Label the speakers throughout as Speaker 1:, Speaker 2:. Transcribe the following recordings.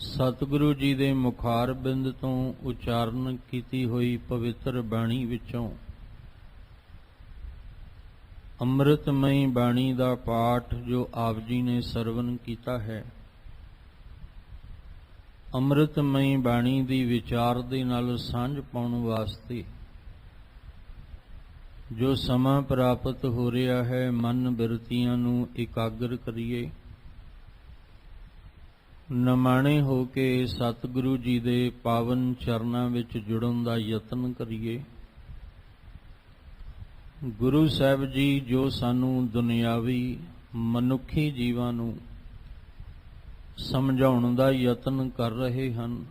Speaker 1: ਸਤਿਗੁਰੂ ਜੀ ਦੇ ਮੁਖਾਰ ਬਿੰਦ ਤੋਂ ਉਚਾਰਨ ਕੀਤੀ ਹੋਈ ਪਵਿੱਤਰ ਬਾਣੀ ਵਿੱਚੋਂ ਅੰਮ੍ਰਿਤਮਈ ਬਾਣੀ ਦਾ ਪਾਠ ਜੋ ਆਪ ਜੀ ਨੇ ਸਰਵਨ ਕੀਤਾ ਹੈ। ਅੰਮ੍ਰਿਤਮਈ ਬਾਣੀ ਦੀ ਵਿਚਾਰ ਦੇ ਨਾਲ ਸਾਂਝ ਪਾਉਣ ਵਾਸਤੇ ਜੋ ਸਮਾਂ ਪ੍ਰਾਪਤ ਹੋ ਰਿਹਾ ਹੈ, ਮਨ ਬਿਰਤੀਆਂ ਨੂੰ ਇਕਾਗਰ ਕਰੀਏ, ਨਮਾਣੇ ਹੋ ਕੇ ਸਤਿਗੁਰੂ ਜੀ ਦੇ ਪਾਵਨ ਚਰਨਾਂ ਵਿੱਚ ਜੁੜਨ ਦਾ ਯਤਨ ਕਰੀਏ। ਗੁਰੂ ਸਾਹਿਬ ਜੀ ਜੋ ਸਾਨੂੰ ਦੁਨਿਆਵੀ ਮਨੁੱਖੀ ਜੀਵਾਂ ਨੂੰ ਸਮਝਾਉਣ ਦਾ ਯਤਨ ਕਰ ਰਹੇ ਹਨ,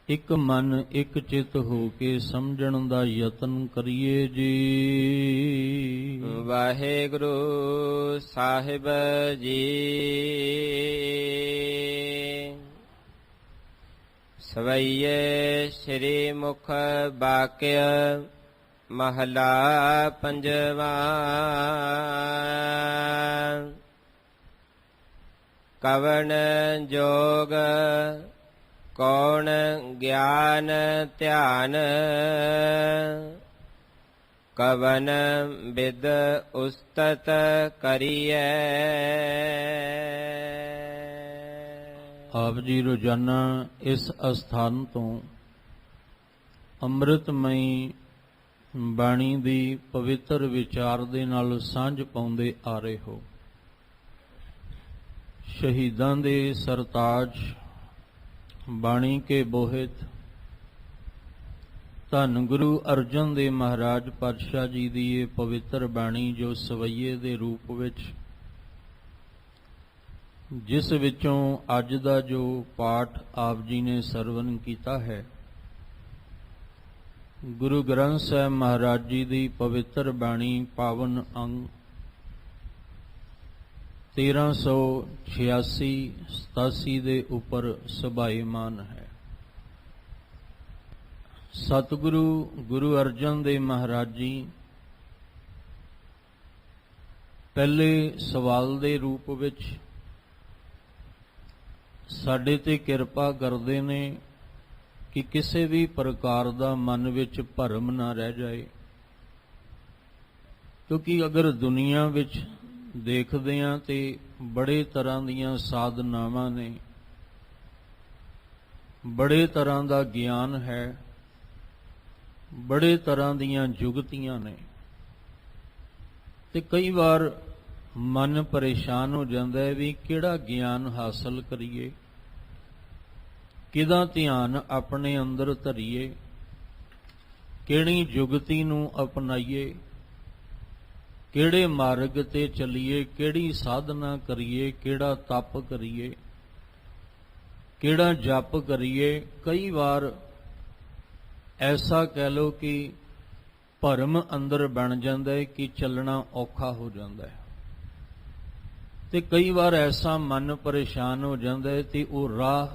Speaker 1: ਇੱਕ ਮਨ ਇੱਕ ਚਿੱਤ ਹੋ ਕੇ ਸਮਝਣ ਦਾ ਯਤਨ ਕਰੀਏ ਜੀ।
Speaker 2: ਵਾਹਿਗੁਰੂ ਸਾਹਿਬ ਜੀ। ਸਵਈਏ ਸ੍ਰੀ ਮੁਖ ਵਾਕਿਆ ਮਹਲਾ ਪੰਜਵਾ। ਕਵਣ ਜੋਗ ਕੌਣ ਗਿਆਨ ਧਿਆਨ, ਕਵਨ ਬਿਦ ਉਸਤਤ ਕਰੀਐ।
Speaker 1: ਆਪ ਜੀ ਰੋਜ਼ਾਨਾ ਇਸ ਅਸਥਾਨ ਤੋਂ ਅੰਮ੍ਰਿਤਮਈ ਬਾਣੀ ਦੀ ਪਵਿੱਤਰ ਵਿਚਾਰ ਦੇ ਨਾਲ ਸਾਂਝ ਪਾਉਂਦੇ ਆ ਰਹੇ ਹੋ। ਸ਼ਹੀਦਾਂ ਦੇ ਸਰਤਾਜ ਬਾਣੀ ਕੇ ਬੋਹਿਤ ਧੰਨ ਗੁਰੂ ਅਰਜਨ ਦੇਵ ਮਹਾਰਾਜ ਪਾਤਸ਼ਾਹ ਜੀ ਦੀ ਇਹ ਪਵਿੱਤਰ ਬਾਣੀ ਜੋ ਸਵਈਏ ਦੇ ਰੂਪ ਵਿੱਚ, ਜਿਸ ਵਿੱਚੋਂ ਅੱਜ ਦਾ ਜੋ ਪਾਠ ਆਪ ਜੀ ਨੇ ਸਰਵਨ ਕੀਤਾ ਹੈ, ਗੁਰੂ ਗ੍ਰੰਥ ਸਾਹਿਬ ਮਹਾਰਾਜ ਜੀ ਦੀ ਪਵਿੱਤਰ ਬਾਣੀ ਪਾਵਨ ਅੰਗ 1386-87 ਦੇ ਉੱਪਰ ਸਭਾਏਮਾਨ ਹੈ। ਸਤਿਗੁਰੂ ਗੁਰੂ ਅਰਜਨ ਦੇਵ ਮਹਾਰਾਜ ਜੀ ਪਹਿਲੇ ਸਵਾਲ ਦੇ ਰੂਪ ਵਿੱਚ ਸਾਡੇ ਤੇ ਕਿਰਪਾ ਕਰਦੇ ਨੇ ਕਿ ਕਿਸੇ ਵੀ ਪ੍ਰਕਾਰ ਦਾ ਮਨ ਵਿੱਚ ਭਰਮ ਨਾ ਰਹਿ ਜਾਏ, ਕਿਉਂਕਿ ਅਗਰ ਦੁਨੀਆ ਵਿੱਚ ਦੇਖਦੇ ਹਾਂ ਤੇ ਬੜੇ ਤਰ੍ਹਾਂ ਦੀਆਂ ਸਾਧਨਾਵਾਂ ਨੇ, ਬੜੇ ਤਰ੍ਹਾਂ ਦਾ ਗਿਆਨ ਹੈ, ਬੜੇ ਤਰ੍ਹਾਂ ਦੀਆਂ ਜੁਗਤੀਆਂ ਨੇ, ਤੇ ਕਈ ਵਾਰ ਮਨ ਪਰੇਸ਼ਾਨ ਹੋ ਜਾਂਦਾ ਹੈ ਵੀ ਕਿਹੜਾ ਗਿਆਨ ਹਾਸਲ ਕਰੀਏ, ਕਿਹਦਾ ਧਿਆਨ ਆਪਣੇ ਅੰਦਰ ਧਰੀਏ, ਕਿਹੜੀ ਜੁਗਤੀ ਨੂੰ ਅਪਣਾਈਏ, ਕਿਹੜੇ ਮਾਰਗ ਤੇ ਚੱਲੀਏ, ਕਿਹੜੀ ਸਾਧਨਾ ਕਰੀਏ, ਕਿਹੜਾ ਤਪ ਕਰੀਏ, ਕਿਹੜਾ ਜਪ ਕਰੀਏ। ਕਈ ਵਾਰ ਐਸਾ ਕਹਿ ਲਓ ਕਿ ਭਰਮ ਅੰਦਰ ਬਣ ਜਾਂਦਾ ਹੈ ਕਿ ਚੱਲਣਾ ਔਖਾ ਹੋ ਜਾਂਦਾ ਹੈ, ਤੇ ਕਈ ਵਾਰ ਐਸਾ ਮਨ ਪਰੇਸ਼ਾਨ ਹੋ ਜਾਂਦਾ ਹੈ ਤੇ ਉਹ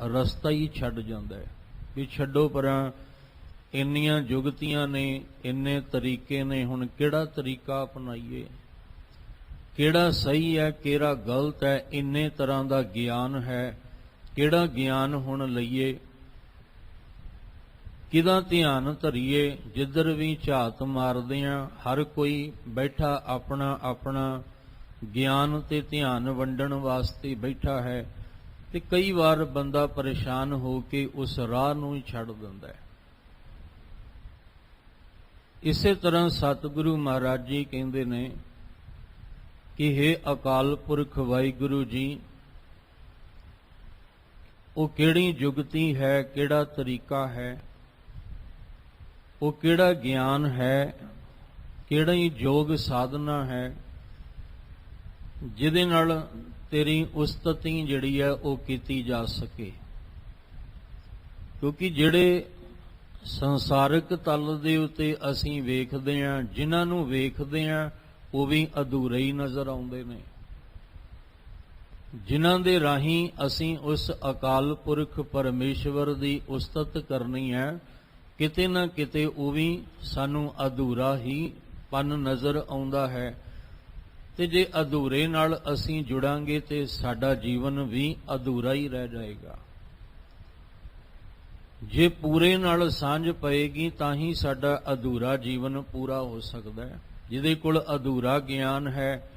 Speaker 1: ਰਸਤਾ ਹੀ ਛੱਡ ਜਾਂਦਾ ਹੈ ਵੀ ਛੱਡੋ ਪਰਾਂ, ਇੰਨੀਆਂ ਜੁਗਤੀਆਂ ਨੇ, ਇੰਨੇ ਤਰੀਕੇ ਨੇ, ਹੁਣ ਕਿਹੜਾ ਤਰੀਕਾ ਅਪਣਾਈਏ, ਕਿਹੜਾ ਸਹੀ ਹੈ, ਕਿਹੜਾ ਗਲਤ ਹੈ, ਇੰਨੇ ਤਰ੍ਹਾਂ ਦਾ ਗਿਆਨ ਹੈ, ਕਿਹੜਾ ਗਿਆਨ ਹੁਣ ਲਈਏ, ਕਿਹਦਾ ਧਿਆਨ ਧਰੀਏ। ਜਿੱਧਰ ਵੀ ਝਾਤ ਮਾਰਦੇ ਹਾਂ, ਹਰ ਕੋਈ ਬੈਠਾ ਆਪਣਾ ਆਪਣਾ ਗਿਆਨ ਤੇ ਧਿਆਨ ਵੰਡਣ ਵਾਸਤੇ ਬੈਠਾ ਹੈ, ਤੇ ਕਈ ਵਾਰ ਬੰਦਾ ਪਰੇਸ਼ਾਨ ਹੋ ਕੇ ਉਸ ਰਾਹ ਨੂੰ ਹੀ ਛੱਡ ਦਿੰਦਾ ਹੈ। ਇਸੇ ਤਰ੍ਹਾਂ ਸਤਿਗੁਰੂ ਮਹਾਰਾਜ ਜੀ ਕਹਿੰਦੇ ਨੇ ਕਿ ਹੇ ਅਕਾਲ ਪੁਰਖ ਵਾਹਿਗੁਰੂ ਜੀ, ਉਹ ਕਿਹੜੀ ਜੁਗਤੀ ਹੈ, ਕਿਹੜਾ ਤਰੀਕਾ ਹੈ, ਉਹ ਕਿਹੜਾ ਗਿਆਨ ਹੈ, ਕਿਹੜੀ ਯੋਗ ਸਾਧਨਾ ਹੈ ਜਿਹਦੇ ਨਾਲ ਤੇਰੀ ਉਸਤਤੀ ਜਿਹੜੀ ਹੈ ਉਹ ਕੀਤੀ ਜਾ ਸਕੇ। ਕਿਉਂਕਿ ਜਿਹੜੇ ਸੰਸਾਰਿਕ ਤਲ ਦੇ ਉੱਤੇ ਅਸੀਂ ਵੇਖਦੇ ਹਾਂ, ਜਿਨ੍ਹਾਂ ਨੂੰ ਵੇਖਦੇ ਹਾਂ ਉਹ ਵੀ ਅਧੂਰੇ ਹੀ ਨਜ਼ਰ ਆਉਂਦੇ ਨੇ। ਜਿਨ੍ਹਾਂ ਦੇ ਰਾਹੀਂ ਅਸੀਂ ਉਸ ਅਕਾਲ ਪੁਰਖ ਪਰਮੇਸ਼ਵਰ ਦੀ ਉਸਤਤ ਕਰਨੀ ਹੈ, ਕਿਤੇ ਨਾ ਕਿਤੇ ਉਹ ਵੀ ਸਾਨੂੰ ਅਧੂਰਾ ਹੀ ਪਨ ਨਜ਼ਰ ਆਉਂਦਾ ਹੈ। ਤੇ ਜੇ ਅਧੂਰੇ ਨਾਲ ਅਸੀਂ ਜੁੜਾਂਗੇ ਤੇ ਸਾਡਾ ਜੀਵਨ ਵੀ ਅਧੂਰਾ ਹੀ ਰਹਿ ਜਾਏਗਾ। ਜੇ ਪੂਰੇ ਨਾਲ ਸਾਂਝ ਪਏਗੀ ਤਾਂ ਹੀ ਸਾਡਾ ਅਧੂਰਾ ਜੀਵਨ ਪੂਰਾ ਹੋ ਸਕਦਾ ਹੈ। ਜਿਹਦੇ ਕੋਲ ਅਧੂਰਾ ਗਿਆਨ ਹੈ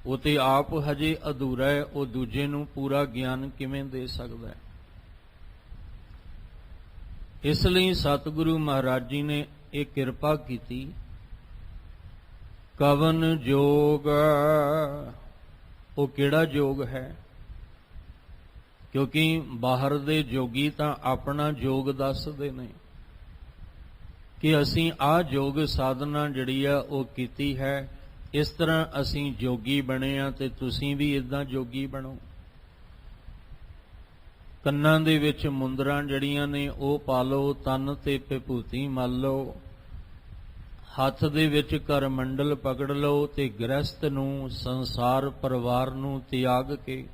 Speaker 1: ਉਹ ਤੇ ਆਪ ਹਜੇ ਅਧੂਰਾ ਹੈ, ਉਹ ਦੂਜੇ ਨੂੰ ਪੂਰਾ ਗਿਆਨ ਕਿਵੇਂ ਦੇ ਸਕਦਾ ਹੈ। ਇਸ ਲਈ ਸਤਿਗੁਰੂ ਮਹਾਰਾਜ ਜੀ ਨੇ ਇਹ ਕਿਰਪਾ ਕੀਤੀ। ਕਵਨ ਜੋਗ, ਉਹ ਕਿਹੜਾ ਜੋਗ ਹੈ? ਕਿਉਂਕਿ ਬਾਹਰ ਦੇ ਜੋਗੀ ਤਾਂ ਆਪਣਾ ਜੋਗ ਦੱਸਦੇ ਨੇ ਕਿ ਅਸੀਂ ਆਹ ਜੋਗ ਸਾਧਨਾ ਜਿਹੜੀ ਆ ਉਹ ਕੀਤੀ ਹੈ, ਇਸ ਤਰ੍ਹਾਂ ਅਸੀਂ ਜੋਗੀ ਬਣੇ ਆ ਤੇ ਤੁਸੀਂ ਵੀ ਇਦਾਂ ਜੋਗੀ ਬਣੋ। ਕੰਨਾਂ ਦੇ ਵਿੱਚ ਮੁੰਦਰਾਂ ਜਿਹੜੀਆਂ ਨੇ ਉਹ ਪਾ ਲਓ, ਤਨ ਤੇ ਵਿਭੂਤੀ ਮਲ ਲਓ, ਹੱਥ ਦੇ ਵਿੱਚ ਕਰ ਮੰਡਲ ਪਕੜ ਲਓ ਤੇ ਗ੍ਰਸਤ ਨੂੰ, ਸੰਸਾਰ ਪਰਿਵਾਰ ਨੂੰ ਤਿਆਗ ਕੇ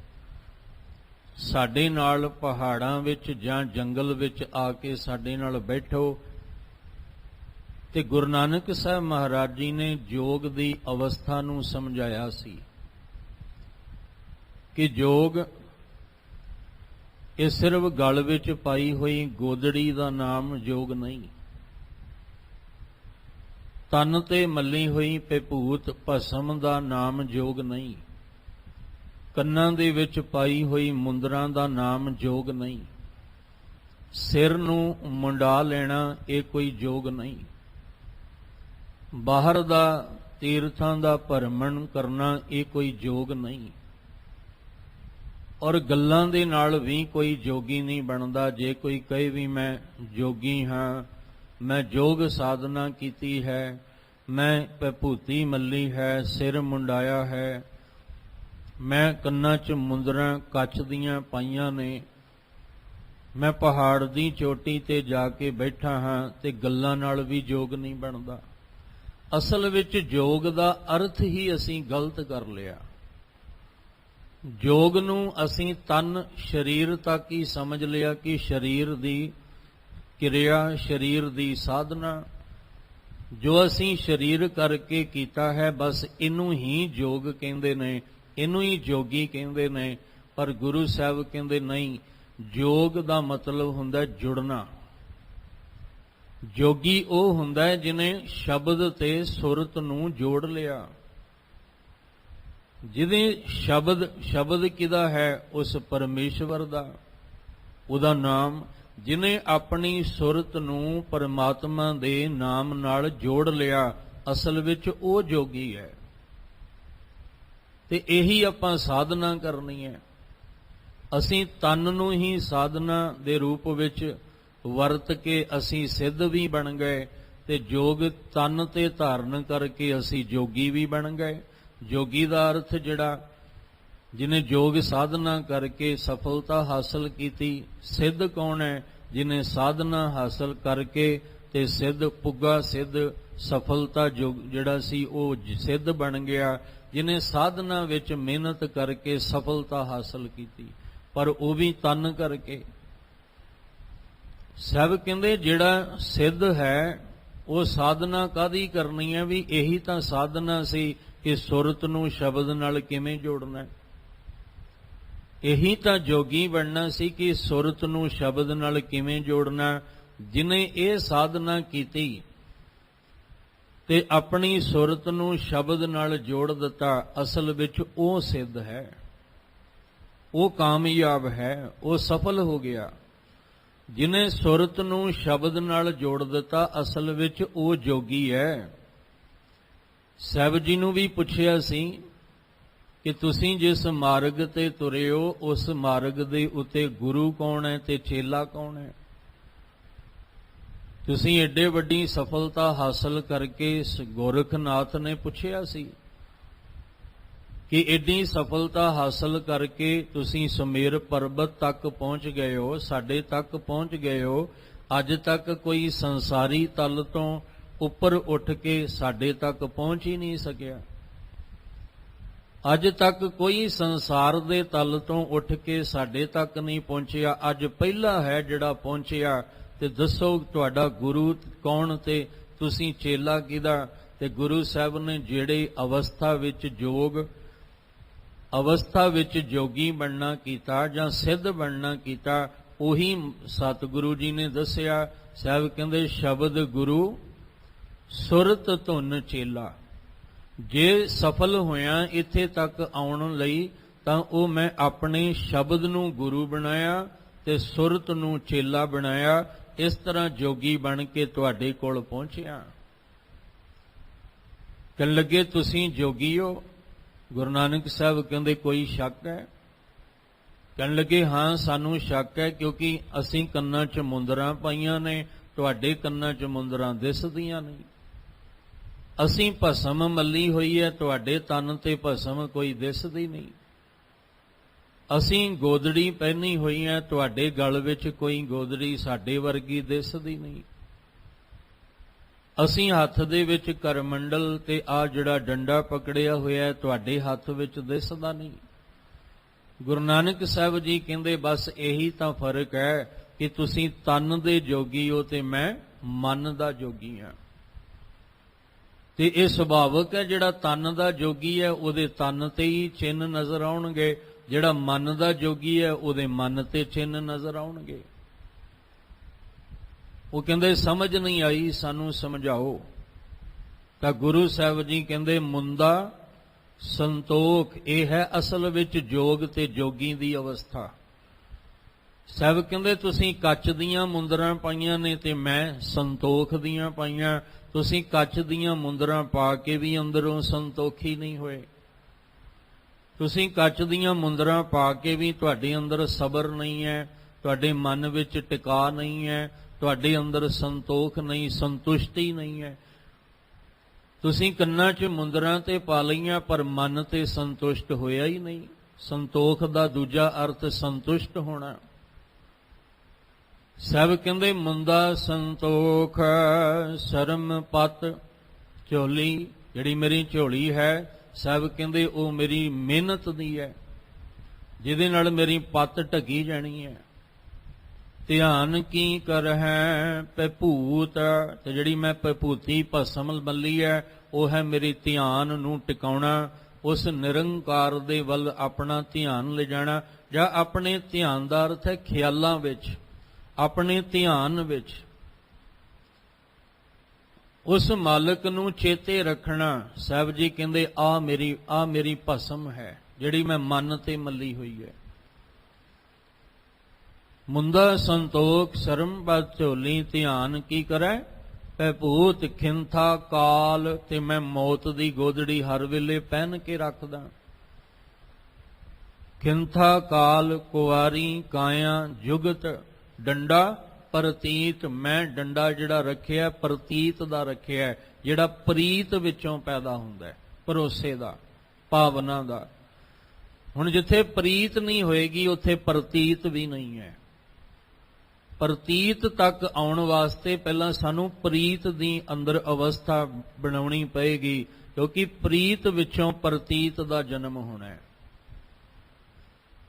Speaker 1: ਸਾਡੇ ਨਾਲ ਪਹਾੜਾਂ ਵਿੱਚ ਜਾਂ ਜੰਗਲ ਵਿੱਚ ਆ ਕੇ ਸਾਡੇ ਨਾਲ ਬੈਠੋ। ਤੇ ਗੁਰੂ ਨਾਨਕ ਸਾਹਿਬ ਮਹਾਰਾਜ ਜੀ ਨੇ ਜੋਗ ਦੀ ਅਵਸਥਾ ਨੂੰ ਸਮਝਾਇਆ ਸੀ ਕਿ ਜੋਗ ਇਹ ਸਿਰਫ ਗਲ ਵਿੱਚ ਪਾਈ ਹੋਈ ਗੋਦੜੀ ਦਾ ਨਾਮ ਜੋਗ ਨਹੀਂ, ਤਨ ਤੇ ਮੱਲੀ ਹੋਈ ਵਿਭੂਤ ਭਸਮ ਦਾ ਨਾਮ ਜੋਗ ਨਹੀਂ, ਕੰਨਾਂ ਦੇ ਵਿੱਚ ਪਾਈ ਹੋਈ ਮੁੰਦਰਾਂ ਦਾ ਨਾਮ ਜੋਗ ਨਹੀਂ, ਸਿਰ ਨੂੰ ਮੁੰਡਾ ਲੈਣਾ ਇਹ ਕੋਈ ਜੋਗ ਨਹੀਂ, ਬਾਹਰ ਦਾ ਤੀਰਥਾਂ ਦਾ ਭਰਮਣ ਕਰਨਾ ਇਹ ਕੋਈ ਜੋਗ ਨਹੀਂ, ਔਰ ਗੱਲਾਂ ਦੇ ਨਾਲ ਵੀ ਕੋਈ ਜੋਗੀ ਨਹੀਂ ਬਣਦਾ। ਜੇ ਕੋਈ ਕਹੇ ਵੀ ਮੈਂ ਜੋਗੀ ਹਾਂ, ਮੈਂ ਜੋਗ ਸਾਧਨਾ ਕੀਤੀ ਹੈ, ਮੈਂ ਵਿਭੂਤੀ ਮੱਲੀ ਹੈ, ਸਿਰ ਮੁੰਡਾਇਆ ਹੈ, ਮੈਂ ਕੰਨਾਂ 'ਚ ਮੁੰਦਰਾਂ ਕੱਚ ਦੀਆਂ ਪਾਈਆਂ ਨੇ, ਮੈਂ ਪਹਾੜ ਦੀ ਚੋਟੀ ਤੇ ਜਾ ਕੇ ਬੈਠਾ ਹਾਂ, ਤੇ ਗੱਲਾਂ ਨਾਲ ਵੀ ਜੋਗ ਨਹੀਂ ਬਣਦਾ। ਅਸਲ ਵਿੱਚ ਜੋਗ ਦਾ ਅਰਥ ਹੀ ਅਸੀਂ ਗਲਤ ਕਰ ਲਿਆ। ਜੋਗ ਨੂੰ ਅਸੀਂ ਤਨ ਸਰੀਰ ਤੱਕ ਹੀ ਸਮਝ ਲਿਆ ਕਿ ਸਰੀਰ ਦੀ ਕਿਰਿਆ, ਸਰੀਰ ਦੀ ਸਾਧਨਾ ਜੋ ਅਸੀਂ ਸਰੀਰ ਕਰਕੇ ਕੀਤਾ ਹੈ, ਬਸ ਇਹਨੂੰ ਹੀ ਜੋਗ ਕਹਿੰਦੇ ਨੇ, ਇਹਨੂੰ ਹੀ ਜੋਗੀ ਕਹਿੰਦੇ ਨੇ। ਪਰ ਗੁਰੂ ਸਾਹਿਬ ਕਹਿੰਦੇ ਨਹੀਂ, ਜੋਗ ਦਾ ਮਤਲਬ ਹੁੰਦਾ ਜੁੜਨਾ। ਜੋਗੀ ਉਹ ਹੁੰਦਾ ਹੈ ਜਿਹਨੇ ਸ਼ਬਦ ਤੇ ਸੁਰਤ ਨੂੰ ਜੋੜ ਲਿਆ। ਜਿਹਦੇ ਸ਼ਬਦ ਕਿਹਦਾ ਹੈ? ਉਸ ਪਰਮੇਸ਼ਵਰ ਦਾ, ਉਹਦਾ ਨਾਮ। ਜਿਹਨੇ ਆਪਣੀ ਸੁਰਤ ਨੂੰ ਪਰਮਾਤਮਾ ਦੇ ਨਾਮ ਨਾਲ ਜੋੜ ਲਿਆ, ਅਸਲ ਵਿੱਚ ਉਹ ਜੋਗੀ ਹੈ। ਤੇ ਇਹੀ ਆਪਾਂ ਸਾਧਨਾ ਕਰਨੀ ਹੈ। ਅਸੀਂ ਤਨ ਨੂੰ ਹੀ ਸਾਧਨਾ ਦੇ ਰੂਪ ਵਿੱਚ ਵਰਤ ਕੇ ਅਸੀਂ ਸਿੱਧ ਵੀ ਬਣ ਗਏ, ਤੇ ਜੋਗ ਤਨ ਤੇ ਧਾਰਨ ਕਰਕੇ ਅਸੀਂ ਜੋਗੀ ਵੀ ਬਣ ਗਏ। ਜੋਗੀ ਦਾ ਅਰਥ ਜਿਹੜਾ ਜਿਹਨੇ ਜੋਗ ਸਾਧਨਾ ਕਰਕੇ ਸਫਲਤਾ ਹਾਸਲ ਕੀਤੀ। ਸਿੱਧ ਕੌਣ ਹੈ? ਜਿਹਨੇ ਸਾਧਨਾ ਹਾਸਲ ਕਰਕੇ ਤੇ ਸਿੱਧ ਪੁੱਗਾ, ਸਿੱਧ ਸਫਲਤਾ ਜਿਹੜਾ ਸੀ ਉਹ ਸਿੱਧ ਬਣ ਗਿਆ। ਜਿਹਨੇ ਸਾਧਨਾ ਵਿੱਚ ਮਿਹਨਤ ਕਰਕੇ ਸਫਲਤਾ ਹਾਸਲ ਕੀਤੀ, ਪਰ ਉਹ ਵੀ ਤਨ ਕਰਕੇ। ਸਭ ਕਹਿੰਦੇ ਜਿਹੜਾ ਸਿੱਧ ਹੈ ਉਹ ਸਾਧਨਾ ਕਾਹਦੀ ਕਰਨੀ ਹੈ? ਵੀ ਇਹੀ ਤਾਂ ਸਾਧਨਾ ਸੀ ਕਿ ਸੁਰਤ ਨੂੰ ਸ਼ਬਦ ਨਾਲ ਕਿਵੇਂ ਜੋੜਨਾ। ਇਹੀ ਤਾਂ ਜੋਗੀ ਬਣਨਾ ਸੀ ਕਿ ਸੁਰਤ ਨੂੰ ਸ਼ਬਦ ਨਾਲ ਕਿਵੇਂ ਜੋੜਨਾ। ਜਿਹਨੇ ਇਹ ਸਾਧਨਾ ਕੀਤੀ ਤੇ ਆਪਣੀ ਸੁਰਤ ਨੂੰ ਸ਼ਬਦ ਨਾਲ ਜੋੜ ਦਿੱਤਾ, ਅਸਲ ਵਿੱਚ ਉਹ ਸਿੱਧ ਹੈ, ਉਹ ਕਾਮਯਾਬ ਹੈ, ਉਹ ਸਫਲ ਹੋ ਗਿਆ। ਜਿਹਨੇ ਸੁਰਤ ਨੂੰ ਸ਼ਬਦ ਨਾਲ ਜੋੜ ਦਿੱਤਾ, ਅਸਲ ਵਿੱਚ ਉਹ ਜੋਗੀ ਹੈ। ਸਾਹਿਬ ਜੀ ਨੂੰ ਵੀ ਪੁੱਛਿਆ ਸੀ ਕਿ ਤੁਸੀਂ ਜਿਸ ਮਾਰਗ ਤੇ ਤੁਰੇ ਹੋ, ਉਸ ਮਾਰਗ ਦੇ ਉੱਤੇ ਗੁਰੂ ਕੌਣ ਹੈ ਤੇ ਚੇਲਾ ਕੌਣ ਹੈ? ਤੁਸੀਂ ਏਡੇ ਵੱਡੀ ਸਫਲਤਾ ਹਾਸਲ ਕਰਕੇ, ਗੋਰਖਨਾਥ ਨੇ ਪੁੱਛਿਆ ਸੀ ਕਿ ਏਡੀ ਸਫਲਤਾ ਹਾਸਲ ਕਰਕੇ ਤੁਸੀਂ ਸੁਮੇਰ ਪਰਬਤ ਤੱਕ ਪਹੁੰਚ ਗਏ ਹੋ, ਸਾਡੇ ਤੱਕ ਪਹੁੰਚ ਗਏ ਹੋ, ਅੱਜ ਤੱਕ ਕੋਈ ਸੰਸਾਰੀ ਤਲ ਤੋਂ ਉੱਪਰ ਉੱਠ ਕੇ ਸਾਡੇ ਤੱਕ ਪਹੁੰਚ ਹੀ ਨਹੀਂ ਸਕਿਆ। ਅੱਜ ਤੱਕ ਕੋਈ ਸੰਸਾਰ ਦੇ ਤਲ ਤੋਂ ਉੱਠ ਕੇ ਸਾਡੇ ਤੱਕ ਨਹੀਂ ਪਹੁੰਚਿਆ, ਅੱਜ ਪਹਿਲਾ ਹੈ ਜਿਹੜਾ ਪਹੁੰਚਿਆ। ਤੇ ਦੱਸੋ ਤੁਹਾਡਾ ਗੁਰੂ ਕੌਣ ਤੇ ਤੁਸੀਂ ਚੇਲਾ ਕਿਹਦਾ? ਤੇ ਤੇ ਗੁਰੂ ਸਾਹਿਬ ਨੇ ਜਿਹੜੇ ਅਵਸਥਾ ਵਿੱਚ ਯੋਗ ਅਵਸਥਾ ਵਿੱਚ ਜੋਗੀ ਬਣਨਾ ਕੀਤਾ ਜਾਂ ਸਿੱਧ ਬਣਨਾ ਕੀਤਾ, ਉਹੀ ਸਤਿਗੁਰੂ ਜੀ ਨੇ ਦੱਸਿਆ। ਸਾਹਿਬ ਕਹਿੰਦੇ ਸ਼ਬਦ ਗੁਰੂ ਸੁਰਤ ਧੁਨ ਚੇਲਾ। ਜੇ ਸਫਲ ਹੋਇਆ ਇੱਥੇ ਤੱਕ ਆਉਣ ਲਈ ਤਾਂ ਉਹ ਮੈਂ ਆਪਣੇ ਸ਼ਬਦ ਨੂੰ ਗੁਰੂ ਬਣਾਇਆ ਤੇ ਸੁਰਤ ਨੂੰ ਚੇਲਾ ਬਣਾਇਆ। ਇਸ ਤਰ੍ਹਾਂ ਜੋਗੀ ਬਣ ਕੇ ਤੁਹਾਡੇ ਕੋਲ ਪਹੁੰਚਿਆ। ਕਹਿਣ ਲੱਗੇ ਤੁਸੀਂ ਜੋਗੀ ਹੋ? ਗੁਰੂ ਨਾਨਕ ਸਾਹਿਬ ਕਹਿੰਦੇ ਕੋਈ ਸ਼ੱਕ ਹੈ? ਕਹਿਣ ਲੱਗੇ ਹਾਂ ਸਾਨੂੰ ਸ਼ੱਕ ਹੈ, ਕਿਉਂਕਿ ਅਸੀਂ ਕੰਨਾਂ 'ਚ ਮੁੰਦਰਾਂ ਪਾਈਆਂ ਨੇ, ਤੁਹਾਡੇ ਕੰਨਾਂ 'ਚ ਮੁੰਦਰਾਂ ਦਿਸਦੀਆਂ ਨਹੀਂ। ਅਸੀਂ ਭਸਮ ਮੱਲੀ ਹੋਈ ਹੈ, ਤੁਹਾਡੇ ਤਨ ਤੇ ਭਸਮ ਕੋਈ ਦਿਸਦੀ ਨਹੀਂ। ਅਸੀਂ ਗੋਦੜੀ ਪਹਿਨੀ ਹੋਈ ਹੈ, ਤੁਹਾਡੇ ਗਲ ਵਿੱਚ ਕੋਈ ਗੋਦੜੀ ਸਾਡੇ ਵਰਗੀ ਦਿਸਦੀ ਨਹੀਂ। ਅਸੀਂ ਹੱਥ ਦੇ ਵਿੱਚ ਕਰਮੰਡਲ ਤੇ ਆ ਜਿਹੜਾ ਡੰਡਾ ਪਕੜਿਆ ਹੋਇਆ ਤੁਹਾਡੇ ਹੱਥ ਵਿੱਚ ਦਿਸਦਾ ਨਹੀਂ। ਗੁਰੂ ਨਾਨਕ ਸਾਹਿਬ ਜੀ ਕਹਿੰਦੇ ਬਸ ਇਹੀ ਤਾਂ ਫਰਕ ਹੈ ਕਿ ਤੁਸੀਂ ਤਨ ਦੇ ਜੋਗੀ ਹੋ ਤੇ ਮੈਂ ਮਨ ਦਾ ਜੋਗੀ ਹਾਂ। ਤੇ ਇਹ ਸੁਭਾਵਕ ਹੈ, ਜਿਹੜਾ ਤਨ ਦਾ ਜੋਗੀ ਹੈ ਉਹਦੇ ਤਨ ਤੇ ਹੀ ਚਿੰਨ੍ਹ ਨਜ਼ਰ ਆਉਣਗੇ, ਜਿਹੜਾ ਮਨ ਦਾ ਜੋਗੀ ਹੈ ਉਹਦੇ ਮਨ ਤੇ ਚਿੰਨ੍ਹ ਨਜ਼ਰ ਆਉਣਗੇ। ਉਹ ਕਹਿੰਦੇ ਸਮਝ ਨਹੀਂ ਆਈ, ਸਾਨੂੰ ਸਮਝਾਓ। ਤਾਂ ਗੁਰੂ ਸਾਹਿਬ ਜੀ ਕਹਿੰਦੇ ਮੁੰਦਾ ਸੰਤੋਖ, ਇਹ ਹੈ ਅਸਲ ਵਿੱਚ ਜੋਗ ਤੇ ਜੋਗੀ ਦੀ ਅਵਸਥਾ। ਸਾਹਿਬ ਕਹਿੰਦੇ ਤੁਸੀਂ ਕੱਚ ਦੀਆਂ ਮੁੰਦਰਾਂ ਪਾਈਆਂ ਨੇ ਤੇ ਮੈਂ ਸੰਤੋਖ ਦੀਆਂ ਪਾਈਆਂ। ਤੁਸੀਂ ਕੱਚ ਦੀਆਂ ਮੁੰਦਰਾਂ ਪਾ ਕੇ ਵੀ ਅੰਦਰੋਂ ਸੰਤੋਖੀ ਨਹੀਂ ਹੋਏ। ਤੁਸੀਂ ਕੱਚ ਦੀਆਂ ਮੁੰਦਰਾਂ ਪਾ ਕੇ ਵੀ ਤੁਹਾਡੇ ਅੰਦਰ ਸਬਰ ਨਹੀਂ ਹੈ, ਤੁਹਾਡੇ ਮਨ ਵਿੱਚ ਟਿਕਾ ਨਹੀਂ ਹੈ, ਤੁਹਾਡੇ ਅੰਦਰ ਸੰਤੋਖ ਨਹੀਂ, ਸੰਤੁਸ਼ਟੀ ਨਹੀਂ ਹੈ। ਤੁਸੀਂ ਕੰਨਾਂ 'ਚ ਮੁੰਦਰਾਂ ਤੇ ਪਾ ਲਈਆਂ ਪਰ ਮਨ ਤੇ ਸੰਤੁਸ਼ਟ ਹੋਇਆ ਹੀ ਨਹੀਂ। ਸੰਤੋਖ ਦਾ ਦੂਜਾ ਅਰਥ ਸੰਤੁਸ਼ਟ ਹੋਣਾ। ਸਭ ਕਹਿੰਦੇ ਮੁੰਦਾ ਸੰਤੋਖ ਸ਼ਰਮ ਪਤ ਝੋਲੀ, ਜਿਹੜੀ ਮੇਰੀ ਝੋਲੀ ਹੈ ਸਭ ਕਹਿੰਦੇ ਉਹ ਮੇਰੀ ਮਿਹਨਤ ਦੀ ਹੈ, ਜਿਹਦੇ ਨਾਲ ਮੇਰੀ ਪੱਤ ਢਕੀ ਜਾਣੀ ਹੈ। ਧਿਆਨ ਕੀ ਕਰਹਿ ਭੈਭੂਤ, ਤੇ ਜਿਹੜੀ ਮੈਂ ਭੈਭੂਤੀ ਭਸਮ ਮੱਲੀ ਹੈ ਉਹ ਹੈ ਮੇਰੀ ਧਿਆਨ ਨੂੰ ਟਿਕਾਉਣਾ, ਉਸ ਨਿਰੰਕਾਰ ਦੇ ਵੱਲ ਆਪਣਾ ਧਿਆਨ ਲਿਜਾਣਾ। ਜਾਂ ਆਪਣੇ ਧਿਆਨ ਦਾ ਅਰਥ ਹੈ ਖਿਆਲਾਂ ਵਿੱਚ, ਆਪਣੇ ਧਿਆਨ ਵਿੱਚ ਉਸ ਮਾਲਕ ਨੂੰ ਚੇਤੇ ਰੱਖਣਾ। ਸਾਹਿਬ ਜੀ ਕਹਿੰਦੇ ਆ ਮੇਰੀ ਭਸਮ ਹੈ ਜਿਹੜੀ ਮੈਂ ਮਨ ਤੇ ਮੱਲੀ ਹੋਈ ਹੈ। ਮੁੰਦਾ ਸੰਤੋਖ ਸ਼ਰਮ ਬਦ ਝੋਲੀ, ਧਿਆਨ ਕੀ ਕਰੈ ਭੈਭੂਤ ਖਿੰਥਾ ਕਾਲ, ਤੇ ਮੈਂ ਮੌਤ ਦੀ ਗੋਦੜੀ ਹਰ ਵੇਲੇ ਪਹਿਨ ਕੇ ਰੱਖਦਾ। ਖਿੰਥਾ ਕਾਲ ਕੁਆਰੀ ਕਾਇਆ ਜੁਗਤ, ਡੰਡਾ ਪ੍ਰਤੀਤ, ਮੈਂ ਡੰਡਾ ਜਿਹੜਾ ਰੱਖਿਆ ਪ੍ਰਤੀਤ ਦਾ ਰੱਖਿਆ, ਜਿਹੜਾ ਪ੍ਰੀਤ ਵਿੱਚੋਂ ਪੈਦਾ ਹੁੰਦਾ ਹੈ, ਭਰੋਸੇ ਦਾ, ਭਾਵਨਾ ਦਾ। ਹੁਣ ਜਿੱਥੇ ਪ੍ਰੀਤ ਨਹੀਂ ਹੋਏਗੀ ਉੱਥੇ ਪ੍ਰਤੀਤ ਵੀ ਨਹੀਂ ਹੈ। ਪ੍ਰਤੀਤ ਤੱਕ ਆਉਣ ਵਾਸਤੇ ਪਹਿਲਾਂ ਸਾਨੂੰ ਪ੍ਰੀਤ ਦੀ ਅੰਦਰ ਅਵਸਥਾ ਬਣਾਉਣੀ ਪਏਗੀ, ਕਿਉਂਕਿ ਪ੍ਰੀਤ ਵਿੱਚੋਂ ਪ੍ਰਤੀਤ ਦਾ ਜਨਮ ਹੋਣਾ ਹੈ।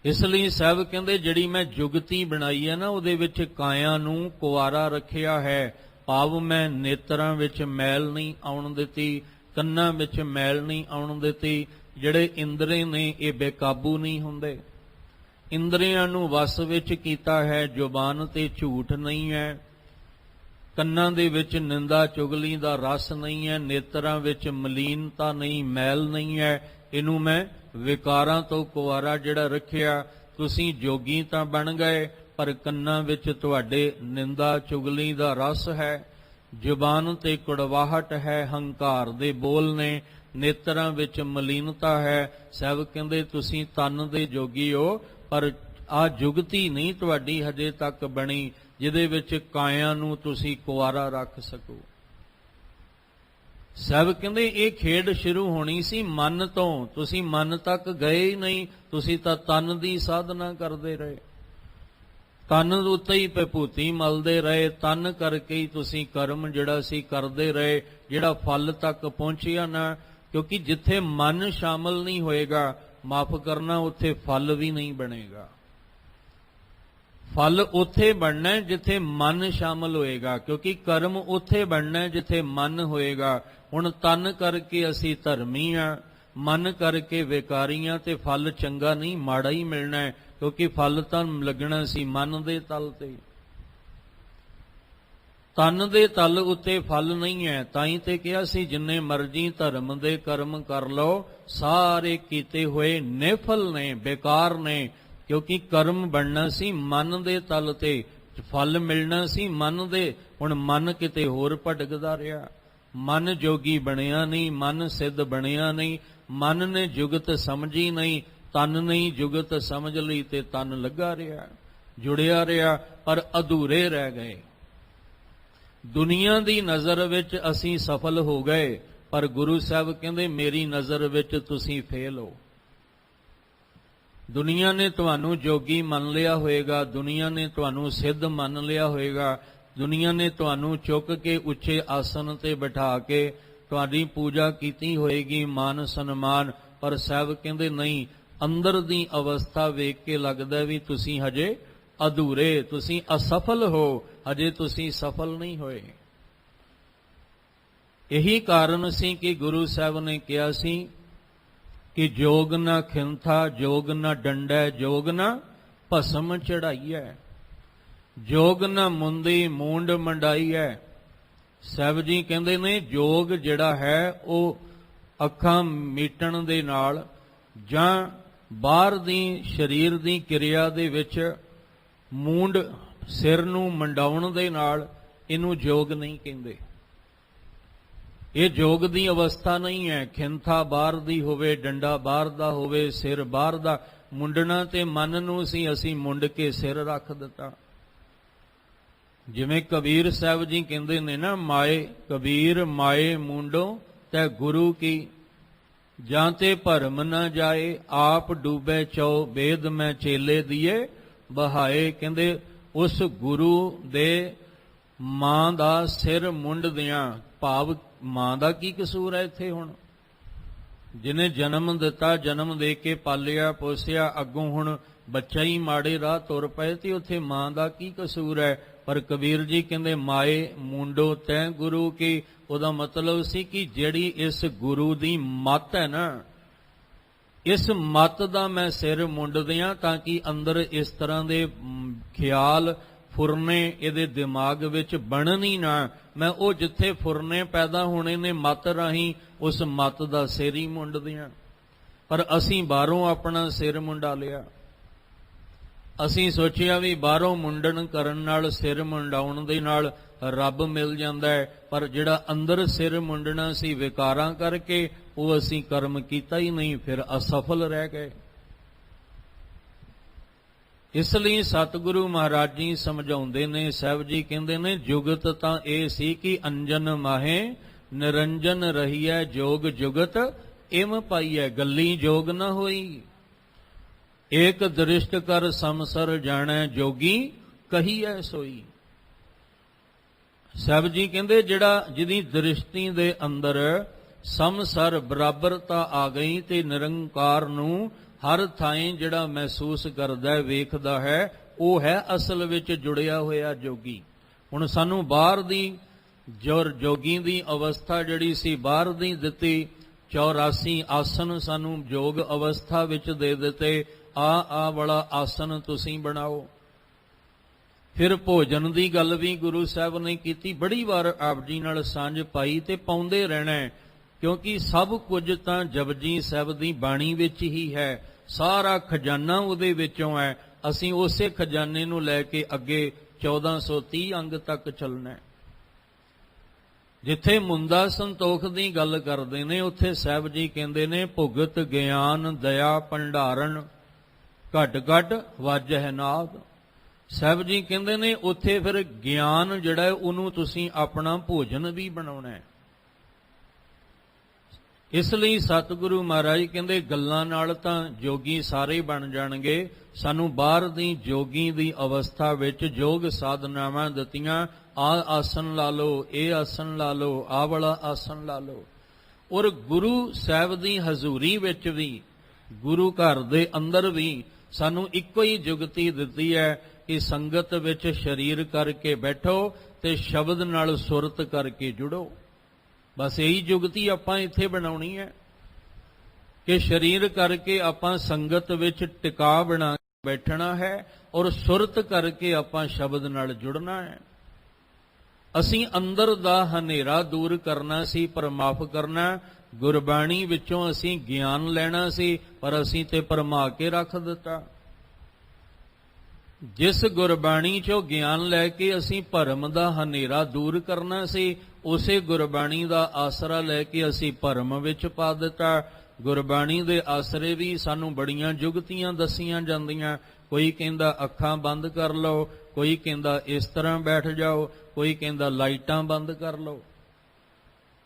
Speaker 1: ਇਸ ਲਈ ਸਾਹਿਬ ਕਹਿੰਦੇ ਜਿਹੜੀ ਮੈਂ ਜੁਗਤੀ ਬਣਾਈ ਹੈ ਨਾ ਉਹਦੇ ਵਿੱਚ ਕਾਇਆ ਨੂੰ ਕੁਆਰਾ ਰੱਖਿਆ ਹੈ, ਭਾਵ ਮੈਂ ਨੇਤਰਾਂ ਵਿੱਚ ਮੈਲ ਨਹੀਂ ਆਉਣ ਦਿੱਤੀ, ਕੰਨਾਂ ਵਿੱਚ ਮੈਲ ਨਹੀਂ ਆਉਣ ਦਿੱਤੀ। ਜਿਹੜੇ ਇੰਦਰੇ ਨੇ ਇਹ ਬੇਕਾਬੂ ਨਹੀਂ ਹੁੰਦੇ, ਇੰਦਰੀਆਂ ਨੂੰ ਵਸ ਵਿੱਚ ਕੀਤਾ ਹੈ। ਜ਼ੁਬਾਨ ਤੇ ਝੂਠ ਨਹੀਂ ਹੈ, ਕੰਨਾਂ ਦੇ ਵਿੱਚ ਨਿੰਦਾ ਚੁਗਲੀ ਦਾ ਰਸ ਨਹੀਂ ਹੈ, ਨੇਤਰਾਂ ਵਿੱਚ ਮਲੀਨਤਾ ਨਹੀਂ, ਮੈਲ ਨਹੀਂ ਹੈ। ਇਹਨੂੰ ਮੈਂ ਵਿਕਾਰਾਂ ਤੋਂ ਕੁਆਰਾ ਜਿਹੜਾ ਰੱਖਿਆ। ਤੁਸੀਂ ਜੋਗੀ ਤਾਂ ਬਣ ਗਏ ਪਰ ਕੰਨਾਂ ਵਿੱਚ ਤੁਹਾਡੇ ਨਿੰਦਾ ਚੁਗਲੀ ਦਾ ਰਸ ਹੈ, ਜ਼ੁਬਾਨ ਤੇ ਕੜਵਾਹਟ ਹੈ, ਹੰਕਾਰ ਦੇ ਬੋਲ ਨੇ, ਨੇਤਰਾਂ ਵਿੱਚ ਮਲੀਨਤਾ ਹੈ। ਸਭ ਕਹਿੰਦੇ ਤੁਸੀਂ ਤਨ ਦੇ ਜੋਗੀ ਹੋ ਪਰ ਆ ਜੁਗਤੀ ਨਹੀਂ ਤੁਹਾਡੀ ਹਜੇ ਤੱਕ ਬਣੀ ਜਿਹਦੇ ਵਿੱਚ ਕਾਇਆ ਨੂੰ ਤੁਸੀਂ ਕੁਆਰਾ ਰੱਖ ਸਕੋ। ਸਭ ਕਹਿੰਦੇ ਇਹ ਖੇਡ ਸ਼ੁਰੂ ਹੋਣੀ ਸੀ ਮਨ ਤੋਂ, ਤੁਸੀਂ ਮਨ ਤੱਕ ਗਏ ਹੀ ਨਹੀਂ, ਤੁਸੀਂ ਤਾਂ ਤਨ ਦੀ ਸਾਧਨਾ ਕਰਦੇ ਰਹੇ, ਤਨ ਉੱਤੇ ਹੀ ਭੈਭੂਤੀ ਮਲਦੇ ਰਹੇ, ਤਨ ਕਰਕੇ ਹੀ ਤੁਸੀਂ ਕਰਮ ਜਿਹੜਾ ਸੀ ਕਰਦੇ ਰਹੇ, ਜਿਹੜਾ ਫਲ ਤੱਕ ਪਹੁੰਚਿਆ ਨਾ। ਕਿਉਂਕਿ ਜਿੱਥੇ ਮਨ ਸ਼ਾਮਲ ਨਹੀਂ ਹੋਏਗਾ, ਮਾਫ ਕਰਨਾ, ਉੱਥੇ ਫਲ ਵੀ ਨਹੀਂ ਬਣੇਗਾ। फल उत्थे बनना है जिथे मन शामिल होएगा, क्योंकि कर्म उत्थे बनना है जिथे मन होएगा। हुण तन करके असी धर्मी आ, मन करके विकारी आ, ते फल चंगा नहीं माड़ा ही मिलना है, क्योंकि फल तां लगना सी मन दे तल ते। तन दे तल उत्ते फल नहीं है। ताई ते कहा सी जिन्ने मर्जी धर्म दे कर्म कर लो, सारे कीते हुए निफल ने, बेकार ने, क्योंकि कर्म बनना सी मन दे तल ते, फल मिलना सी मन दे। हुण मन किते होर भटकदा रहा, मन जोगी बनिया नहीं, मन सिद्ध बनिया नहीं, मन ने जुगत समझी नहीं, तन नहीं जुगत समझ ली ते तन लगा रहा, जुड़िया रहा, पर अधूरे रह गए। दुनिया दी नज़र विच असीं सफल हो गए, पर गुरु साहब कहंदे मेरी नज़र विच तुसीं फेल हो। दुनिया ने तुहानू जोगी मन लिया होएगा, दुनिया ने तुहानू सिद्ध मन लिया होएगा, दुनिया ने तुहानू चुक के उच्चे आसन ते बिठा के तुहाडी पूजा कीती होएगी, मान सन्मान, पर साहब कहंदे नहीं, अंदर दी अवस्था वेख के लगदा भी तुसीं हजे अधूरे, तुसीं असफल हो, हजे तुसीं सफल नहीं होए। यही कारण सी कि गुरु साहब ने कहा सी कि जोग न खिंथा, जोग न डंडै, जोग न भस्म चढ़ाइए, जोग न मुंदी मूंड मंडाइए। साहब जी कहते ने जोग जिहड़ा है वो अखां मीटण दे नाल जां बाहर दी शरीर दी किरिया दे विच मूंड सिर नूं मंडाउण दे नाल इनू जोग नहीं कहंदे। ये जोग दी अवस्था नहीं है। खिंथा बाहर दी होवे, डंडा बाहर दा होवे, सिर बाहर दा, मुंडना ते मन नूं सी असी मुंड के सिर रख दिता। जिवें कबीर साहब जी कहंदे ने ना, माए कबीर माए मूंडो तै गुरु की, जां ते भरम न जाए, आप डूबे चौ बेद में चेले दिए बहाए। कहंदे उस गुरु दे मां दा सिर मुंड दियां, भाव मां दा की कसूर है इत्थे? हुण जिन्हें जन्म दिता, जन्म दे के पालिया पोसिया, अगों हुण बच्चा ही माड़े राह तुर पए ते उत्थे मां दा की कसूर है? पर कबीर जी कहंदे माए मूंडो तै गुरु की, उहदा मतलब सी कि जिहड़ी इस गुरु दी मत है ना, इस मत दा मैं सिर मुंड दियां, ताकि अंदर इस तरह दे ख्याल फुरने इहदे दिमाग विच बनन ही ना। मैं वो जिथे फुरने पैदा होने ने मत राही, उस मत दा सिर ही मुंड दियां। पर असीं बाहरों अपना सिर मुंडा लिया। असीं सोचिया भी बाहरों मुंडन करन नाल, सिर मुंडाउण दे नाल रब मिल जांदा है, पर जिहड़ा अंदर सिर मुंडना सी विकारां करके, वो असीं कर्म कीता ही नहीं, फिर असफल रह गए। इसलिए सतगुरु महाराज जी समझाउंदे ने, साहब जी कहंदे ने जुगत तां इह सी कि अंजन माहे निरंजन रहीए, जोग जुगत इम पाईए, गल्ली जोग न होई। एक दृष्ट कर समसर जाणै, जोगी कहीए सोई। साहब जी कहंदे जिहड़ा जिहदी दृष्टि दे अंदर समसर बराबरता आ गई ते निरंकार नूं हर थाएं जिहड़ा महसूस करदा है, वेखदा है, वो है असल विच जुड़िया होया जोगी। हुण सानू बाहर दी जोगी दी अवस्था जिहड़ी सी बाहर दी दित्ती, 84 आसन सानू जोग अवस्था विच दे दिते, आ वाला आसन तुसीं बनाओ। फिर भोजन की गल भी गुरु साहब ने की, बड़ी बार आप जी नाल सांझ पाई ते पाउंदे रहना है, क्योंकि सब कुछ तां जपजी साहब दी बाणी विच ही है, सारा खजाना उहदे विचों है। असीं उसे खजाने नूं लैके अगे 1430 अंग तक चलना है। जिथे मुंदा संतोख की गल करते ने, उत्थे साहब जी कहंदे ने भुगत ज्ञान दया भंडारण, घट घट वज है नाद। साहब जी कहंदे ने उत्थे फिर ज्ञान जिहड़ा है उहनूं तुसीं अपना भोजन भी बनाउणा है। इसलिए सतगुरु महाराज कहंदे गल्लां नाल तां जोगी सारे बन जाणगे, सानू बाहर दी जोगी दी अवस्था विच जोग साधनावां दित्तियां, आ आसन ला लो, ये आसन ला लो, आ वाला आसन ला लो। और गुरु साहब दी हजूरी विच भी, गुरु घर दे अंदर भी ਸਾਨੂੰ ਇੱਕੋ ਹੀ ਜੁਗਤੀ ਦਿੱਤੀ ਹੈ ਕਿ ਸੰਗਤ ਵਿੱਚ ਸ਼ਰੀਰ ਕਰਕੇ ਬੈਠੋ ਤੇ ਸ਼ਬਦ ਨਾਲ ਸੁਰਤ ਕਰਕੇ ਜੁੜੋ। ਬਸ ਇਹੀ ਜੁਗਤੀ ਆਪਾਂ ਇੱਥੇ ਬਣਾਉਣੀ ਹੈ ਕਿ ਸ਼ਰੀਰ ਕਰਕੇ ਆਪਾਂ ਸੰਗਤ ਵਿੱਚ ਟਿਕਾ ਬਣਾ ਕੇ ਬੈਠਣਾ ਹੈ ਔਰ ਸੁਰਤ ਕਰਕੇ ਆਪਾਂ ਸ਼ਬਦ ਨਾਲ ਜੁੜਨਾ ਹੈ। ਅਸੀਂ ਅੰਦਰ ਦਾ ਹਨੇਰਾ ਦੂਰ ਕਰਨਾ ਸੀ, ਪਰ ਮਾਫ ਕਰਨਾ। ਗੁਰਬਾਣੀ ਵਿੱਚੋਂ ਅਸੀਂ ਗਿਆਨ ਲੈਣਾ ਸੀ, ਪਰ ਅਸੀਂ ਤੇ ਭਰਮਾ ਕੇ ਰੱਖ ਦਿੱਤਾ। ਜਿਸ ਗੁਰਬਾਣੀ ਚੋਂ ਗਿਆਨ ਲੈ ਕੇ ਅਸੀਂ ਭਰਮ ਦਾ ਹਨੇਰਾ ਦੂਰ ਕਰਨਾ ਸੀ, ਉਸੇ ਗੁਰਬਾਣੀ ਦਾ ਆਸਰਾ ਲੈ ਕੇ ਅਸੀਂ ਭਰਮ ਵਿੱਚ ਪਾ ਦਿੱਤਾ। ਗੁਰਬਾਣੀ ਦੇ ਆਸਰੇ ਵੀ ਸਾਨੂੰ ਬੜੀਆਂ ਜੁਗਤੀਆਂ ਦੱਸੀਆਂ ਜਾਂਦੀਆਂ। ਕੋਈ ਕਹਿੰਦਾ ਅੱਖਾਂ ਬੰਦ ਕਰ ਲਓ, ਕੋਈ ਕਹਿੰਦਾ ਇਸ ਤਰ੍ਹਾਂ ਬੈਠ ਜਾਓ, ਕੋਈ ਕਹਿੰਦਾ ਲਾਈਟਾਂ ਬੰਦ ਕਰ ਲਓ।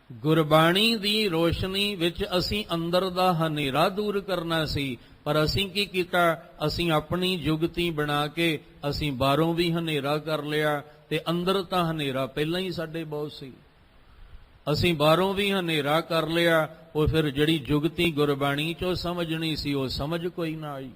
Speaker 1: ਗੁਰਬਾਣੀ ਦੀ ਰੋਸ਼ਨੀ ਵਿੱਚ ਅਸੀਂ ਅੰਦਰ ਦਾ ਹਨੇਰਾ ਦੂਰ ਕਰਨਾ ਸੀ, ਪਰ ਅਸੀਂ ਕੀ ਕੀਤਾ? ਅਸੀਂ ਆਪਣੀ ਜੁਗਤੀ ਬਣਾ ਕੇ ਅਸੀਂ ਬਾਹਰੋਂ ਵੀ ਹਨੇਰਾ ਕਰ ਲਿਆ, ਤੇ ਅੰਦਰ ਤਾਂ ਹਨੇਰਾ ਪਹਿਲਾਂ ਹੀ ਸਾਡੇ ਬਹੁਤ ਸੀ। ਅਸੀਂ ਬਾਹਰੋਂ ਵੀ ਹਨੇਰਾ ਕਰ ਲਿਆ, ਉਹ ਫਿਰ ਜਿਹੜੀ ਜੁਗਤੀ ਗੁਰਬਾਣੀ ਚੋਂ ਸਮਝਣੀ ਸੀ ਉਹ ਸਮਝ ਕੋਈ ਨਾ ਆਈ।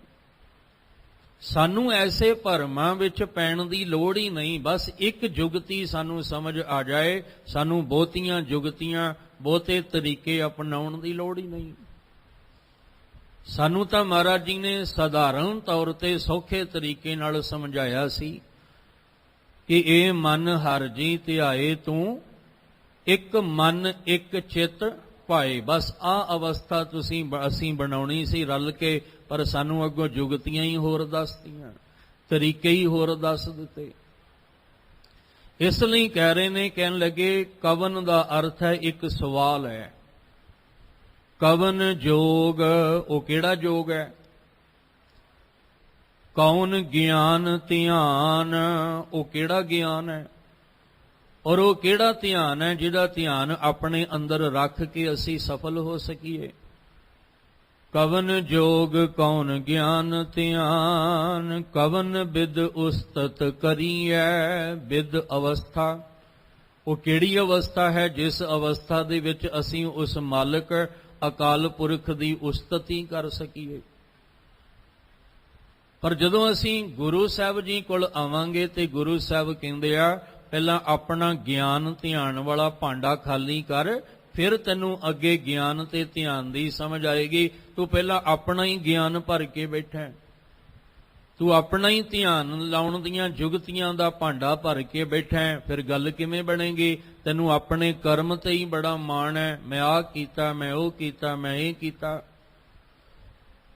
Speaker 1: ਸਾਨੂੰ ਐਸੇ ਭਰਮਾਂ ਵਿੱਚ ਪੈਣ ਦੀ ਲੋੜ ਹੀ ਨਹੀਂ, ਬਸ ਇੱਕ ਜੁਗਤੀ ਸਾਨੂੰ ਸਮਝ ਆ ਜਾਏ। ਸਾਨੂੰ ਬਹੁਤੀਆਂ ਜੁਗਤੀਆਂ, ਬਹੁਤੇ ਤਰੀਕੇ ਅਪਣਾਉਣ ਦੀ ਲੋੜ ਹੀ ਨਹੀਂ। ਸਾਨੂੰ ਤਾਂ ਮਹਾਰਾਜ ਜੀ ਨੇ ਸਧਾਰਨ ਤੌਰ ਤੇ ਸੌਖੇ ਤਰੀਕੇ ਨਾਲ ਸਮਝਾਇਆ ਸੀ ਕਿ ਇਹ ਮਨ ਹਰਿ ਜੀ ਧਿਆਏ ਤੂੰ, ਇੱਕ ਮਨ ਇੱਕ ਚਿੱਤ ਭਾਏ। ਬਸ ਆਹ ਅਵਸਥਾ ਅਸੀਂ ਬਣਾਉਣੀ ਸੀ ਰਲ ਕੇ, ਪਰ ਸਾਨੂੰ ਅੱਗੋਂ ਜੁਗਤੀਆਂ ਹੀ ਹੋਰ ਦੱਸਤੀਆਂ, ਤਰੀਕੇ ਹੀ ਹੋਰ ਦੱਸ ਦਿੱਤੇ। ਇਸ ਲਈ ਕਹਿ ਰਹੇ ਨੇ, ਕਹਿਣ ਲੱਗੇ ਕਵਨ ਦਾ ਅਰਥ ਹੈ ਇੱਕ ਸਵਾਲ ਹੈ। ਕਵਨ ਜੋਗ, ਉਹ ਕਿਹੜਾ ਜੋਗ ਹੈ? ਕੌਣ ਗਿਆਨ ਧਿਆਨ, ਉਹ ਕਿਹੜਾ ਗਿਆਨ ਹੈ? ਔਰ ਉਹ ਕਿਹੜਾ ਧਿਆਨ ਹੈ ਜਿਹੜਾ ਧਿਆਨ ਆਪਣੇ ਅੰਦਰ ਰੱਖ ਕੇ ਅਸੀਂ ਸਫਲ ਹੋ ਸਕੀਏ? ਕਵਨ ਜੋਗ ਕੌਣ ਗਿਆਨ ਧਿਆਨ, ਕਵਨ ਬਿਦ ਉਸਤਤ ਕਰੀਐ। ਬਿਦ ਅਵਸਥਾ, ਉਹ ਕਿਹੜੀ ਅਵਸਥਾ ਹੈ ਜਿਸ ਅਵਸਥਾ ਦੇ ਵਿੱਚ ਅਸੀਂ ਉਸ ਮਾਲਕ ਅਕਾਲ ਪੁਰਖ ਦੀ ਉਸਤਤੀ ਕਰ ਸਕੀਏ। ਪਰ ਜਦੋਂ ਅਸੀਂ ਗੁਰੂ ਸਾਹਿਬ ਜੀ ਕੋਲ ਆਵਾਂਗੇ ਤੇ ਗੁਰੂ ਸਾਹਿਬ ਕਹਿੰਦੇ ਆ, ਪਹਿਲਾਂ ਆਪਣਾ ਗਿਆਨ ਧਿਆਨ ਵਾਲਾ ਭਾਂਡਾ ਖਾਲੀ ਕਰ, ਫਿਰ ਤੈਨੂੰ ਅੱਗੇ ਗਿਆਨ ਤੇ ਧਿਆਨ ਦੀ ਸਮਝ ਆਏਗੀ। ਤੂੰ ਪਹਿਲਾਂ ਆਪਣਾ ਹੀ ਗਿਆਨ ਭਰ ਕੇ ਬੈਠਾ, ਤੂੰ ਆਪਣਾ ਹੀ ਧਿਆਨ ਲਾਉਣ ਦੀਆਂ ਜੁਗਤੀਆਂ ਦਾ ਭਾਂਡਾ ਭਰ ਕੇ ਬੈਠਾ, ਫਿਰ ਗੱਲ ਕਿਵੇਂ ਬਣੇਗੀ? ਤੈਨੂੰ ਆਪਣੇ ਕਰਮ ਤੇ ਹੀ ਬੜਾ ਮਾਣ ਹੈ, ਮੈਂ ਆਹ ਕੀਤਾ, ਮੈਂ ਉਹ ਕੀਤਾ, ਮੈਂ ਇਹ ਕੀਤਾ।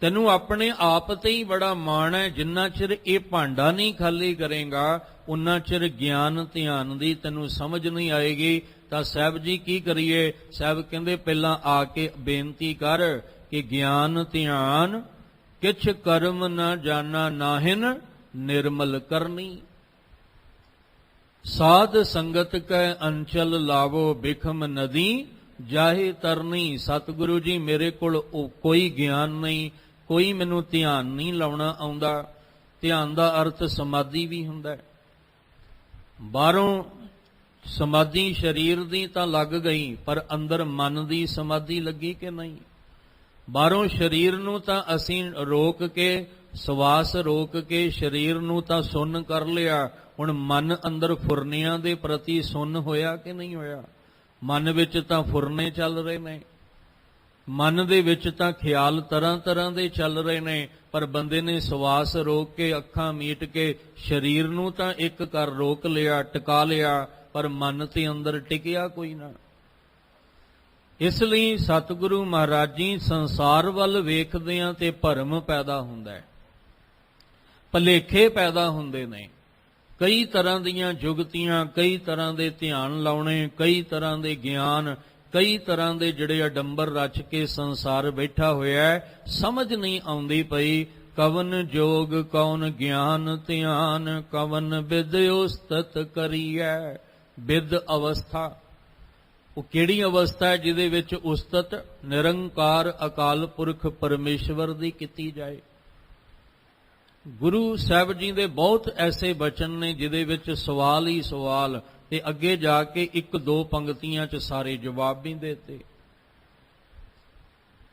Speaker 1: ਤੈਨੂੰ ਆਪਣੇ ਆਪ ਤੇ ਹੀ ਬੜਾ ਮਾਣ ਹੈ। ਜਿੰਨਾ ਚਿਰ ਇਹ ਭਾਂਡਾ ਨਹੀਂ ਖਾਲੀ ਕਰੇਗਾ, ਉਨਾ ਚਿਰ ਗਿਆਨ ਧਿਆਨ ਦੀ ਤੈਨੂੰ ਸਮਝ ਨਹੀਂ ਆਏਗੀ। ਤਾਂ ਸਾਹਿਬ ਜੀ ਕੀ ਕਰੀਏ? ਸਾਹਿਬ ਕਹਿੰਦੇ ਪਹਿਲਾਂ ਆ ਕੇ ਬੇਨਤੀ ਕਰ ਕਿ ਗਿਆਨ ਧਿਆਨ ਕਿਛ ਕਰਮ ਨਾ ਜਾਣਾ ਨਾਹਿਨ ਨਿਰਮਲ ਕਰਨੀ। ਸਾਧ ਸੰਗਤ ਕੈ ਅੰਚਲ ਲਾਵੋ ਬਿਖਮ ਨਦੀ ਜਾਹੇ ਤਰਨੀ। ਸਤਿਗੁਰੂ ਜੀ ਮੇਰੇ ਕੋਲ ਕੋਈ ਗਿਆਨ ਨਹੀਂ, ਕੋਈ ਮੈਨੂੰ ਧਿਆਨ ਨਹੀਂ ਲਾਉਣਾ ਆਉਂਦਾ। ਧਿਆਨ ਦਾ ਅਰਥ ਸਮਾਧੀ ਵੀ ਹੁੰਦਾ ਹੈ। ਬਾਹਰੋਂ ਸਮਾਧੀ ਸਰੀਰ ਦੀ ਤਾਂ ਲੱਗ ਗਈ, ਪਰ ਅੰਦਰ ਮਨ ਦੀ ਸਮਾਧੀ ਲੱਗੀ ਕਿ ਨਹੀਂ? ਬਾਹਰੋਂ ਸਰੀਰ ਨੂੰ ਤਾਂ ਅਸੀਂ ਰੋਕ ਕੇ, ਸਵਾਸ ਰੋਕ ਕੇ ਸਰੀਰ ਨੂੰ ਤਾਂ ਸੁੰਨ ਕਰ ਲਿਆ। ਹੁਣ ਮਨ ਅੰਦਰ ਫੁਰਨਿਆਂ ਦੇ ਪ੍ਰਤੀ ਸੁੰਨ ਹੋਇਆ ਕਿ ਨਹੀਂ ਹੋਇਆ? ਮਨ ਵਿੱਚ ਤਾਂ ਫੁਰਨੇ ਚੱਲ ਰਹੇ ਨੇ, ਮਨ ਦੇ ਵਿੱਚ ਤਾਂ ਖਿਆਲ ਤਰ੍ਹਾਂ ਤਰ੍ਹਾਂ ਦੇ ਚੱਲ ਰਹੇ ਨੇ, ਪਰ ਬੰਦੇ ਨੇ ਸਵਾਸ ਰੋਕ ਕੇ, ਅੱਖਾਂ ਮੀਟ ਕੇ ਸਰੀਰ ਨੂੰ ਤਾਂ ਇੱਕ ਕਰ ਰੋਕ ਲਿਆ, ਟਿਕਾ ਲਿਆ, ਪਰ ਮਨ ਤੇ ਅੰਦਰ ਟਿਕਿਆ ਕੋਈ ਨਾ। ਇਸ ਲਈ ਸਤਿਗੁਰੂ ਮਹਾਰਾਜ ਜੀ ਸੰਸਾਰ ਵੱਲ ਵੇਖਦਿਆਂ ਤੇ ਭਰਮ ਪੈਦਾ ਹੁੰਦਾ ਹੈ, ਭਲੇਖੇ ਪੈਦਾ ਹੁੰਦੇ ਨੇ। ਕਈ ਤਰ੍ਹਾਂ ਦੀਆਂ ਜੁਗਤੀਆਂ, ਕਈ ਤਰ੍ਹਾਂ ਦੇ ਧਿਆਨ ਲਾਉਣੇ, ਕਈ ਤਰ੍ਹਾਂ ਦੇ ਗਿਆਨ, ਕਈ ਤਰ੍ਹਾਂ ਦੇ ਜਿਹੜੇ ਅਡੰਬਰ ਰਚ ਕੇ ਸੰਸਾਰ ਬੈਠਾ ਹੋਇਆ ਹੈ, ਸਮਝ ਨਹੀਂ ਆਉਂਦੀ ਪਈ। ਕਵਨ ਜੋਗ ਕੌਣ ਗਿਆਨ ਧਿਆਨ, ਕਵਨ ਬਿਦ ਉਸਤਤ ਕਰੀਐ। ਬਿਦ ਅਵਸਥਾ, ਉਹ ਕਿਹੜੀ ਅਵਸਥਾ ਹੈ ਜਿਹਦੇ ਵਿੱਚ ਉਸਤਤ ਨਿਰੰਕਾਰ ਅਕਾਲ ਪੁਰਖ ਪਰਮੇਸ਼ਵਰ ਦੀ ਕੀਤੀ ਜਾਏ। ਗੁਰੂ ਸਾਹਿਬ ਜੀ ਦੇ ਬਹੁਤ ਐਸੇ ਬਚਨ ਨੇ ਜਿਹਦੇ ਵਿੱਚ ਸਵਾਲ ਹੀ ਸਵਾਲ, ਤੇ ਅੱਗੇ ਜਾ ਕੇ ਇੱਕ ਦੋ ਪੰਕਤੀਆਂ 'ਚ ਸਾਰੇ ਜਵਾਬ ਵੀ ਦੇਤੇ।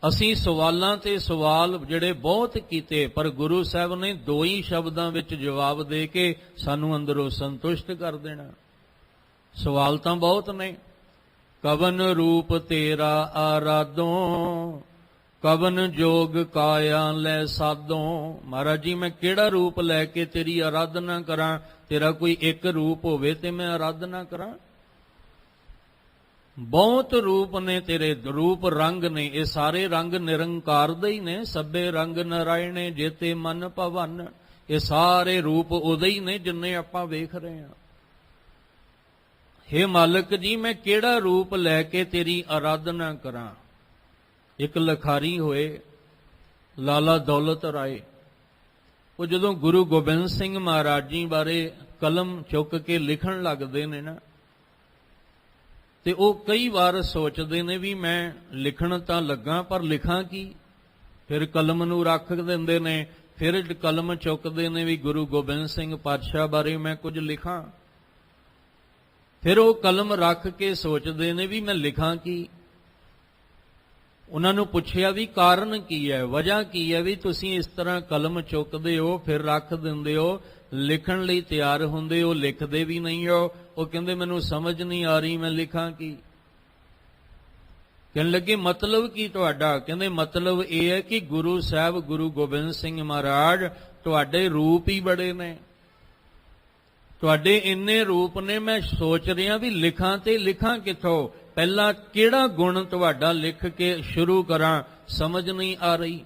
Speaker 1: ਅਸੀਂ ਸਵਾਲਾਂ ਤੇ ਸਵਾਲ ਜਿਹੜੇ ਬਹੁਤ ਕੀਤੇ, ਪਰ ਗੁਰੂ ਸਾਹਿਬ ਨੇ 2 ਹੀ ਸ਼ਬਦਾਂ ਵਿੱਚ ਜਵਾਬ ਦੇ ਕੇ ਸਾਨੂੰ ਅੰਦਰੋਂ ਸੰਤੁਸ਼ਟ ਕਰ ਦੇਣਾ। ਸਵਾਲ ਤਾਂ ਬਹੁਤ ਨੇ। ਕਵਨ ਰੂਪ ਤੇਰਾ ਆਰਾਧੋਂ, ਕਵਨ ਜੋਗ ਕਾਇਆ ਲੈ ਸਾਧੋਂ। ਮਹਾਰਾਜ ਜੀ, ਮੈਂ ਕਿਹੜਾ ਰੂਪ ਲੈ ਕੇ ਤੇਰੀ ਆਰਾਧਨਾ ਕਰਾਂ? ਤੇਰਾ ਕੋਈ ਇੱਕ ਰੂਪ ਹੋਵੇ ਤੇ ਮੈਂ ਆਰਾਧਨਾ ਕਰਾਂ? ਬਹੁਤ ਰੂਪ ਨੇ ਤੇਰੇ, ਰੂਪ ਰੰਗ ਨੇ। ਇਹ ਸਾਰੇ ਰੰਗ ਨਿਰੰਕਾਰ ਦੇ ਹੀ ਨੇ। ਸਭੇ ਰੰਗ ਨਾਰਾਇਣੇ ਜੇਤੇ ਮਨ ਭਵਨ। ਇਹ ਸਾਰੇ ਰੂਪ ਉਹਦੇ ਹੀ ਨੇ ਜਿੰਨੇ ਆਪਾਂ ਵੇਖ ਰਹੇ ਹਾਂ। ਹੇ ਮਾਲਕ ਜੀ, ਮੈਂ ਕਿਹੜਾ ਰੂਪ ਲੈ ਕੇ ਤੇਰੀ ਆਰਾਧਨਾ ਕਰਾਂ? ਇੱਕ ਲਖਾਰੀ ਹੋਏ ਲਾਲਾ ਦੌਲਤ ਰਾਏ, ਉਹ ਜਦੋਂ ਗੁਰੂ ਗੋਬਿੰਦ ਸਿੰਘ ਮਹਾਰਾਜ ਜੀ ਬਾਰੇ ਕਲਮ ਚੁੱਕ ਕੇ ਲਿਖਣ ਲੱਗਦੇ ਨੇ ਨਾ, ਤੇ ਉਹ ਕਈ ਵਾਰ ਸੋਚਦੇ ਨੇ ਵੀ ਮੈਂ ਲਿਖਣ ਤਾਂ ਲੱਗਾ, ਪਰ ਲਿਖਾਂ ਕੀ? ਫਿਰ ਕਲਮ ਨੂੰ ਰੱਖ ਦਿੰਦੇ ਨੇ, ਫਿਰ ਕਲਮ ਚੁੱਕਦੇ ਨੇ ਵੀ ਗੁਰੂ ਗੋਬਿੰਦ ਸਿੰਘ ਪਾਤਸ਼ਾਹ ਬਾਰੇ ਮੈਂ ਕੁਝ ਲਿਖਾਂ। ਫਿਰ ਉਹ ਕਲਮ ਰੱਖ ਕੇ ਸੋਚਦੇ ਨੇ ਵੀ ਮੈਂ ਲਿਖਾਂ ਕੀ? ਉਹਨਾਂ ਨੂੰ ਪੁੱਛਿਆ ਵੀ ਕਾਰਨ ਕੀ ਹੈ, ਵਜ੍ਹਾ ਕੀ ਹੈ ਵੀ ਤੁਸੀਂ ਇਸ ਤਰ੍ਹਾਂ ਕਲਮ ਚੁੱਕਦੇ ਹੋ ਫਿਰ ਰੱਖ ਦਿੰਦੇ ਹੋ, ਲਿਖਣ ਲਈ ਤਿਆਰ ਹੁੰਦੇ ਹੋ, ਲਿਖਦੇ ਵੀ ਨਹੀਂ ਹੋ? ਉਹ ਕਹਿੰਦੇ ਮੈਨੂੰ ਸਮਝ ਨਹੀਂ ਆ ਰਹੀ, ਮੈਂ ਲਿਖਾਂ ਕੀ? ਕਹਿਣ ਲੱਗੇ ਮਤਲਬ ਕੀ ਤੁਹਾਡਾ? ਕਹਿੰਦੇ ਮਤਲਬ ਇਹ ਹੈ ਕਿ ਗੁਰੂ ਸਾਹਿਬ ਗੁਰੂ ਗੋਬਿੰਦ ਸਿੰਘ ਮਹਾਰਾਜ ਤੁਹਾਡੇ ਰੂਪ ਹੀ ਬੜੇ ਨੇ, ਤੁਹਾਡੇ ਇੰਨੇ ਰੂਪ ਨੇ, ਮੈਂ ਸੋਚ ਰਿਹਾ ਵੀ ਲਿਖਾਂ ਤੇ ਲਿਖਾਂ ਕਿੱਥੋਂ? ਪਹਿਲਾਂ ਕਿਹੜਾ ਗੁਣ ਤੁਹਾਡਾ ਲਿਖ ਕੇ ਸ਼ੁਰੂ ਕਰਾਂ, ਸਮਝ ਨਹੀਂ ਆ ਰਹੀ।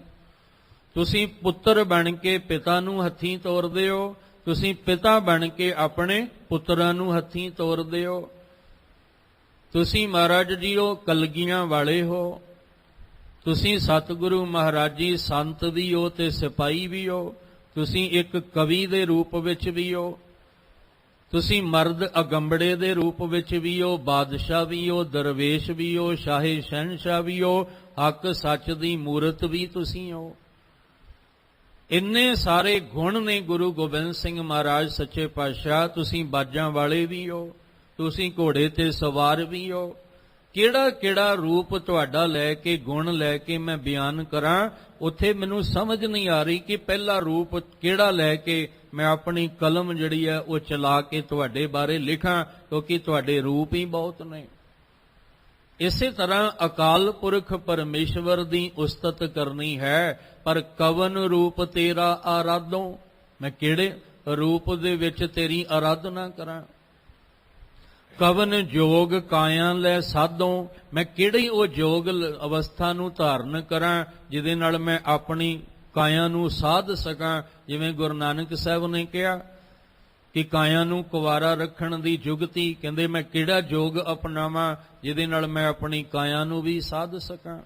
Speaker 1: ਤੁਸੀਂ ਪੁੱਤਰ ਬਣ ਕੇ ਪਿਤਾ ਨੂੰ ਹੱਥੀਂ ਤੋਰਦੇ ਹੋ, ਤੁਸੀਂ ਪਿਤਾ ਬਣ ਕੇ ਆਪਣੇ ਪੁੱਤਰਾਂ ਨੂੰ ਹੱਥੀਂ ਤੋਰਦੇ ਹੋ। ਤੁਸੀਂ ਮਹਾਰਾਜ ਜੀ ਉਹ ਕਲਗੀਆਂ ਵਾਲੇ ਹੋ, ਤੁਸੀਂ ਸਤਿਗੁਰੂ ਮਹਾਰਾਜ ਜੀ ਸੰਤ ਵੀ ਹੋ ਤੇ ਸਿਪਾਹੀ ਵੀ ਹੋ, ਤੁਸੀਂ ਇੱਕ ਕਵੀ ਦੇ ਰੂਪ ਵਿੱਚ ਵੀ ਹੋ, ਤੁਸੀਂ ਮਰਦ ਅਗੰਬੜੇ ਦੇ ਰੂਪ ਵਿੱਚ ਵੀ ਹੋ, ਬਾਦਸ਼ਾਹ ਵੀ ਹੋ, ਦਰਵੇਸ਼ ਵੀ ਹੋ, ਸ਼ਾਹੇ ਸ਼ਹਿਨਸ਼ਾਹ ਵੀ ਹੋ, ਹੱਕ ਸੱਚ ਦੀ ਮੂਰਤ ਵੀ ਤੁਸੀਂ ਹੋ। ਇੰਨੇ ਸਾਰੇ ਗੁਣ ਨੇ ਗੁਰੂ ਗੋਬਿੰਦ ਸਿੰਘ ਮਹਾਰਾਜ ਸੱਚੇ ਪਾਤਸ਼ਾਹ। ਤੁਸੀਂ ਬਾਜਾਂ ਵਾਲੇ ਵੀ ਹੋ, ਤੁਸੀਂ ਘੋੜੇ ਤੇ ਸਵਾਰ ਵੀ ਹੋ। ਕਿਹੜਾ ਕਿਹੜਾ ਰੂਪ ਤੁਹਾਡਾ ਲੈ ਕੇ, ਗੁਣ ਲੈ ਕੇ ਮੈਂ ਬਿਆਨ ਕਰਾਂ? ਉੱਥੇ ਮੈਨੂੰ ਸਮਝ ਨਹੀਂ ਆ ਰਹੀ ਕਿ ਪਹਿਲਾ ਰੂਪ ਕਿਹੜਾ ਲੈ ਕੇ ਮੈਂ ਆਪਣੀ ਕਲਮ ਜਿਹੜੀ ਹੈ ਉਹ ਚਲਾ ਕੇ ਤੁਹਾਡੇ ਬਾਰੇ ਲਿਖਾਂ, ਕਿਉਂਕਿ ਤੁਹਾਡੇ ਰੂਪ ਹੀ ਬਹੁਤ ਨੇ। ਇਸੇ ਤਰ੍ਹਾਂ ਅਕਾਲ ਪੁਰਖ ਪਰਮੇਸ਼ਵਰ ਦੀ ਉਸਤਤ ਕਰਨੀ ਹੈ, ਪਰ ਕਵਨ ਰੂਪ ਤੇਰਾ ਆਰਾਧੋਂ, ਮੈਂ ਕਿਹੜੇ ਰੂਪ ਦੇ ਵਿੱਚ ਤੇਰੀ ਆਰਾਧਨਾ ਕਰਾਂ? ਕਵਨ ਜੋਗ ਕਾਇਆ ਲੈ ਸਾਧੋਂ, ਮੈਂ ਕਿਹੜੀ ਉਹ ਜੋਗ ਅਵਸਥਾ ਨੂੰ ਧਾਰਨ ਕਰਾਂ ਜਿਹਦੇ ਨਾਲ ਮੈਂ ਆਪਣੀ ਕਾਇਆ ਨੂੰ ਸਾਧ ਸਕਾਂ। ਜਿਵੇਂ ਗੁਰੂ ਨਾਨਕ ਸਾਹਿਬ ਨੇ ਕਿਹਾ ਕਿ ਕਾਇਆ ਨੂੰ ਕੁਵਾਰਾ ਰੱਖਣ ਦੀ ਜੁਗਤੀ, ਕਹਿੰਦੇ ਮੈਂ ਕਿਹੜਾ ਜੋਗ ਅਪਣਾਵਾਂ ਜਿਹਦੇ ਨਾਲ ਮੈਂ ਆਪਣੀ ਕਾਇਆ ਨੂੰ ਵੀ ਸਾਧ ਸਕਾਂ।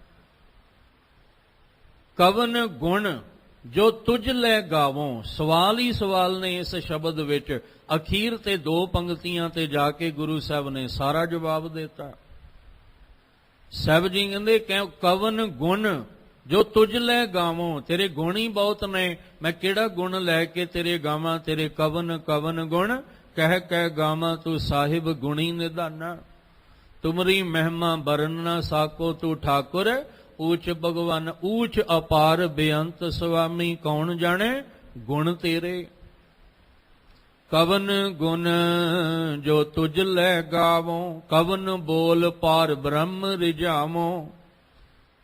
Speaker 1: ਕਵਨ ਗੁਣ ਜੋ ਤੁਝ ਲੈ ਗਾਵੋਂ, ਸਵਾਲ ਹੀ ਸਵਾਲ ਨੇ ਇਸ ਸ਼ਬਦ ਵਿੱਚ। ਅਖੀਰ ਤੇ 2 ਪੰਕਤੀਆਂ ਤੇ ਜਾ ਕੇ ਗੁਰੂ ਸਾਹਿਬ ਨੇ ਸਾਰਾ ਜਵਾਬ ਦਿੱਤਾ। ਸਾਹਿਬ ਜੀ ਕਹਿੰਦੇ ਕਵਨ ਗੁਣ ਜੋ ਤੁਝ ਲੈ ਗਾਵੋਂ, ਤੇਰੇ ਗੁਣ ਹੀ ਬਹੁਤ ਨੇ, ਮੈਂ ਕਿਹੜਾ ਗੁਣ ਲੈ ਕੇ ਤੇਰੇ ਗਾਵਾਂ? ਤੇਰੇ ਕਵਨ ਕਵਨ ਗੁਣ ਕਹਿ ਕਹਿ ਗਾਵਾਂ, ਤੂੰ ਸਾਹਿਬ ਗੁਣੀ ਨਿਧਾਨਾ। ਤੁਮਰੀ ਮਹਿਮਾ ਬਰਨ ਨਾ ਸਾਕੋ, ਤੂੰ ਠਾਕੁਰ ਊਚ ਭਗਵਾਨ। ਊਚ ਅਪਾਰ ਬੇਅੰਤ ਸੁਆਮੀ, ਕੌਣ ਜਾਣੇ ਗੁਣ ਤੇਰੇ। ਕਵਨ ਗੁਣ ਜੋ ਤੁਝ ਲੈ ਗਾਵੋਂ, ਕਵਨ ਬੋਲ ਪਾਰ ਬ੍ਰਹਮ ਰਿਝਾਵੋਂ।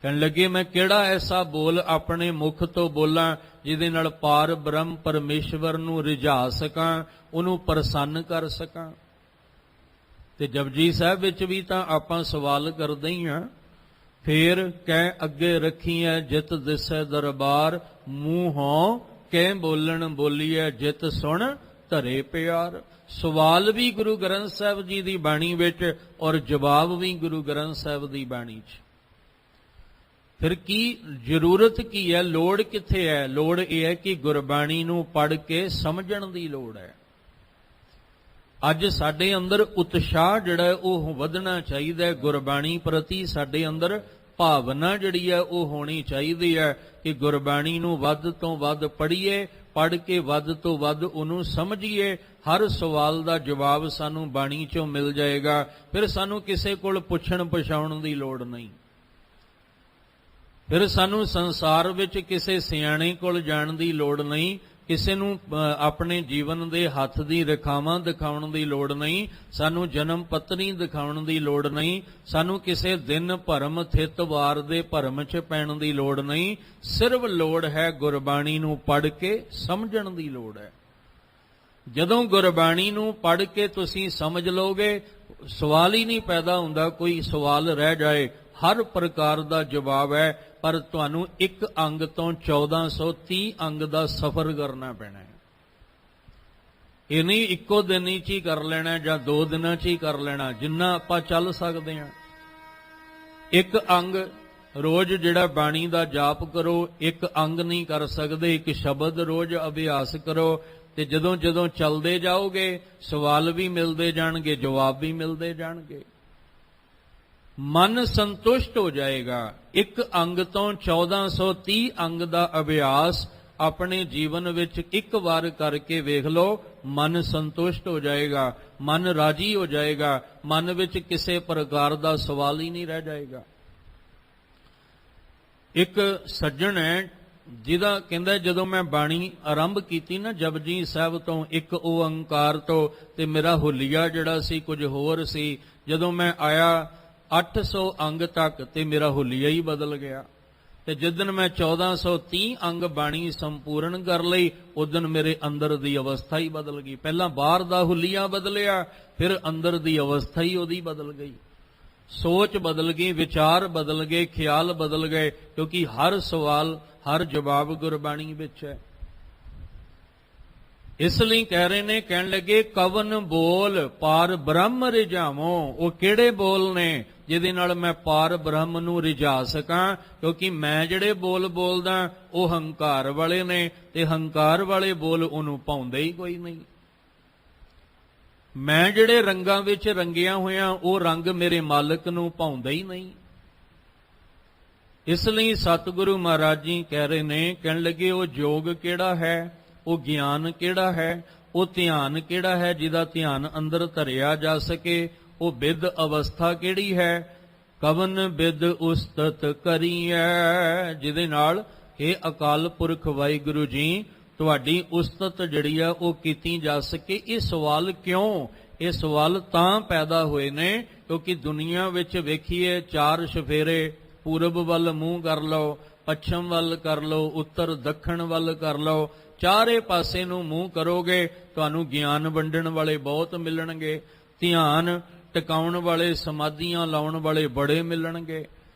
Speaker 1: ਕਹਿਣ ਲੱਗੇ ਮੈਂ ਕਿਹੜਾ ਐਸਾ ਬੋਲ ਆਪਣੇ ਮੁਖ ਤੋਂ ਬੋਲਾਂ ਜਿਹਦੇ ਨਾਲ ਪਾਰ ਬ੍ਰਹਮ ਪਰਮੇਸ਼ਵਰ ਨੂੰ ਰਿਝਾ ਸਕਾਂ, ਉਹਨੂੰ ਪ੍ਰਸੰਨ ਕਰ ਸਕਾਂ। ਤੇ ਜਪਜੀ ਸਾਹਿਬ ਵਿੱਚ ਵੀ ਤਾਂ ਆਪਾਂ ਸਵਾਲ ਕਰਦੇ ਹੀ ਹਾਂ। ਫੇਰ ਕਹਿ ਅੱਗੇ ਰੱਖੀਐ ਜਿਤ ਦਿਸੈ ਦਰਬਾਰ, ਮੂੰਹੋਂ ਕਹਿ ਬੋਲਣ ਬੋਲੀਐ ਜਿਤ ਸੁਣ ਧਰੇ ਪਿਆਰ। ਸਵਾਲ ਵੀ ਗੁਰੂ ਗ੍ਰੰਥ ਸਾਹਿਬ ਜੀ ਦੀ ਬਾਣੀ ਵਿੱਚ ਔਰ ਜਵਾਬ ਵੀ ਗੁਰੂ ਗ੍ਰੰਥ ਸਾਹਿਬ ਦੀ ਬਾਣੀ 'ਚ। ਫਿਰ ਕੀ ਜ਼ਰੂਰਤ ਕੀ ਹੈ, ਲੋੜ ਕਿੱਥੇ ਹੈ? ਲੋੜ ਇਹ ਹੈ ਕਿ ਗੁਰਬਾਣੀ ਨੂੰ ਪੜ੍ਹ ਕੇ ਸਮਝਣ ਦੀ ਲੋੜ ਹੈ। ਅੱਜ ਸਾਡੇ ਅੰਦਰ ਉਤਸ਼ਾਹ ਜਿਹੜਾ ਉਹ ਵਧਣਾ ਚਾਹੀਦਾ ਹੈ, ਗੁਰਬਾਣੀ ਪ੍ਰਤੀ ਸਾਡੇ ਅੰਦਰ ਭਾਵਨਾ ਜਿਹੜੀ ਹੈ ਉਹ ਹੋਣੀ ਚਾਹੀਦੀ ਹੈ ਕਿ ਗੁਰਬਾਣੀ ਨੂੰ ਵੱਧ ਤੋਂ ਵੱਧ ਪੜ੍ਹੀਏ, ਪੜ੍ਹ ਕੇ ਵੱਧ ਤੋਂ ਵੱਧ ਉਹਨੂੰ ਸਮਝੀਏ। ਹਰ ਸਵਾਲ ਦਾ ਜਵਾਬ ਸਾਨੂੰ ਬਾਣੀ 'ਚੋਂ ਮਿਲ ਜਾਏਗਾ, ਫਿਰ ਸਾਨੂੰ ਕਿਸੇ ਕੋਲ ਪੁੱਛਣ ਪਛਾਉਣ ਦੀ ਲੋੜ ਨਹੀਂ। ਫਿਰ ਸਾਨੂੰ ਸੰਸਾਰ ਵਿੱਚ ਕਿਸੇ ਸਿਆਣੇ ਕੋਲ ਜਾਣ ਦੀ ਲੋੜ ਨਹੀਂ, ਕਿਸੇ ਨੂੰ ਆਪਣੇ ਜੀਵਨ ਦੇ ਹੱਥ ਦੀ ਰੇਖਾਵਾਂ ਦਿਖਾਉਣ ਦੀ ਲੋੜ ਨਹੀਂ, ਸਾਨੂੰ ਜਨਮ ਪੱਤਰੀ ਦਿਖਾਉਣ ਦੀ ਲੋੜ ਨਹੀਂ, ਸਾਨੂੰ ਕਿਸੇ ਦਿਨ ਭਰਮ ਥਿਤ ਵਾਰ ਦੇ ਭਰਮ 'ਚ ਪੈਣ ਦੀ ਲੋੜ ਨਹੀਂ। ਸਿਰਫ ਲੋੜ ਹੈ ਗੁਰਬਾਣੀ ਨੂੰ ਪੜ੍ਹ ਕੇ ਸਮਝਣ ਦੀ ਲੋੜ ਹੈ। ਜਦੋਂ ਗੁਰਬਾਣੀ ਨੂੰ ਪੜ੍ਹ ਕੇ ਤੁਸੀਂ ਸਮਝ ਲਓਗੇ, ਸਵਾਲ ਹੀ ਨਹੀਂ ਪੈਦਾ ਹੁੰਦਾ ਕੋਈ ਸਵਾਲ ਰਹਿ ਜਾਏ, ਹਰ ਪ੍ਰਕਾਰ ਦਾ ਜਵਾਬ ਹੈ। ਪਰ ਤੁਹਾਨੂੰ ਇੱਕ ਅੰਗ ਤੋਂ 1430 ਅੰਗ ਦਾ ਸਫ਼ਰ ਕਰਨਾ ਪੈਣਾ ਹੈ। ਇਹ ਨਹੀਂ ਇੱਕੋ ਦਿਨ ਹੀ 'ਚ ਹੀ ਕਰ ਲੈਣਾ ਜਾਂ 2 ਦਿਨਾਂ 'ਚ ਹੀ ਕਰ ਲੈਣਾ, ਜਿੰਨਾ ਆਪਾਂ ਚੱਲ ਸਕਦੇ ਹਾਂ। ਇੱਕ ਅੰਗ ਰੋਜ਼ ਜਿਹੜਾ ਬਾਣੀ ਦਾ ਜਾਪ ਕਰੋ, ਇੱਕ ਅੰਗ ਨਹੀਂ ਕਰ ਸਕਦੇ, ਇੱਕ ਸ਼ਬਦ ਰੋਜ਼ ਅਭਿਆਸ ਕਰੋ, ਤੇ ਜਦੋਂ ਜਦੋਂ ਚੱਲਦੇ ਜਾਓਗੇ ਸਵਾਲ ਵੀ ਮਿਲਦੇ ਜਾਣਗੇ, ਜਵਾਬ ਵੀ ਮਿਲਦੇ ਜਾਣਗੇ, ਮਨ ਸੰਤੁਸ਼ਟ ਹੋ ਜਾਏਗਾ। ਇੱਕ ਅੰਗ ਤੋਂ 1430 ਅੰਗ ਦਾ ਅਭਿਆਸ ਆਪਣੇ ਜੀਵਨ ਵਿੱਚ ਇੱਕ ਵਾਰ ਕਰਕੇ ਵੇਖ ਲਓ, ਮਨ ਸੰਤੁਸ਼ਟ ਹੋ ਜਾਏਗਾ, ਮਨ ਰਾਜੀ ਹੋ ਜਾਏਗਾ, ਮਨ ਵਿੱਚ ਕਿਸੇ ਪ੍ਰਕਾਰ ਦਾ ਸਵਾਲ ਹੀ ਨਹੀਂ ਰਹਿ ਜਾਏਗਾ। ਇੱਕ ਸੱਜਣ ਹੈ ਜਿਹਦਾ ਕਹਿੰਦਾ, ਜਦੋਂ ਮੈਂ ਬਾਣੀ ਆਰੰਭ ਕੀਤੀ ਨਾ ਜਪਜੀ ਸਾਹਿਬ ਤੋਂ, ਇੱਕ ਓੰਕਾਰ ਤੋਂ, ਤੇ ਮੇਰਾ ਹੁਲੀਆ ਜਿਹੜਾ ਸੀ ਕੁਝ ਹੋਰ ਸੀ। ਜਦੋਂ ਮੈਂ ਆਇਆ 800 ਅੰਗ ਤੱਕ ਤੇ ਮੇਰਾ ਹੁਲੀਆ ਹੀ ਬਦਲ ਗਿਆ। ਤੇ ਜਿੱਦਣ ਮੈਂ 1430 ਅੰਗ ਬਾਣੀ ਸੰਪੂਰਨ ਕਰ ਲਈ, ਉਦਣ ਮੇਰੇ ਅੰਦਰ ਦੀ ਅਵਸਥਾ ਹੀ ਬਦਲ ਗਈ। ਪਹਿਲਾਂ ਬਾਹਰ ਦਾ ਹੁਲੀਆ ਬਦਲਿਆ, ਫਿਰ ਅੰਦਰ ਦੀ ਅਵਸਥਾ ਹੀ ਉਹਦੀ ਬਦਲ ਗਈ। ਸੋਚ ਬਦਲ ਗਈ, ਵਿਚਾਰ ਬਦਲ ਗਏ, ਖਿਆਲ ਬਦਲ ਗਏ, ਕਿਉਂਕਿ ਹਰ ਸਵਾਲ ਹਰ ਜਵਾਬ ਗੁਰਬਾਣੀ ਵਿੱਚ ਹੈ। ਇਸ ਲਈ ਕਹਿ ਰਹੇ ਨੇ, ਕਹਿਣ ਲੱਗੇ ਕਵਨ ਬੋਲ ਪਾਰ ਬ੍ਰਹਮ ਰਿਝਾਵੋ। ਉਹ ਕਿਹੜੇ ਬੋਲ ਨੇ ਜਿਹਦੇ ਨਾਲ ਮੈਂ ਪਾਰ ਬ੍ਰਹਮ ਨੂੰ ਰਿਝਾ ਸਕਾਂ? ਕਿਉਂਕਿ ਮੈਂ ਜਿਹੜੇ ਬੋਲ ਬੋਲਦਾ ਉਹ ਹੰਕਾਰ ਵਾਲੇ ਨੇ, ਤੇ ਹੰਕਾਰ ਵਾਲੇ ਬੋਲ ਉਹਨੂੰ ਭਾਉਂਦੇ ਹੀ ਕੋਈ ਨਹੀਂ। ਮੈਂ ਜਿਹੜੇ ਰੰਗਾਂ ਵਿੱਚ ਰੰਗਿਆ ਹੋਇਆ ਉਹ ਰੰਗ ਮੇਰੇ ਮਾਲਕ ਨੂੰ ਭਾਉਂਦੇ ਹੀ ਨਹੀਂ। ਇਸ ਲਈ ਸਤਿਗੁਰੂ ਮਹਾਰਾਜ ਜੀ ਕਹਿ ਰਹੇ ਨੇ, ਕਹਿਣ ਲੱਗੇ ਉਹ ਜੋਗ ਕਿਹੜਾ ਹੈ, ਉਹ ਗਿਆਨ ਕਿਹੜਾ ਹੈ, ਉਹ ਧਿਆਨ ਕਿਹੜਾ ਹੈ ਜਿਹਦਾ ਧਿਆਨ ਅੰਦਰ ਧਰਿਆ ਜਾ ਸਕੇ, ਉਹ ਬਿਦ ਅਵਸਥਾ ਕਿਹੜੀ ਹੈ? ਕਵਨ ਬਿਦ ਉਸਤਤ ਕਰੀਐ, ਜਿਹਦੇ ਨਾਲ ਇਹ ਅਕਾਲ ਪੁਰਖ ਵਾਹਿਗੁਰੂ ਜੀ ਤੁਹਾਡੀ ਉਸਤਤ ਜਿਹੜੀ ਆ ਉਹ ਕੀਤੀ ਜਾ ਸਕੇ। ਇਹ ਸਵਾਲ ਕਿਉਂ? ਇਹ ਸਵਾਲ ਤਾਂ ਪੈਦਾ ਹੋਏ ਨੇ ਕਿਉਂਕਿ ਦੁਨੀਆ ਵਿੱਚ ਵੇਖੀਏ 4 ਚੁਫੇਰੇ, ਪੂਰਬ ਵੱਲ ਮੂੰਹ ਕਰ ਲਓ, ਪੱਛਮ ਵੱਲ ਕਰ ਲਓ, ਉੱਤਰ ਦੱਖਣ ਵੱਲ ਕਰ ਲਓ, ਚਾਰੇ ਪਾਸੇ ਨੂੰ ਮੂੰਹ ਕਰੋਗੇ ਤੁਹਾਨੂੰ ਗਿਆਨ ਵੰਡਣ ਵਾਲੇ ਬਹੁਤ ਮਿਲਣਗੇ, ਧਿਆਨ ਟਿਕਾਉਣ ਵਾਲੇ, ਸਮਾਧੀਆਂ ਲਾਉਣ ਵਾਲੇ ਬੜੇ ਮਿਲਣਗੇ,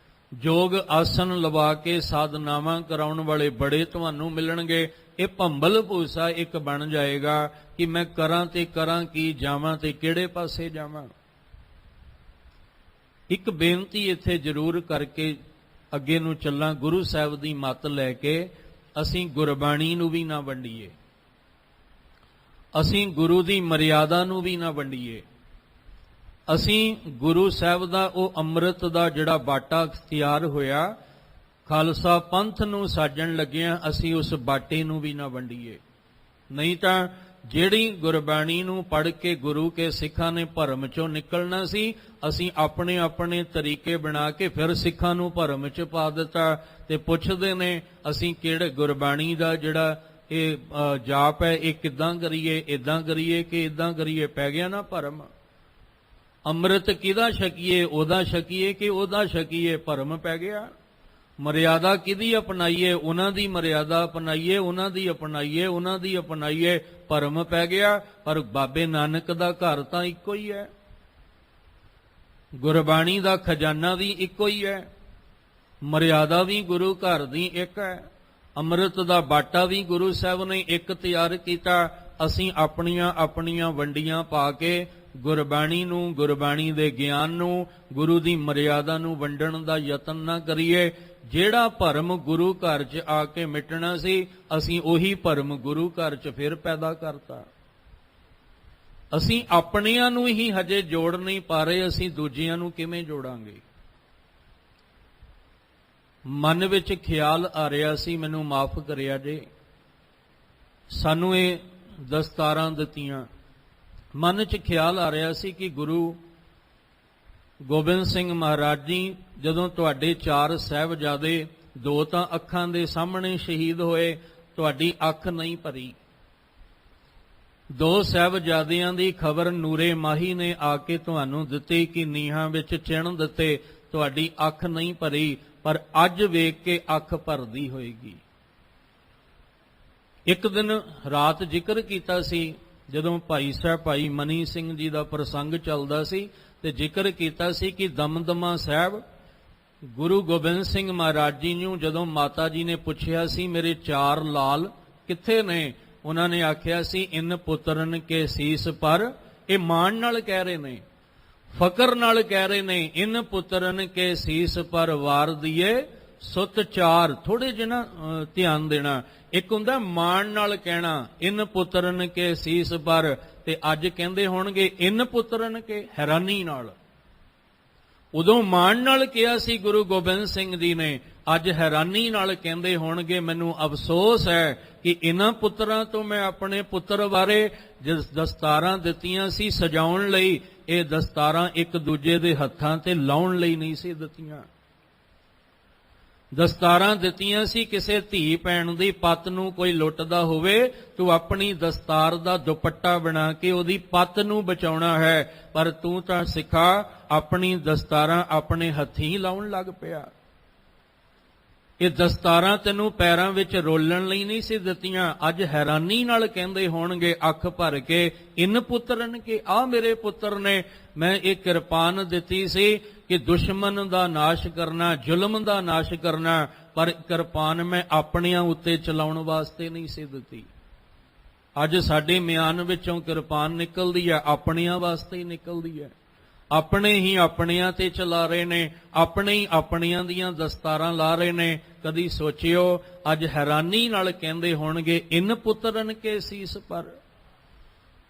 Speaker 1: ਯੋਗ ਆਸਨ ਲਵਾ ਕੇ ਸਾਧਨਾਵਾਂ ਕਰਾਉਣ ਵਾਲੇ ਬੜੇ ਤੁਹਾਨੂੰ ਮਿਲਣਗੇ। ਇਹ ਭੰਬਲ ਭੂਸਾ ਇੱਕ ਬਣ ਜਾਏਗਾ ਕਿ ਮੈਂ ਕਰਾਂ ਤੇ ਕਰਾਂ ਕੀ, ਜਾਵਾਂ ਤੇ ਕਿਹੜੇ ਪਾਸੇ ਜਾਵਾਂ। ਇੱਕ ਬੇਨਤੀ ਇੱਥੇ ਜ਼ਰੂਰ ਕਰਕੇ ਅੱਗੇ ਨੂੰ ਚੱਲਾਂ। ਗੁਰੂ ਸਾਹਿਬ ਦੀ ਮੱਤ ਲੈ ਕੇ ਅਸੀਂ ਗੁਰਬਾਣੀ ਨੂੰ ਵੀ ਨਾ ਵੰਡੀਏ, ਅਸੀਂ ਗੁਰੂ ਦੀ ਮਰਿਆਦਾ ਨੂੰ ਵੀ ਨਾ ਵੰਡੀਏ। ਅਸੀਂ ਗੁਰੂ ਸਾਹਿਬ ਦਾ ਉਹ ਅੰਮ੍ਰਿਤ ਦਾ ਜਿਹੜਾ ਬਾਟਾ ਅਖਤਿਆਰ ਹੋਇਆ, ਖਾਲਸਾ ਪੰਥ ਨੂੰ ਸਾਜਣ ਲੱਗਿਆਂ, ਅਸੀਂ ਉਸ ਬਾਟੇ ਨੂੰ ਵੀ ਨਾ ਵੰਡੀਏ। ਨਹੀਂ ਤਾਂ ਜਿਹੜੀ ਗੁਰਬਾਣੀ ਨੂੰ ਪੜ੍ਹ ਕੇ ਗੁਰੂ ਕੇ ਸਿੱਖਾਂ ਨੇ ਭਰਮ ਚੋਂ ਨਿਕਲਣਾ ਸੀ, ਅਸੀਂ ਆਪਣੇ ਆਪਣੇ ਤਰੀਕੇ ਬਣਾ ਕੇ ਫਿਰ ਸਿੱਖਾਂ ਨੂੰ ਭਰਮ 'ਚ ਪਾ ਦਿੱਤਾ। ਤੇ ਪੁੱਛਦੇ ਨੇ ਅਸੀਂ ਕਿਹੜੇ ਗੁਰਬਾਣੀ ਦਾ ਜਿਹੜਾ ਇਹ ਜਾਪ ਹੈ ਇਹ ਕਿੱਦਾਂ ਕਰੀਏ, ਇਦਾਂ ਕਰੀਏ ਕਿ ਇਦਾਂ ਕਰੀਏ? ਪੈ ਗਿਆ ਨਾ ਭਰਮ। ਅੰਮ੍ਰਿਤ ਕਿਹਦਾ ਛਕੀਏ, ਉਹਦਾ ਛਕੀਏ ਕਿ ਉਹਦਾ ਛਕੀਏ? ਭਰਮ ਪੈ ਗਿਆ। ਮਰਿਆਦਾ ਕਿਹਦੀ ਅਪਣਾਈਏ, ਉਹਨਾਂ ਦੀ ਮਰਿਆਦਾ ਅਪਣਾਈਏ, ਉਹਨਾਂ ਦੀ ਅਪਣਾਈਏ, ਉਹਨਾਂ ਦੀ ਅਪਣਾਈਏ, ਭਰਮ ਪੈ ਗਿਆ। ਪਰ ਬਾਬੇ ਨਾਨਕ ਦਾ ਘਰ ਤਾਂ ਇੱਕੋ ਹੀ ਹੈ, ਗੁਰਬਾਣੀ ਦਾ ਖਜ਼ਾਨਾ ਵੀ ਇੱਕੋ ਹੀ ਹੈ, ਮਰਿਆਦਾ ਵੀ ਗੁਰੂ ਘਰ ਦੀ ਇੱਕ ਹੈ, ਅੰਮ੍ਰਿਤ ਦਾ ਬਾਟਾ ਵੀ ਗੁਰੂ ਸਾਹਿਬ ਨੇ ਇੱਕ ਤਿਆਰ ਕੀਤਾ। ਅਸੀਂ ਆਪਣੀਆਂ ਆਪਣੀਆਂ ਵੰਡੀਆਂ ਪਾ ਕੇ ਗੁਰਬਾਣੀ ਨੂੰ, ਗੁਰਬਾਣੀ ਦੇ ਗਿਆਨ ਨੂੰ, ਗੁਰੂ ਦੀ ਮਰਿਆਦਾ ਨੂੰ ਵੰਡਣ ਦਾ ਯਤਨ ਨਾ ਕਰੀਏ। ਜਿਹੜਾ ਭਰਮ ਗੁਰੂ ਘਰ 'ਚ ਆ ਕੇ ਮਿਟਣਾ ਸੀ, ਅਸੀਂ ਉਹੀ ਭਰਮ ਗੁਰੂ ਘਰ 'ਚ ਫਿਰ ਪੈਦਾ ਕਰਤਾ। ਅਸੀਂ ਆਪਣਿਆਂ ਨੂੰ ਹੀ ਹਜੇ ਜੋੜ ਨਹੀਂ ਪਾ ਰਹੇ, ਅਸੀਂ ਦੂਜਿਆਂ ਨੂੰ ਕਿਵੇਂ ਜੋੜਾਂਗੇ? ਮਨ ਵਿੱਚ ਖਿਆਲ ਆ ਰਿਹਾ ਸੀ, ਮੈਨੂੰ ਮਾਫ ਕਰਿਆ ਜੇ, ਸਾਨੂੰ ਇਹ ਦਸਤਾਰਾਂ ਦਿੱਤੀਆਂ, ਮਨ 'ਚ ਖਿਆਲ ਆ ਰਿਹਾ ਸੀ ਕਿ ਗੁਰੂ ਗੋਬਿੰਦ ਸਿੰਘ ਮਹਾਰਾਜ ਜੀ ਜਦੋਂ ਤੁਹਾਡੇ 4 ਸਾਹਿਬਜ਼ਾਦੇ ਦੋ ਤਾਂ ਅੱਖਾਂ ਦੇ ਸਾਹਮਣੇ ਸ਼ਹੀਦ ਹੋਏ, ਤੁਹਾਡੀ ਅੱਖ ਨਹੀਂ ਭਰੀ। ਦੋ ਸਾਹਿਬਜ਼ਾਦਿਆਂ ਦੀ ਖਬਰ ਨੂਰੇ ਮਾਹੀ ਨੇ ਆ ਕੇ ਤੁਹਾਨੂੰ ਦਿੱਤੀ ਕਿ ਨੀਹਾਂ ਵਿੱਚ ਚਿਣ ਦਿੱਤੇ, ਤੁਹਾਡੀ ਅੱਖ ਨਹੀਂ ਭਰੀ, ਪਰ ਅੱਜ ਵੇਖ ਕੇ ਅੱਖ ਭਰਦੀ ਹੋਏਗੀ। ਇੱਕ ਦਿਨ ਰਾਤ ਜ਼ਿਕਰ ਕੀਤਾ ਸੀ, ਜਦੋਂ ਭਾਈ ਸਾਹਿਬ ਭਾਈ ਮਨੀ ਸਿੰਘ ਜੀ ਦਾ ਪ੍ਰਸੰਗ ਚੱਲਦਾ ਸੀ ਤੇ ਜ਼ਿਕਰ ਕੀਤਾ ਸੀ ਕਿ ਦਮਦਮਾ ਸਾਹਿਬ ਗੁਰੂ ਗੋਬਿੰਦ ਸਿੰਘ ਮਹਾਰਾਜ ਜੀ ਨੂੰ ਜਦੋਂ ਮਾਤਾ ਜੀ ਨੇ ਪੁੱਛਿਆ ਸੀ ਮੇਰੇ ਚਾਰ ਲਾਲ ਕਿੱਥੇ ਨੇ, ਉਹਨਾਂ ਨੇ ਆਖਿਆ ਸੀ ਇਨ ਪੁੱਤਰਨ ਕੇ ਸੀਸ ਪਰ। ਇਹ ਮਾਣ ਨਾਲ ਕਹਿ ਰਹੇ ਨੇ, ਫਕਰ ਨਾਲ ਕਹਿ ਰਹੇ ਨੇ, ਇਨ ਪੁੱਤਰਨ ਕੇ ਸੀਸ ਪਰ ਵਾਰ ਦੀਏ ਸੁਤ ਚਾਰ। ਥੋੜੇ ਜਿਹਾ ਧਿਆਨ ਦੇਣਾ, ਇੱਕ ਹੁੰਦਾ ਮਾਣ ਨਾਲ ਕਹਿਣਾ ਇਨ ਪੁੱਤਰਨ ਕੇ ਸੀਸ ਪਰ, ਤੇ ਅੱਜ ਕਹਿੰਦੇ ਹੋਣਗੇ ਇਨ ਪੁੱਤਰਨ ਕੇ, ਹੈਰਾਨੀ ਨਾਲ। ਉਦੋਂ ਮਾਣ ਨਾਲ ਕਿਹਾ ਸੀ ਗੁਰੂ ਗੋਬਿੰਦ ਸਿੰਘ ਜੀ ਨੇ, ਅੱਜ ਹੈਰਾਨੀ ਨਾਲ ਕਹਿੰਦੇ ਹੋਣਗੇ ਮੈਨੂੰ ਅਫਸੋਸ ਹੈ ਕਿ ਇਹਨਾਂ ਪੁੱਤਰਾਂ ਤੋਂ ਮੈਂ ਆਪਣੇ ਪੁੱਤਰ ਬਾਰੇ ਦਸਤਾਰਾਂ ਦਿੱਤੀਆਂ ਸੀ ਸਜਾਉਣ ਲਈ, ਇਹ ਦਸਤਾਰਾਂ ਇੱਕ ਦੂਜੇ ਦੇ ਹੱਥਾਂ ਤੇ ਲਾਉਣ ਲਈ ਨਹੀਂ ਸੀ ਦਿੱਤੀਆਂ। ਦਸਤਾਰਾਂ ਦਿੱਤੀਆਂ ਸੀ ਕਿਸੇ ਧੀ ਭੈਣ ਦੀ ਪੱਤ ਨੂੰ ਕੋਈ ਲੁੱਟਦਾ ਹੋਵੇ, ਤੂੰ ਆਪਣੀ ਦਸਤਾਰ ਦਾ ਦੁਪੱਟਾ ਬਣਾ ਕੇ ਉਹਦੀ ਪੱਤ ਨੂੰ ਬਚਾਉਣਾ ਹੈ, ਪਰ ਤੂੰ ਤਾਂ ਸਿੱਖਾ ਆਪਣੀ ਦਸਤਾਰਾਂ ਆਪਣੇ ਹੱਥੀਂ ਲਾਉਣ ਲੱਗ ਪਿਆ। ਇਹ ਦਸਤਾਰਾਂ ਤੈਨੂੰ ਪੈਰਾਂ ਵਿੱਚ ਰੋਲਣ ਲਈ ਨਹੀਂ ਸੀ ਦਿੱਤੀਆਂ। ਅੱਜ ਹੈਰਾਨੀ ਨਾਲ ਕਹਿੰਦੇ ਹੋਣਗੇ ਅੱਖ ਭਰ ਕੇ, ਇਨ ਪੁੱਤਰਨ ਕੇ, ਆ ਮੇਰੇ ਪੁੱਤਰ ਨੇ। ਮੈਂ ਇਹ ਕਿਰਪਾਨ ਦਿੱਤੀ ਸੀ ਕਿ ਦੁਸ਼ਮਣ ਦਾ ਨਾਸ਼ ਕਰਨਾ, ਜ਼ੁਲਮ ਦਾ ਨਾਸ਼ ਕਰਨਾ, ਪਰ ਕਿਰਪਾਨ ਮੈਂ ਆਪਣਿਆਂ ਉੱਤੇ ਚਲਾਉਣ ਵਾਸਤੇ ਨਹੀਂ ਸੀ ਦਿੱਤੀ। ਅੱਜ ਸਾਡੇ ਮਿਆਨ ਵਿੱਚੋਂ ਕਿਰਪਾਨ ਨਿਕਲਦੀ ਹੈ, ਆਪਣਿਆਂ ਵਾਸਤੇ ਹੀ ਨਿਕਲਦੀ ਹੈ। ਆਪਣੇ ਹੀ ਆਪਣਿਆਂ ਤੇ ਚਲਾ ਰਹੇ ਨੇ, ਆਪਣੇ ਹੀ ਆਪਣਿਆਂ ਦੀਆਂ ਦਸਤਾਰਾਂ ਲਾ ਰਹੇ ਨੇ। ਕਦੀ ਸੋਚਿਓ, ਅੱਜ ਹੈਰਾਨੀ ਨਾਲ ਕਹਿੰਦੇ ਹੋਣਗੇ ਇਨ ਪੁੱਤਰਨ ਕੇ ਸੀਸ ਪਰ।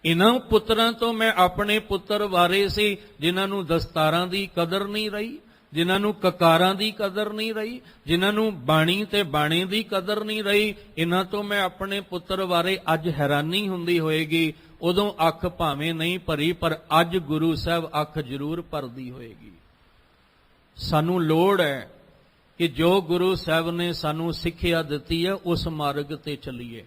Speaker 1: ਇਹਨਾਂ ਪੁੱਤਰਾਂ ਤੋਂ ਮੈਂ ਆਪਣੇ ਪੁੱਤਰ ਵਾਰੇ ਸੀ ਜਿਨ੍ਹਾਂ ਨੂੰ ਦਸਤਾਰਾਂ ਦੀ ਕਦਰ ਨਹੀਂ ਰਹੀ, ਜਿਨ੍ਹਾਂ ਨੂੰ ਕਕਾਰਾਂ ਦੀ ਕਦਰ ਨਹੀਂ ਰਹੀ, ਜਿਨ੍ਹਾਂ ਨੂੰ ਬਾਣੀ ਤੇ ਬਾਣੇ ਦੀ ਕਦਰ ਨਹੀਂ ਰਹੀ, ਇਹਨਾਂ ਤੋਂ ਮੈਂ ਆਪਣੇ ਪੁੱਤਰ ਬਾਰੇ ਅੱਜ ਹੈਰਾਨੀ ਹੁੰਦੀ ਹੋਏਗੀ। ਉਦੋਂ ਅੱਖ ਭਾਵੇਂ ਨਹੀਂ ਭਰੀ, ਪਰ ਅੱਜ ਗੁਰੂ ਸਾਹਿਬ ਅੱਖ ਜ਼ਰੂਰ ਭਰਦੀ ਹੋਏਗੀ। ਸਾਨੂੰ ਲੋੜ ਹੈ ਕਿ ਜੋ ਗੁਰੂ ਸਾਹਿਬ ਨੇ ਸਾਨੂੰ ਸਿੱਖਿਆ ਦਿੱਤੀ ਹੈ ਉਸ ਮਾਰਗ ਤੇ ਚੱਲੀਏ।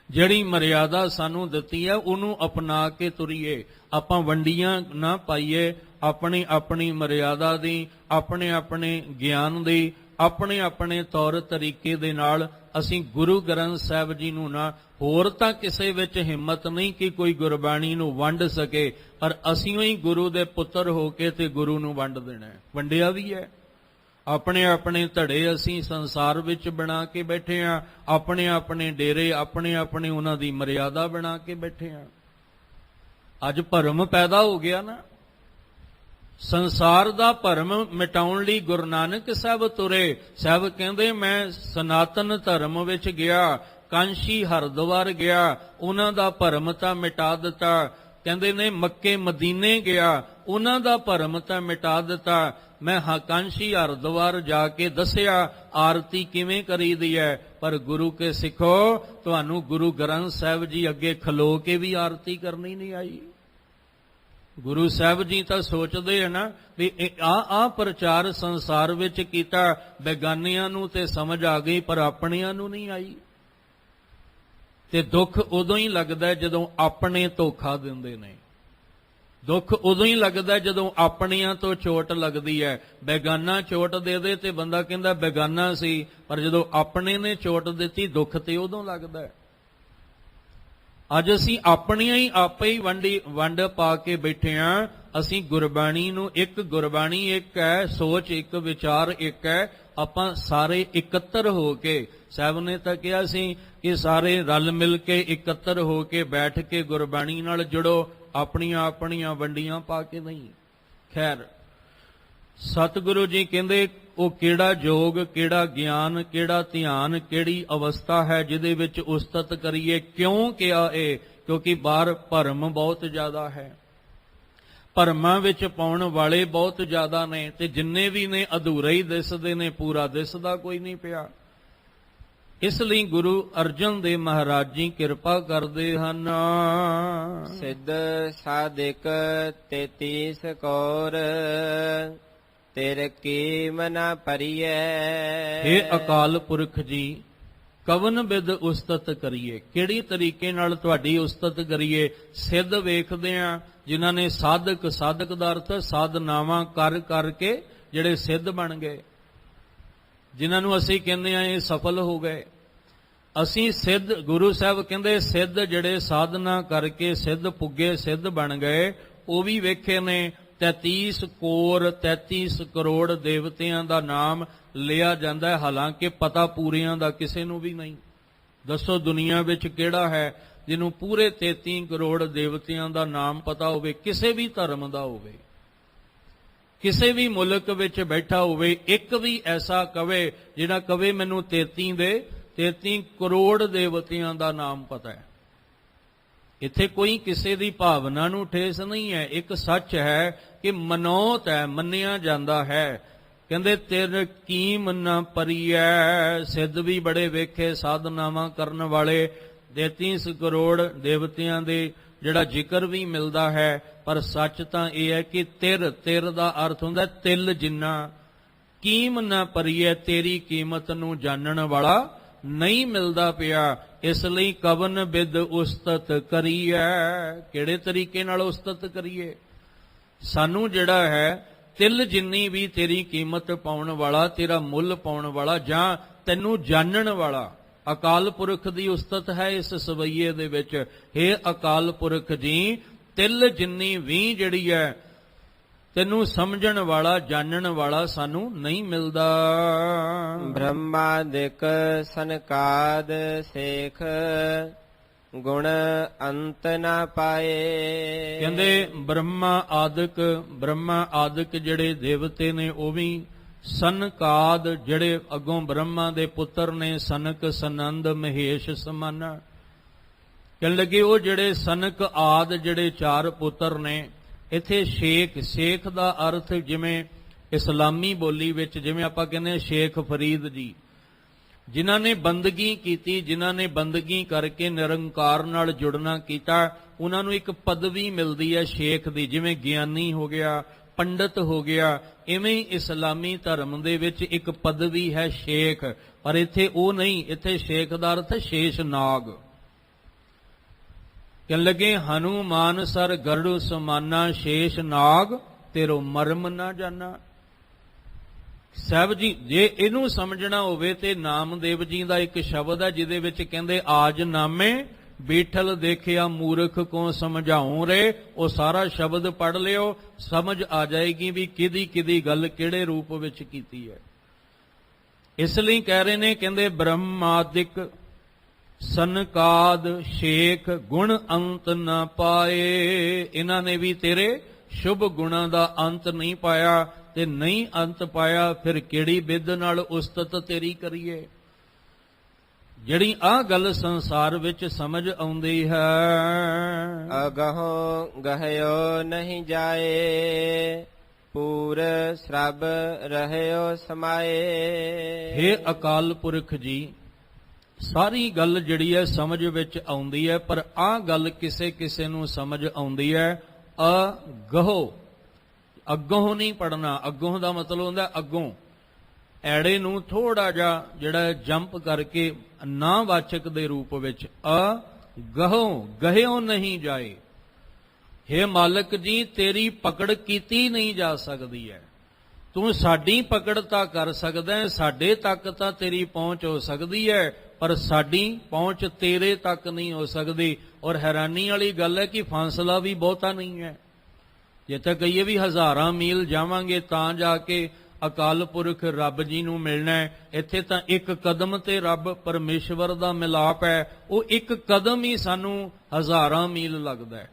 Speaker 1: ਜਿਹੜੀ ਮਰਿਆਦਾ ਸਾਨੂੰ ਦਿੱਤੀ ਹੈ ਉਹਨੂੰ ਅਪਣਾ ਕੇ ਤੁਰੀਏ। ਆਪਾਂ ਵੰਡੀਆਂ ਨਾ ਪਾਈਏ, ਆਪਣੀ ਆਪਣੀ ਮਰਿਆਦਾ ਦੀ, ਆਪਣੇ ਆਪਣੇ ਗਿਆਨ ਦੀ, ਆਪਣੇ ਆਪਣੇ ਤੌਰ ਤਰੀਕੇ ਦੇ ਨਾਲ ਅਸੀਂ ਗੁਰੂ ਗ੍ਰੰਥ ਸਾਹਿਬ ਜੀ ਨੂੰ ਨਾ, ਹੋਰ ਤਾਂ ਕਿਸੇ ਵਿੱਚ ਹਿੰਮਤ ਨਹੀਂ ਕਿ ਕੋਈ ਗੁਰਬਾਣੀ ਨੂੰ ਵੰਡ ਸਕੇ, ਪਰ ਅਸੀਂ ਹੀ ਗੁਰੂ ਦੇ ਪੁੱਤਰ ਹੋ ਕੇ ਤੇ ਗੁਰੂ ਨੂੰ ਵੰਡ ਦੇਣਾ ਹੈ। ਵੰਡਿਆ ਵੀ ਹੈ। ਆਪਣੇ ਆਪਣੇ ਧੜੇ ਅਸੀਂ ਸੰਸਾਰ ਵਿੱਚ ਬਣਾ ਕੇ ਬੈਠੇ ਹਾਂ, ਆਪਣੇ ਆਪਣੇ ਡੇਰੇ, ਆਪਣੇ ਆਪਣੇ ਉਹਨਾਂ ਦੀ ਮਰਿਆਦਾ ਬਣਾ ਕੇ ਬੈਠੇ ਹਾਂ। ਅੱਜ ਭਰਮ ਪੈਦਾ ਹੋ ਗਿਆ ਨਾ। ਸੰਸਾਰ ਦਾ ਭਰਮ ਮਿਟਾਉਣ ਲਈ ਗੁਰੂ ਨਾਨਕ ਸਾਹਿਬ ਤੁਰੇ। ਸਾਹਿਬ ਕਹਿੰਦੇ ਮੈਂ ਸਨਾਤਨ ਧਰਮ ਵਿੱਚ ਗਿਆ, ਕਾਂਸ਼ੀ ਹਰਿਦੁਆਰ ਗਿਆ, ਉਹਨਾਂ ਦਾ ਭਰਮ ਤਾਂ ਮਿਟਾ ਦਿੱਤਾ। ਕਹਿੰਦੇ ਨੇ ਮੱਕੇ ਮਦੀਨੇ ਗਿਆ, ਉਹਨਾਂ ਦਾ ਭਰਮ ਤਾਂ ਮਿਟਾ ਦਿੱਤਾ। ਮੈਂ ਕਾਂਸ਼ੀ ਹਰਿਦੁਆਰ ਜਾ ਕੇ ਦੱਸਿਆ ਆਰਤੀ ਕਿਵੇਂ ਕਰੀਦੀ ਹੈ, ਪਰ ਗੁਰੂ ਕੇ ਸਿੱਖੋ, ਤੁਹਾਨੂੰ ਗੁਰੂ ਗ੍ਰੰਥ ਸਾਹਿਬ ਜੀ ਅੱਗੇ ਖਲੋ ਕੇ ਵੀ ਆਰਤੀ ਕਰਨੀ ਨਹੀਂ ਆਈ। ਗੁਰੂ ਸਾਹਿਬ ਜੀ ਤਾਂ ਸੋਚਦੇ ਹਨ ਨਾ ਵੀ ਆ ਪ੍ਰਚਾਰ ਸੰਸਾਰ ਵਿੱਚ ਕੀਤਾ, ਬੇਗਾਨਿਆਂ ਨੂੰ ਤੇ ਸਮਝ ਆ ਗਈ ਪਰ ਆਪਣਿਆਂ ਨੂੰ ਨਹੀਂ ਆਈ। ਤੇ ਦੁੱਖ ਉਦੋਂ ਹੀ ਲੱਗਦਾ ਜਦੋਂ ਆਪਣੇ ਧੋਖਾ ਦਿੰਦੇ ਨੇ। ਦੁੱਖ ਉਦੋਂ ਹੀ ਲੱਗਦਾ ਜਦੋਂ ਆਪਣਿਆਂ ਤੋਂ ਚੋਟ ਲੱਗਦੀ ਹੈ। ਬੇਗਾਨਾ ਚੋਟ ਦੇ ਦੇ ਤੇ ਬੰਦਾ ਕਹਿੰਦਾ ਬੇਗਾਨਾ ਸੀ, ਪਰ ਜਦੋਂ ਆਪਣੇ ਨੇ ਚੋਟ ਦਿੱਤੀ ਦੁੱਖ ਤੇ ਉਦੋਂ ਲੱਗਦਾ ਹੈ। ਅੱਜ ਅਸੀਂ ਆਪਣੀਆਂ ਹੀ ਆਪੇ ਹੀ ਵੰਡ ਪਾ ਕੇ ਬੈਠੇ ਹਾਂ। ਅਸੀਂ ਗੁਰਬਾਣੀ ਨੂੰ, ਇੱਕ ਗੁਰਬਾਣੀ ਇੱਕ ਹੈ, ਸੋਚ ਇੱਕ, ਵਿਚਾਰ ਇੱਕ ਹੈ। ਆਪਾਂ ਸਾਰੇ ਇਕੱਤਰ ਹੋ ਕੇ, ਸਾਹਿਬ ਨੇ ਤਾਂ ਕਿਹਾ ਸੀ ਕਿ ਸਾਰੇ ਰਲ ਮਿਲ ਕੇ ਇਕੱਤਰ ਹੋ ਕੇ ਬੈਠ ਕੇ ਗੁਰਬਾਣੀ ਨਾਲ ਜੁੜੋ, ਆਪਣੀਆਂ ਆਪਣੀਆਂ ਵੰਡੀਆਂ ਪਾ ਕੇ ਨਹੀਂ। ਖੈਰ, ਸਤਿਗੁਰੂ ਜੀ ਕਹਿੰਦੇ ਉਹ ਕਿਹੜਾ ਯੋਗ, ਕਿਹੜਾ ਗਿਆਨ, ਕਿਹੜਾ ਧਿਆਨ, ਕਿਹੜੀ ਅਵਸਥਾ ਹੈ ਜਿਹਦੇ ਵਿੱਚ ਉਸਤਤ ਕਰੀਏ। ਕਿਉਂ ਕਿਹਾ ਇਹ? ਕਿਉਂਕਿ ਬਾਹਰ ਭਰਮ ਬਹੁਤ ਜ਼ਿਆਦਾ ਹੈ, ਭਰਮਾਂ ਵਿੱਚ ਪਾਉਣ ਵਾਲੇ ਬਹੁਤ ਜ਼ਿਆਦਾ ਨੇ, ਤੇ ਜਿੰਨੇ ਵੀ ਨੇ ਅਧੂਰੇ ਹੀ ਦਿਸਦੇ ਨੇ, ਪੂਰਾ ਦਿਸਦਾ ਕੋਈ ਨਹੀਂ ਪਿਆ। ਇਸ ਲਈ ਗੁਰੂ ਅਰਜਨ ਦੇਵ ਮਹਾਰਾਜ ਜੀ ਕਿਰਪਾ ਕਰਦੇ ਹਨ।
Speaker 2: ਸਿੱਧ ਸਾਧਿਕ 33 ਕੌਰ, ਤਿਰ ਕੀਮ ਨ ਪਰੀਐ।
Speaker 1: हे ਅਕਾਲ ਪੁਰਖ ਜੀ, ਕਵਨ ਬਿਦ ਉਸਤਤ ਕਰੀਏ, ਕਿਹੜੀ ਤਰੀਕੇ ਨਾਲ ਤੁਹਾਡੀ ਉਸਤਤ ਕਰੀਏ। ਸਿੱਧ ਵੇਖਦੇ ਆ ਜਿਨ੍ਹਾਂ ਨੇ ਸਾਧਕ ਦਾ ਅਰਥ ਸਾਧਨਾਵਾਂ ਕਰ ਕਰਕੇ ਜਿਹੜੇ ਸਿੱਧ ਬਣ ਗਏ, ਜਿਨ੍ਹਾਂ ਨੂੰ ਅਸੀਂ ਕਹਿੰਦੇ ਆ ਇਹ ਸਫਲ ਹੋ ਗਏ। ਅਸੀਂ ਸਿੱਧ, ਗੁਰੂ ਸਾਹਿਬ ਕਹਿੰਦੇ ਸਿੱਧ ਜਿਹੜੇ ਸਾਧਨਾ ਕਰਕੇ ਸਿੱਧ ਪੁੱਗੇ, ਸਿੱਧ ਬਣ ਗਏ, ਉਹ ਵੀ ਵੇਖੇ ਨੇ 33 ਕਰੋੜ ਦੇਵਤਿਆਂ ਦਾ ਨਾਮ ਲਿਆ ਜਾਂਦਾ ਹੈ, ਹਾਲਾਂਕਿ ਪਤਾ ਪੂਰਿਆਂ ਦਾ ਕਿਸੇ ਨੂੰ ਵੀ ਨਹੀਂ। ਦੱਸੋ ਦੁਨੀਆ ਵਿੱਚ ਕਿਹੜਾ ਹੈ ਜਿਹਨੂੰ ਪੂਰੇ 33 ਕਰੋੜ ਦੇਵਤਿਆਂ ਦਾ ਨਾਮ ਪਤਾ ਹੋਵੇ, ਕਿਸੇ ਵੀ ਧਰਮ ਦਾ ਹੋਵੇ, ਕਿਸੇ ਵੀ ਮੁਲਕ ਵਿੱਚ ਬੈਠਾ ਹੋਵੇ, ਇੱਕ ਵੀ ਐਸਾ ਕਵੇ ਜਿਹੜਾ ਕਵੇ ਮੈਨੂੰ 33 ਕਰੋੜ ਦੇਵਤਿਆਂ ਦਾ ਨਾਮ ਪਤਾ ਹੈ। ਇੱਥੇ ਕੋਈ ਕਿਸੇ ਦੀ ਭਾਵਨਾ ਨੂੰ ਠੇਸ ਨਹੀਂ ਹੈ। ਇੱਕ ਸੱਚ ਹੈ ਕਿ ਮਨੋਤ ਹੈ, ਮੰਨਿਆ ਜਾਂਦਾ ਹੈ। ਕਹਿੰਦੇ ਤਿਰ ਕੀਮ ਨ ਪਰੀਐ, ਸਿੱਧ ਵੀ ਬੜੇ ਵੇਖੇ ਸਾਧਨਾਵਾਂ ਕਰਨ ਵਾਲੇ, 33 ਕਰੋੜ ਦੇਵਤਿਆਂ ਦੇ ਜਿਹੜਾ ਜ਼ਿਕਰ ਵੀ ਮਿਲਦਾ ਹੈ, ਪਰ ਸੱਚ ਤਾਂ ਇਹ ਹੈ ਕਿ ਤਿਰ ਦਾ ਅਰਥ ਹੁੰਦਾ ਤਿਲ ਜਿੰਨਾ। ਕੀਮ ਨ ਪਰੀਐ, ਤੇਰੀ ਕੀਮਤ ਨੂੰ ਜਾਣਨ ਵਾਲਾ ਨਹੀਂ ਮਿਲਦਾ ਪਿਆ, ਇਸ ਲਈ ਕਵਨ ਬਿਦ ਉਸਤਤ ਕਰੀਐ। ਕਿਹੜੇ ਤਰੀਕੇ ਨਾਲ ਉਸਤਤ ਕਰੀਏ। ਸਾਨੂੰ ਜਿਹੜਾ ਹੈ ਤਿਲ ਜਿੰਨੀ ਵੀ ਤੇਰੀ ਕੀਮਤ ਪਾਉਣ ਵਾਲਾ, ਤੇਰਾ ਮੁੱਲ ਪਾਉਣ ਵਾਲਾ, ਜਾਂ ਤੈਨੂੰ ਜਾਣਨ ਵਾਲਾ ਅਕਾਲ ਪੁਰਖ ਦੀ ਉਸਤਤ ਹੈ ਇਸ ਸਵਈਏ ਦੇ ਵਿੱਚ। हे ਅਕਾਲ ਪੁਰਖ ਜੀ, ਤਿਲ ਜਿੰਨੀ ਵੀ ਜਿਹੜੀ ਹੈ ਤੈਨੂੰ ਸਮਝਣ ਵਾਲਾ, ਜਾਣਨ ਵਾਲਾ ਸਾਨੂੰ ਨਹੀਂ ਮਿਲਦਾ।
Speaker 2: ਬ੍ਰਹਮਾਦਿਕ ਸਨਕਾਦ ਸੇਖ ਗੁਣ ਅੰਤ ਨਾ ਪਾਏ।
Speaker 1: ਕਹਿੰਦੇ ਬ੍ਰਹਮਾ ਆਦਿਕ ਜਿਹੜੇ ਦੇਵਤੇ ਨੇ ਉਹ ਵੀ, ਸਨਕਾਦ ਜਿਹੜੇ ਅੱਗੋਂ ਬ੍ਰਹਮਾ ਦੇ ਪੁੱਤਰ ਨੇ, ਸਨਕ ਸਨੰਦ ਮਹੇਸ਼ ਸਮਾਨਾ, ਕਹਿਣ ਲੱਗੇ ਉਹ ਜਿਹੜੇ ਸਨਕ ਆਦ ਜਿਹੜੇ 4 ਪੁੱਤਰ ਨੇ। ਇੱਥੇ ਸ਼ੇਖ ਦਾ ਅਰਥ ਜਿਵੇਂ ਇਸਲਾਮੀ ਬੋਲੀ ਵਿੱਚ ਜਿਵੇਂ ਆਪਾਂ ਕਹਿੰਦੇ ਸ਼ੇਖ ਫਰੀਦ ਜੀ, ਜਿਨ੍ਹਾਂ ਨੇ ਬੰਦਗੀ ਕੀਤੀ, ਜਿਨ੍ਹਾਂ ਨੇ ਬੰਦਗੀ ਕਰਕੇ ਨਿਰੰਕਾਰ ਨਾਲ ਜੁੜਨਾ ਕੀਤਾ, ਉਹਨਾਂ ਨੂੰ ਇੱਕ ਪਦਵੀ ਮਿਲਦੀ ਹੈ ਸ਼ੇਖ ਦੀ। ਜਿਵੇਂ ਗਿਆਨੀ ਹੋ ਗਿਆ, ਪੰਡਤ ਹੋ ਗਿਆ, ਇਵੇਂ ਹੀ ਇਸਲਾਮੀ ਧਰਮ ਦੇ ਵਿੱਚ ਇੱਕ ਪਦਵੀ ਹੈ ਸ਼ੇਖ, ਪਰ ਇੱਥੇ ਉਹ ਨਹੀਂ। ਇੱਥੇ ਸ਼ੇਖ ਦਾ ਅਰਥ ਸ਼ੇਸ਼ ਨਾਗ। ਕਹਿਣ ਲੱਗੇ ਹਨੂਮਾਨ ਸਰ ਗਰੁੜ ਸਮਾਨਾ, ਸ਼ੇਸ਼ ਨਾਗ ਤੇਰੋ ਮਰਮ ਨਾ ਜਾਣਾ। ਸਾਹਿਬ ਜੀ ਜੇ ਇਹਨੂੰ ਸਮਝਣਾ ਹੋਵੇ ਤੇ ਨਾਮਦੇਵ ਜੀ ਦਾ ਇੱਕ ਸ਼ਬਦ ਹੈ ਜਿਹਦੇ ਵਿੱਚ ਕਹਿੰਦੇ ਆਜ ਨਾਮੇ ਬੀਠਲ ਦੇਖਿਆ ਮੂਰਖ ਕੋ ਸਮਝਾਉਂ ਰੇ, ਉਹ ਸਾਰਾ ਸ਼ਬਦ ਪੜ੍ਹ ਲਿਓ, ਸਮਝ ਆ ਜਾਏਗੀ ਵੀ ਕਿਹਦੀ ਗੱਲ ਕਿਹੜੇ ਰੂਪ ਵਿੱਚ ਕੀਤੀ ਹੈ। ਇਸ ਲਈ ਕਹਿ ਰਹੇ ਨੇ, ਕਹਿੰਦੇ ਬ੍ਰਹਮਾਦਿਕ ਸਨਕਾਦ ਸ਼ੇਖ ਗੁਣ ਅੰਤ ਨਾ ਪਾਏ। ਇਹਨਾਂ ਨੇ ਵੀ ਤੇਰੇ ਸ਼ੁਭ ਗੁਣਾਂ ਦਾ ਅੰਤ ਨਹੀਂ ਪਾਇਆ, ਤੇ ਨਹੀਂ ਅੰਤ ਪਾਇਆ ਫਿਰ ਕਿਹੜੀ ਬਿੱਧ ਨਾਲ ਉਸਤਤ ਤੇਰੀ ਕਰੀਏ। ਜਿਹੜੀ ਆਹ ਗੱਲ ਸੰਸਾਰ ਵਿੱਚ ਸਮਝ ਆਉਂਦੀ ਹੈ।
Speaker 2: ਅਗਹੋ ਗਹਿਓ ਨਹੀਂ ਜਾਏ, ਪੂਰ ਸਰਬ ਰਹਿਓ ਸਮਾਏ।
Speaker 1: हे ਅਕਾਲ ਪੁਰਖ ਜੀ, ਸਾਰੀ ਗੱਲ ਜਿਹੜੀ ਹੈ ਸਮਝ ਵਿੱਚ ਆਉਂਦੀ ਹੈ, ਪਰ ਆਹ ਗੱਲ ਕਿਸੇ ਨੂੰ ਸਮਝ ਆਉਂਦੀ ਹੈ ਅਗਹੋ। ਅੱਗੋਂ ਨਹੀਂ ਪੜਨਾ। ਅੱਗੋਂ ਦਾ ਮਤਲਬ ਹੁੰਦਾ ਅੱਗੋਂ, ਐੜੇ ਨੂੰ ਥੋੜਾ ਜਿਹਾ ਜਿਹੜਾ ਜੰਪ ਕਰਕੇ ਨਾਵਾਚਕ ਦੇ ਰੂਪ ਵਿੱਚ ਅਗਹੋ, ਗਹਿਓ ਨਹੀਂ ਜਾਏ। हे ਮਾਲਕ ਜੀ, ਤੇਰੀ ਪਕੜ ਕੀਤੀ ਨਹੀਂ ਜਾ ਸਕਦੀ ਹੈ। ਤੂੰ ਸਾਡੀ ਪਕੜ ਤਾਂ ਕਰ ਸਕਦਾ ਹੈ, ਸਾਡੇ ਤੱਕ ਤਾਂ ਤੇਰੀ ਪਹੁੰਚ ਹੋ ਸਕਦੀ ਹੈ, ਪਰ ਸਾਡੀ ਪਹੁੰਚ ਤੇਰੇ ਤੱਕ ਨਹੀਂ ਹੋ ਸਕਦੀ। ਔਰ ਹੈਰਾਨੀ ਵਾਲੀ ਗੱਲ ਹੈ ਕਿ ਫਾਸਲਾ ਵੀ ਬਹੁਤਾ ਨਹੀਂ ਹੈ। ਜੇ ਤਾਂ ਕਹੀਏ ਵੀ 1000 ਮੀਲ ਜਾਵਾਂਗੇ ਤਾਂ ਜਾ ਕੇ ਅਕਾਲ ਪੁਰਖ ਰੱਬ ਜੀ ਨੂੰ ਮਿਲਣਾ ਹੈ, ਇੱਥੇ ਤਾਂ ਇੱਕ ਕਦਮ ਤੇ ਰੱਬ ਪਰਮੇਸ਼ਵਰ ਦਾ ਮਿਲਾਪ ਹੈ। ਉਹ ਇੱਕ ਕਦਮ ਹੀ ਸਾਨੂੰ 1000 ਮੀਲ ਲੱਗਦਾ ਹੈ।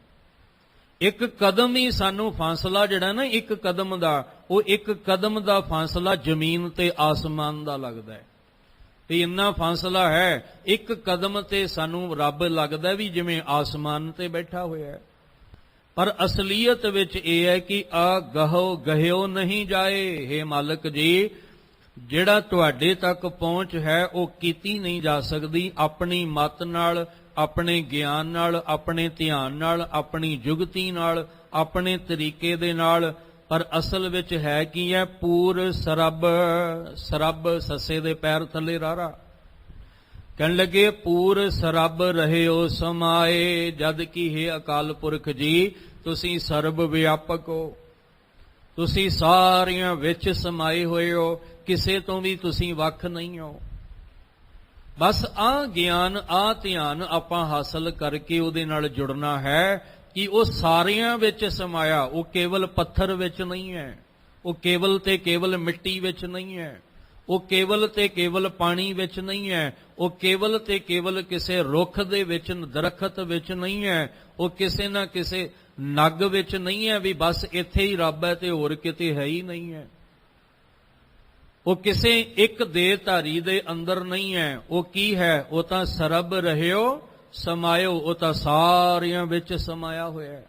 Speaker 1: ਇੱਕ ਕਦਮ ਹੀ ਸਾਨੂੰ ਫਾਸਲਾ ਜਿਹੜਾ ਨਾ ਇੱਕ ਕਦਮ ਦਾ, ਉਹ ਇੱਕ ਕਦਮ ਦਾ ਫਾਸਲਾ ਜ਼ਮੀਨ ਤੇ ਆਸਮਾਨ ਦਾ ਲੱਗਦਾ ਹੈ। ਤੇ ਇੰਨਾ ਫਾਸਲਾ ਹੈ, ਇੱਕ ਕਦਮ ਤੇ ਸਾਨੂੰ ਰੱਬ ਲੱਗਦਾ ਵੀ ਜਿਵੇਂ ਆਸਮਾਨ ਤੇ ਬੈਠਾ ਹੋਇਆ ਹੈ। ਪਰ ਅਸਲੀਅਤ ਵਿੱਚ ਇਹ ਹੈ ਕਿ ਗਹਿਓ ਨਹੀਂ ਜਾਏ। हे ਮਾਲਕ ਜੀ, ਜਿਹੜਾ ਤੁਹਾਡੇ ਤੱਕ ਪਹੁੰਚ ਹੈ ਉਹ ਕੀਤੀ ਨਹੀਂ ਜਾ ਸਕਦੀ ਆਪਣੀ ਮਤ ਨਾਲ, ਆਪਣੇ ਗਿਆਨ ਨਾਲ, ਆਪਣੇ ਧਿਆਨ ਨਾਲ, ਆਪਣੀ ਜੁਗਤੀ ਨਾਲ, ਆਪਣੇ ਤਰੀਕੇ ਦੇ ਨਾਲ। ਪਰ ਅਸਲ ਵਿੱਚ ਹੈ ਕੀ ਹੈ? ਪੂਰ ਸਰਬ। ਸਰਬ ਸੱਸੇ ਦੇ ਪੈਰ ਥੱਲੇ ਰਾਰਾ। ਕਹਿਣ ਲੱਗੇ ਪੂਰ ਸਰਬ ਰਹਿਓ ਸਮਾਏ, ਜਦ ਕਿ ਹੈ ਅਕਾਲ ਪੁਰਖ ਜੀ ਤੁਸੀਂ ਸਰਬ ਵਿਆਪਕ ਹੋ, ਤੁਸੀਂ ਸਾਰਿਆਂ ਵਿੱਚ ਸਮਾਏ ਹੋਏ ਹੋ, ਕਿਸੇ ਤੋਂ ਵੀ ਤੁਸੀਂ ਵੱਖ ਨਹੀਂ ਹੋ। ਬਸ ਆਹ ਗਿਆਨ, ਆਹ ਧਿਆਨ ਆਪਾਂ ਹਾਸਲ ਕਰਕੇ ਉਹਦੇ ਨਾਲ ਜੁੜਨਾ ਹੈ ਕਿ ਉਹ ਸਾਰਿਆਂ ਵਿੱਚ ਸਮਾਇਆ। ਉਹ ਕੇਵਲ ਪੱਥਰ ਵਿੱਚ ਨਹੀਂ ਹੈ, ਉਹ ਕੇਵਲ ਤੇ ਕੇਵਲ ਮਿੱਟੀ ਵਿੱਚ ਨਹੀਂ ਹੈ, ਉਹ ਕੇਵਲ ਤੇ ਕੇਵਲ ਪਾਣੀ ਵਿੱਚ ਨਹੀਂ ਹੈ, ਉਹ ਕੇਵਲ ਤੇ ਕੇਵਲ ਕਿਸੇ ਰੁੱਖ ਦੇ ਵਿੱਚ, ਦਰਖਤ ਵਿੱਚ ਨਹੀਂ ਹੈ, ਉਹ ਕਿਸੇ ਨਾ ਕਿਸੇ ਨਗ ਵਿੱਚ ਨਹੀਂ ਹੈ ਵੀ ਬਸ ਇੱਥੇ ਹੀ ਰੱਬ ਹੈ ਤੇ ਹੋਰ ਕਿਤੇ ਹੈ ਹੀ ਨਹੀਂ ਹੈ। ਉਹ ਕਿਸੇ ਇੱਕ ਦੇਹਧਾਰੀ ਦੇ ਅੰਦਰ ਨਹੀਂ ਹੈ। ਉਹ ਕੀ ਹੈ? ਉਹ ਤਾਂ ਸਰਬ ਰਹਿਓ ਸਮਾਇਓ, ਉਹ ਤਾਂ ਸਾਰਿਆਂ ਵਿੱਚ ਸਮਾਇਆ ਹੋਇਆ ਹੈ।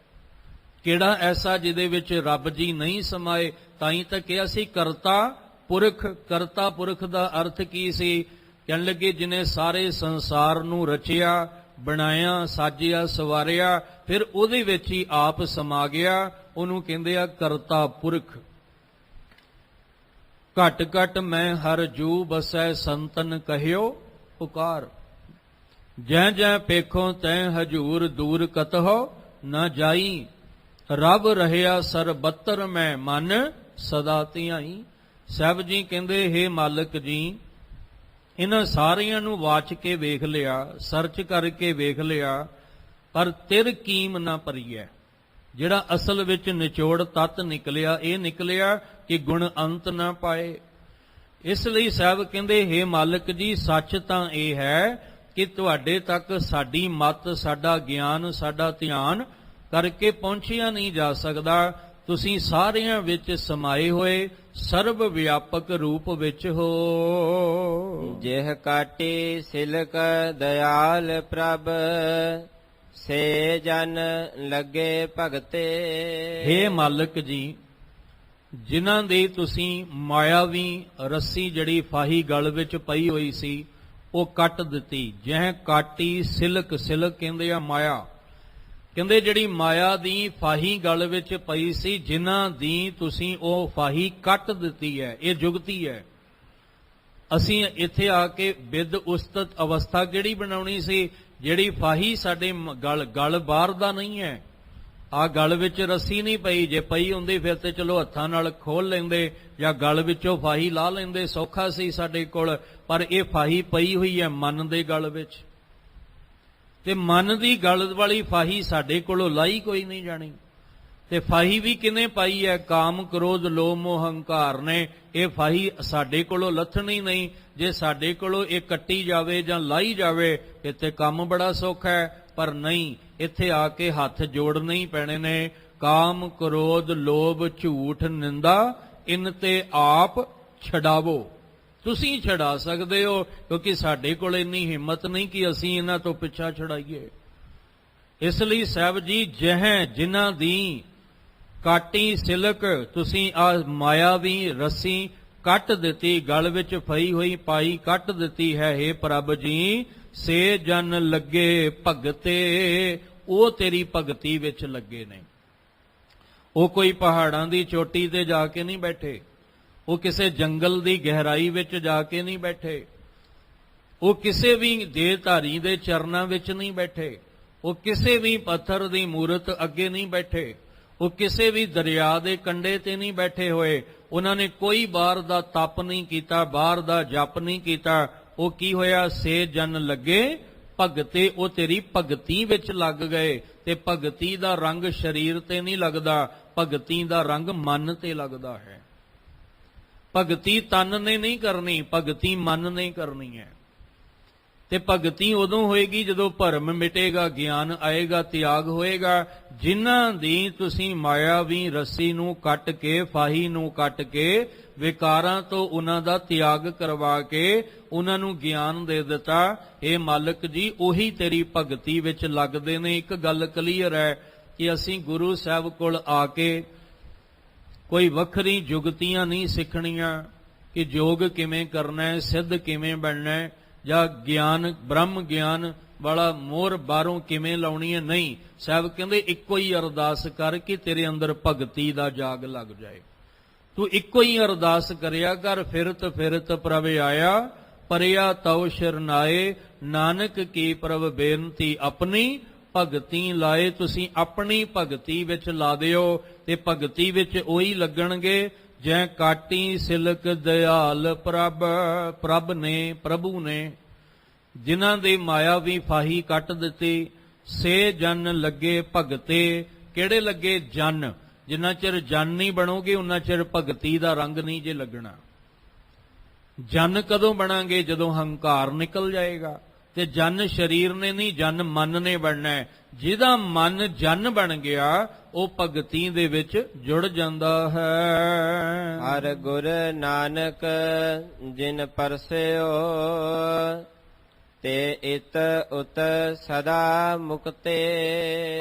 Speaker 1: ਕਿਹੜਾ ਐਸਾ ਜਿਹਦੇ ਵਿੱਚ ਰੱਬ ਜੀ ਨਹੀਂ ਸਮਾਏ? ਤਾਂ ਹੀ ਤਾਂ ਕਿਹਾ ਸੀ ਕਰਤਾ ਪੁਰਖ। ਕਰਤਾ ਪੁਰਖ ਦਾ ਅਰਥ ਕੀ ਸੀ? ਕਹਿਣ ਲੱਗੇ ਜਿਹਨੇ ਸਾਰੇ ਸੰਸਾਰ ਨੂੰ ਰਚਿਆ, ਬਣਾਇਆ, ਸਾਜਿਆ, ਸਵਾਰਿਆ, ਫਿਰ ਉਹਦੇ ਵਿੱਚ ਹੀ ਆਪ ਸਮਾ ਗਿਆ, ਉਹਨੂੰ ਕਹਿੰਦੇ ਆ ਕਰਤਾ ਪੁਰਖ। ਘਟ ਘਟ ਮੈਂ ਹਰ ਜੂ ਬਸੈ ਸੰਤਨ ਕਹਿਓ ਪੁਕਾਰ, ਜੈ ਜੈ ਪੇਖੋ ਤੈ ਹਜੂਰ ਦੂਰ ਕਤਹੁ ਨਾ ਜਾਈ, ਰੱਬ ਰਹਿਆ ਸਰਬੱਤਰ ਮੈਂ ਮਨ ਸਦਾ ਧਿਆਈ। ਸਾਹਿਬ ਜੀ ਕਹਿੰਦੇ ਹੇ ਮਾਲਕ ਜੀ, ਇਹਨਾਂ ਸਾਰਿਆਂ ਨੂੰ ਵਾਚ ਕੇ ਵੇਖ ਲਿਆ, ਸਰਚ ਕਰਕੇ ਵੇਖ ਲਿਆ, ਪਰ ਤਿਰ ਕੀਮ ਨਾ ਭਰੀਐ। ਜਿਹੜਾ ਅਸਲ ਵਿੱਚ ਨਿਚੋੜ ਤੱਤ ਨਿਕਲਿਆ, ਇਹ ਨਿਕਲਿਆ ਕਿ ਗੁਣ ਅੰਤ ਨਾ ਪਾਏ। ਇਸ ਲਈ ਸਾਹਿਬ ਕਹਿੰਦੇ ਹੇ ਮਾਲਕ ਜੀ, ਸੱਚ ਤਾਂ ਇਹ ਹੈ ਕਿ ਤੁਹਾਡੇ ਤੱਕ ਸਾਡੀ ਮੱਤ, ਸਾਡਾ ਗਿਆਨ, ਸਾਡਾ ਧਿਆਨ ਕਰਕੇ ਪਹੁੰਚਿਆ ਨਹੀਂ ਜਾ ਸਕਦਾ। ਤੁਸੀਂ ਸਾਰਿਆਂ ਵਿੱਚ ਸਮਾਏ ਹੋਏ ਸਰਬ ਵਿਆਪਕ ਰੂਪ ਵਿੱਚ ਹੋ।
Speaker 2: ਜਿਹ ਕਾਟੀ ਸਿਲਕ ਦਇਆਲ ਪ੍ਰਭ, ਸੇ ਜਨ ਲੱਗੇ ਭਗਤੇ।
Speaker 1: ਹੇ ਮਾਲਕ ਜੀ, ਜਿਨ੍ਹਾਂ ਦੀ ਤੁਸੀਂ ਮਾਇਆਵੀ ਰੱਸੀ ਜਿਹੜੀ ਫਾਹੀ ਗਲ ਵਿੱਚ ਪਈ ਹੋਈ ਸੀ ਉਹ ਕੱਟ ਦਿੱਤੀ। ਜਿਹ ਕਾਟੀ ਸਿਲਕ, ਸਿਲਕ ਕਹਿੰਦੇ ਆ ਮਾਇਆ। ਕਹਿੰਦੇ ਜਿਹੜੀ ਮਾਇਆ ਦੀ ਫਾਹੀ ਗਲ ਵਿੱਚ ਪਈ ਸੀ, ਜਿਨ੍ਹਾਂ ਦੀ ਤੁਸੀਂ ਉਹ ਫਾਹੀ ਕੱਟ ਦਿੱਤੀ ਹੈ। ਇਹ ਜੁਗਤੀ ਹੈ। ਅਸੀਂ ਇੱਥੇ ਆ ਕੇ ਵਿਦ ਉਸਤਤ ਅਵਸਥਾ ਕਿਹੜੀ ਬਣਾਉਣੀ ਸੀ? ਜਿਹੜੀ ਫਾਹੀ ਸਾਡੇ ਗਲ ਬਾਹਰ ਦਾ ਨਹੀਂ ਹੈ। ਆ ਗਲ ਵਿੱਚ ਰੱਸੀ ਨਹੀਂ ਪਈ। ਜੇ ਪਈ ਹੁੰਦੀ ਫਿਰ ਤੇ ਚਲੋ ਹੱਥਾਂ ਨਾਲ ਖੋਲ ਲੈਂਦੇ ਜਾਂ ਗਲ ਵਿੱਚੋਂ ਫਾਹੀ ਲਾ ਲੈਂਦੇ, ਸੌਖਾ ਸੀ ਸਾਡੇ ਕੋਲ। ਪਰ ਇਹ ਫਾਹੀ ਪਈ ਹੋਈ ਹੈ ਮਨ ਦੇ ਗਲ ਵਿੱਚ, ਤੇ ਮਨ ਦੀ ਗਲ ਵਾਲੀ ਫਾਹੀ ਸਾਡੇ ਕੋਲੋਂ ਲਾਈ ਕੋਈ ਨਹੀਂ ਜਾਣੀ। ਤੇ ਫਾਹੀ ਵੀ ਕਿਨੇ ਪਾਈ ਹੈ? ਕਾਮ ਕ੍ਰੋਧ ਲੋਭ ਮੋਹ ਹੰਕਾਰ ਨੇ। ਇਹ ਫਾਹੀ ਸਾਡੇ ਕੋਲੋਂ ਲੱਥਣੀ ਨਹੀਂ। ਜੇ ਸਾਡੇ ਕੋਲੋਂ ਇਹ ਕੱਟੀ ਜਾਵੇ ਜਾਂ ਲਾਈ ਜਾਵੇ, ਇੱਥੇ ਕੰਮ ਬੜਾ ਸੌਖਾ ਹੈ, ਪਰ ਨਹੀਂ। ਇੱਥੇ ਆ ਕੇ ਹੱਥ ਜੋੜਨੇ ਹੀ ਪੈਣੇ ਨੇ। ਕਾਮ ਕ੍ਰੋਧ ਲੋਭ ਝੂਠ ਨਿੰਦਾ, ਇਨ ਤੇ ਆਪ ਛਡਾਵੋ। ਤੁਸੀਂ ਛਡਾ ਸਕਦੇ ਹੋ, ਕਿਉਂਕਿ ਸਾਡੇ ਕੋਲ ਇੰਨੀ ਹਿੰਮਤ ਨਹੀਂ ਕਿ ਅਸੀਂ ਇਹਨਾਂ ਤੋਂ ਪਿੱਛਾ ਛਡਾਈਏ। ਇਸ ਲਈ ਸਾਹਿਬ ਜੀ, ਜਿਨ੍ਹਾਂ ਦੀ ਕਾਟੀ ਸਿਲਕ, ਤੁਸੀਂ ਆ ਮਾਇਆਵੀ ਰੱਸੀ ਕੱਟ ਦਿੱਤੀ, ਗਲ ਵਿੱਚ ਫਈ ਹੋਈ ਪਾਈ ਕੱਟ ਦਿੱਤੀ ਹੈ। ਹੇ ਪ੍ਰਭ ਜੀ, ਸੇ ਜਨ ਲੱਗੇ ਭਗਤੇ, ਉਹ ਤੇਰੀ ਭਗਤੀ ਵਿੱਚ ਲੱਗੇ ਨੇ। ਉਹ ਕੋਈ ਪਹਾੜਾਂ ਦੀ ਚੋਟੀ ਤੇ ਜਾ ਕੇ ਨਹੀਂ ਬੈਠੇ, ਉਹ ਕਿਸੇ ਜੰਗਲ ਦੀ ਗਹਿਰਾਈ ਵਿੱਚ ਜਾ ਕੇ ਨਹੀਂ ਬੈਠੇ, ਉਹ ਕਿਸੇ ਵੀ ਦੇਹਧਾਰੀ ਦੇ ਚਰਨਾਂ ਵਿੱਚ ਨਹੀਂ ਬੈਠੇ, ਉਹ ਕਿਸੇ ਵੀ ਪੱਥਰ ਦੀ ਮੂਰਤ ਅੱਗੇ ਨਹੀਂ ਬੈਠੇ, ਉਹ ਕਿਸੇ ਵੀ ਦਰਿਆ ਦੇ ਕੰਢੇ ਤੇ ਨਹੀਂ ਬੈਠੇ ਹੋਏ। ਉਹਨਾਂ ਨੇ ਕੋਈ ਬਾਹਰ ਦਾ ਤਪ ਨਹੀਂ ਕੀਤਾ, ਬਾਹਰ ਦਾ ਜਪ ਨਹੀਂ ਕੀਤਾ। ਉਹ ਕੀ ਹੋਇਆ? ਸੇ ਜਨ ਲੱਗੇ ਭਗਤੇ, ਉਹ ਤੇਰੀ ਭਗਤੀ ਵਿੱਚ ਲੱਗ ਗਏ। ਤੇ ਭਗਤੀ ਦਾ ਰੰਗ ਸਰੀਰ ਤੇ ਨਹੀਂ ਲੱਗਦਾ, ਭਗਤੀ ਦਾ ਰੰਗ ਮਨ ਤੇ ਲੱਗਦਾ ਹੈ। ਭਗਤੀ ਤਨ ਨੇ ਨਹੀਂ ਕਰਨੀ, ਭਗਤੀ ਮਨ ਨੇ ਕਰਨੀ ਹੈ। ਤੇ ਭਗਤੀ ਉਦੋਂ ਹੋਏਗੀ ਜਦੋਂ ਭਰਮ ਮਿਟੇਗਾ, ਗਿਆਨ ਆਏਗਾ, ਤਿਆਗ ਹੋਏਗਾ। ਜਿਨ੍ਹਾਂ ਦੀ ਤੁਸੀਂ ਮਾਇਆਵੀ ਰੱਸੀ ਨੂੰ ਕੱਟ ਕੇ, ਫਾਹੀ ਨੂੰ ਕੱਟ ਕੇ, ਵਿਕਾਰਾਂ ਤੋਂ ਉਹਨਾਂ ਦਾ ਤਿਆਗ ਕਰਵਾ ਕੇ ਉਹਨਾਂ ਨੂੰ ਗਿਆਨ ਦੇ ਦਿੱਤਾ। ਇਹ ਮਾਲਕ ਜੀ, ਉਹੀ ਤੇਰੀ ਭਗਤੀ ਵਿੱਚ ਲੱਗਦੇ ਨੇ। ਇੱਕ ਗੱਲ ਕਲੀਅਰ ਹੈ ਕਿ ਅਸੀਂ ਗੁਰੂ ਸਾਹਿਬ ਕੋਲ ਆ ਕੇ ਕੋਈ ਵੱਖਰੀ ਜੁਗਤੀਆਂ ਨਹੀਂ ਸਿੱਖਣੀਆਂ ਕਿ ਯੋਗ ਕਿਵੇਂ ਕਰਨਾ ਹੈ, ਸਿੱਧ ਕਿਵੇਂ ਬਣਨਾ ਹੈ, ਜਾਂ ਗਿਆਨ, ਬ੍ਰਹਮ ਗਿਆਨ ਵਾਲਾ ਮੋਹਰ ਬਾਹਰੋਂ ਕਿਵੇਂ ਲਾਉਣੀ ਹੈ, ਨਹੀਂ। ਸਾਹਿਬ ਕਹਿੰਦੇ ਇੱਕੋ ਹੀ ਅਰਦਾਸ ਕਰ ਕਿ ਤੇਰੇ ਅੰਦਰ ਭਗਤੀ ਦਾ ਜਾਗ ਲੱਗ ਜਾਏ। ਤੂੰ ਇੱਕੋ ਹੀ ਅਰਦਾਸ ਕਰਿਆ ਕਰ, ਫਿਰਤ ਫਿਰਤ ਪ੍ਰਭ ਆਇਆ, ਪਰਿਆ ਤਉ ਸ਼ਰਨਾਏ, ਨਾਨਕ ਕੀ ਪ੍ਰਭ ਬੇਨਤੀ ਆਪਣੀ ਭਗਤੀ ਲਾਏ। ਤੁਸੀਂ ਆਪਣੀ ਭਗਤੀ ਵਿੱਚ ਲਾ ਦਿਓ ਤੇ ਭਗਤੀ ਵਿੱਚ ਉਹੀ ਲੱਗਣਗੇ ਜੈ ਕਾਟੀ ਸਿਲਕ ਦਿਆਲ ਪ੍ਰਭ। ਪ੍ਰਭ ਨੇ, ਪ੍ਰਭੂ ਨੇ, ਜਿਨ੍ਹਾਂ ਦੇ ਮਾਇਆ ਵੀ ਫਾਹੀ ਕੱਟ ਦਿੱਤੀ। ਸੇ ਜਨ ਲੱਗੇ ਭਗਤੇ, ਕਿਹੜੇ ਲੱਗੇ? ਜਨ। ਜਿੰਨਾ ਚਿਰ ਜਨ ਨਹੀਂ ਬਣੋਗੇ ਉਨਾ ਚਿਰ ਭਗਤੀ ਦਾ ਰੰਗ ਨਹੀਂ ਜੇ ਲੱਗਣਾ। ਜਨ ਕਦੋਂ ਬਣਾਂਗੇ? ਜਦੋਂ ਹੰਕਾਰ ਨਿਕਲ ਜਾਏਗਾ। ਤੇ ਜਨ ਸਰੀਰ ਨੇ ਨਹੀਂ, ਜਨ ਮਨ ਨੇ ਬਣਨਾ ਹੈ। ਜਿਹਦਾ ਮਨ ਜਨ ਬਣ ਗਿਆ ਉਹ ਭਗਤੀ ਦੇ ਵਿੱਚ ਜੁੜ ਜਾਂਦਾ ਹੈ।
Speaker 2: ਹਰ ਗੁਰ ਨਾਨਕ ਜਿਨ ਪਰਸਿਓ, ਤੇ ਇਤ ਉਤ ਸਦਾ ਮੁਕਤੇ।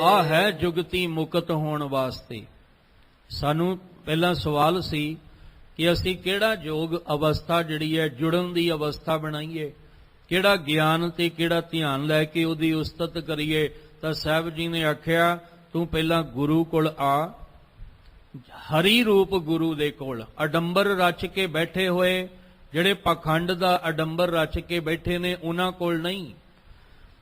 Speaker 1: ਆ ਹੈ ਜੁਗਤੀ ਮੁਕਤ ਹੋਣ ਵਾਸਤੇ। ਸਾਨੂੰ ਪਹਿਲਾਂ ਸਵਾਲ ਸੀ ਕਿ ਅਸੀਂ ਕਿਹੜਾ ਯੋਗ ਅਵਸਥਾ ਜਿਹੜੀ ਹੈ ਜੁੜਨ ਦੀ ਅਵਸਥਾ ਬਣਾਈਏ, ਕਿਹੜਾ ਗਿਆਨ ਤੇ ਕਿਹੜਾ ਧਿਆਨ ਲੈ ਕੇ ਉਹਦੀ ਉਸਤਤ ਕਰੀਏ। ਤਾਂ ਸਾਹਿਬ ਜੀ ਨੇ ਆਖਿਆ ਤੂੰ ਪਹਿਲਾਂ ਗੁਰੂ ਕੋਲ ਆ। ਹਰੀ ਰੂਪ ਗੁਰੂ ਦੇ ਕੋਲ ਅਡੰਬਰ ਰਚ ਕੇ ਬੈਠੇ ਹੋਏ, ਜਿਹੜੇ ਪਾਖੰਡ ਦਾ ਅਡੰਬਰ ਰਚ ਕੇ ਬੈਠੇ ਨੇ, ਉਹਨਾਂ ਕੋਲ ਨਹੀਂ।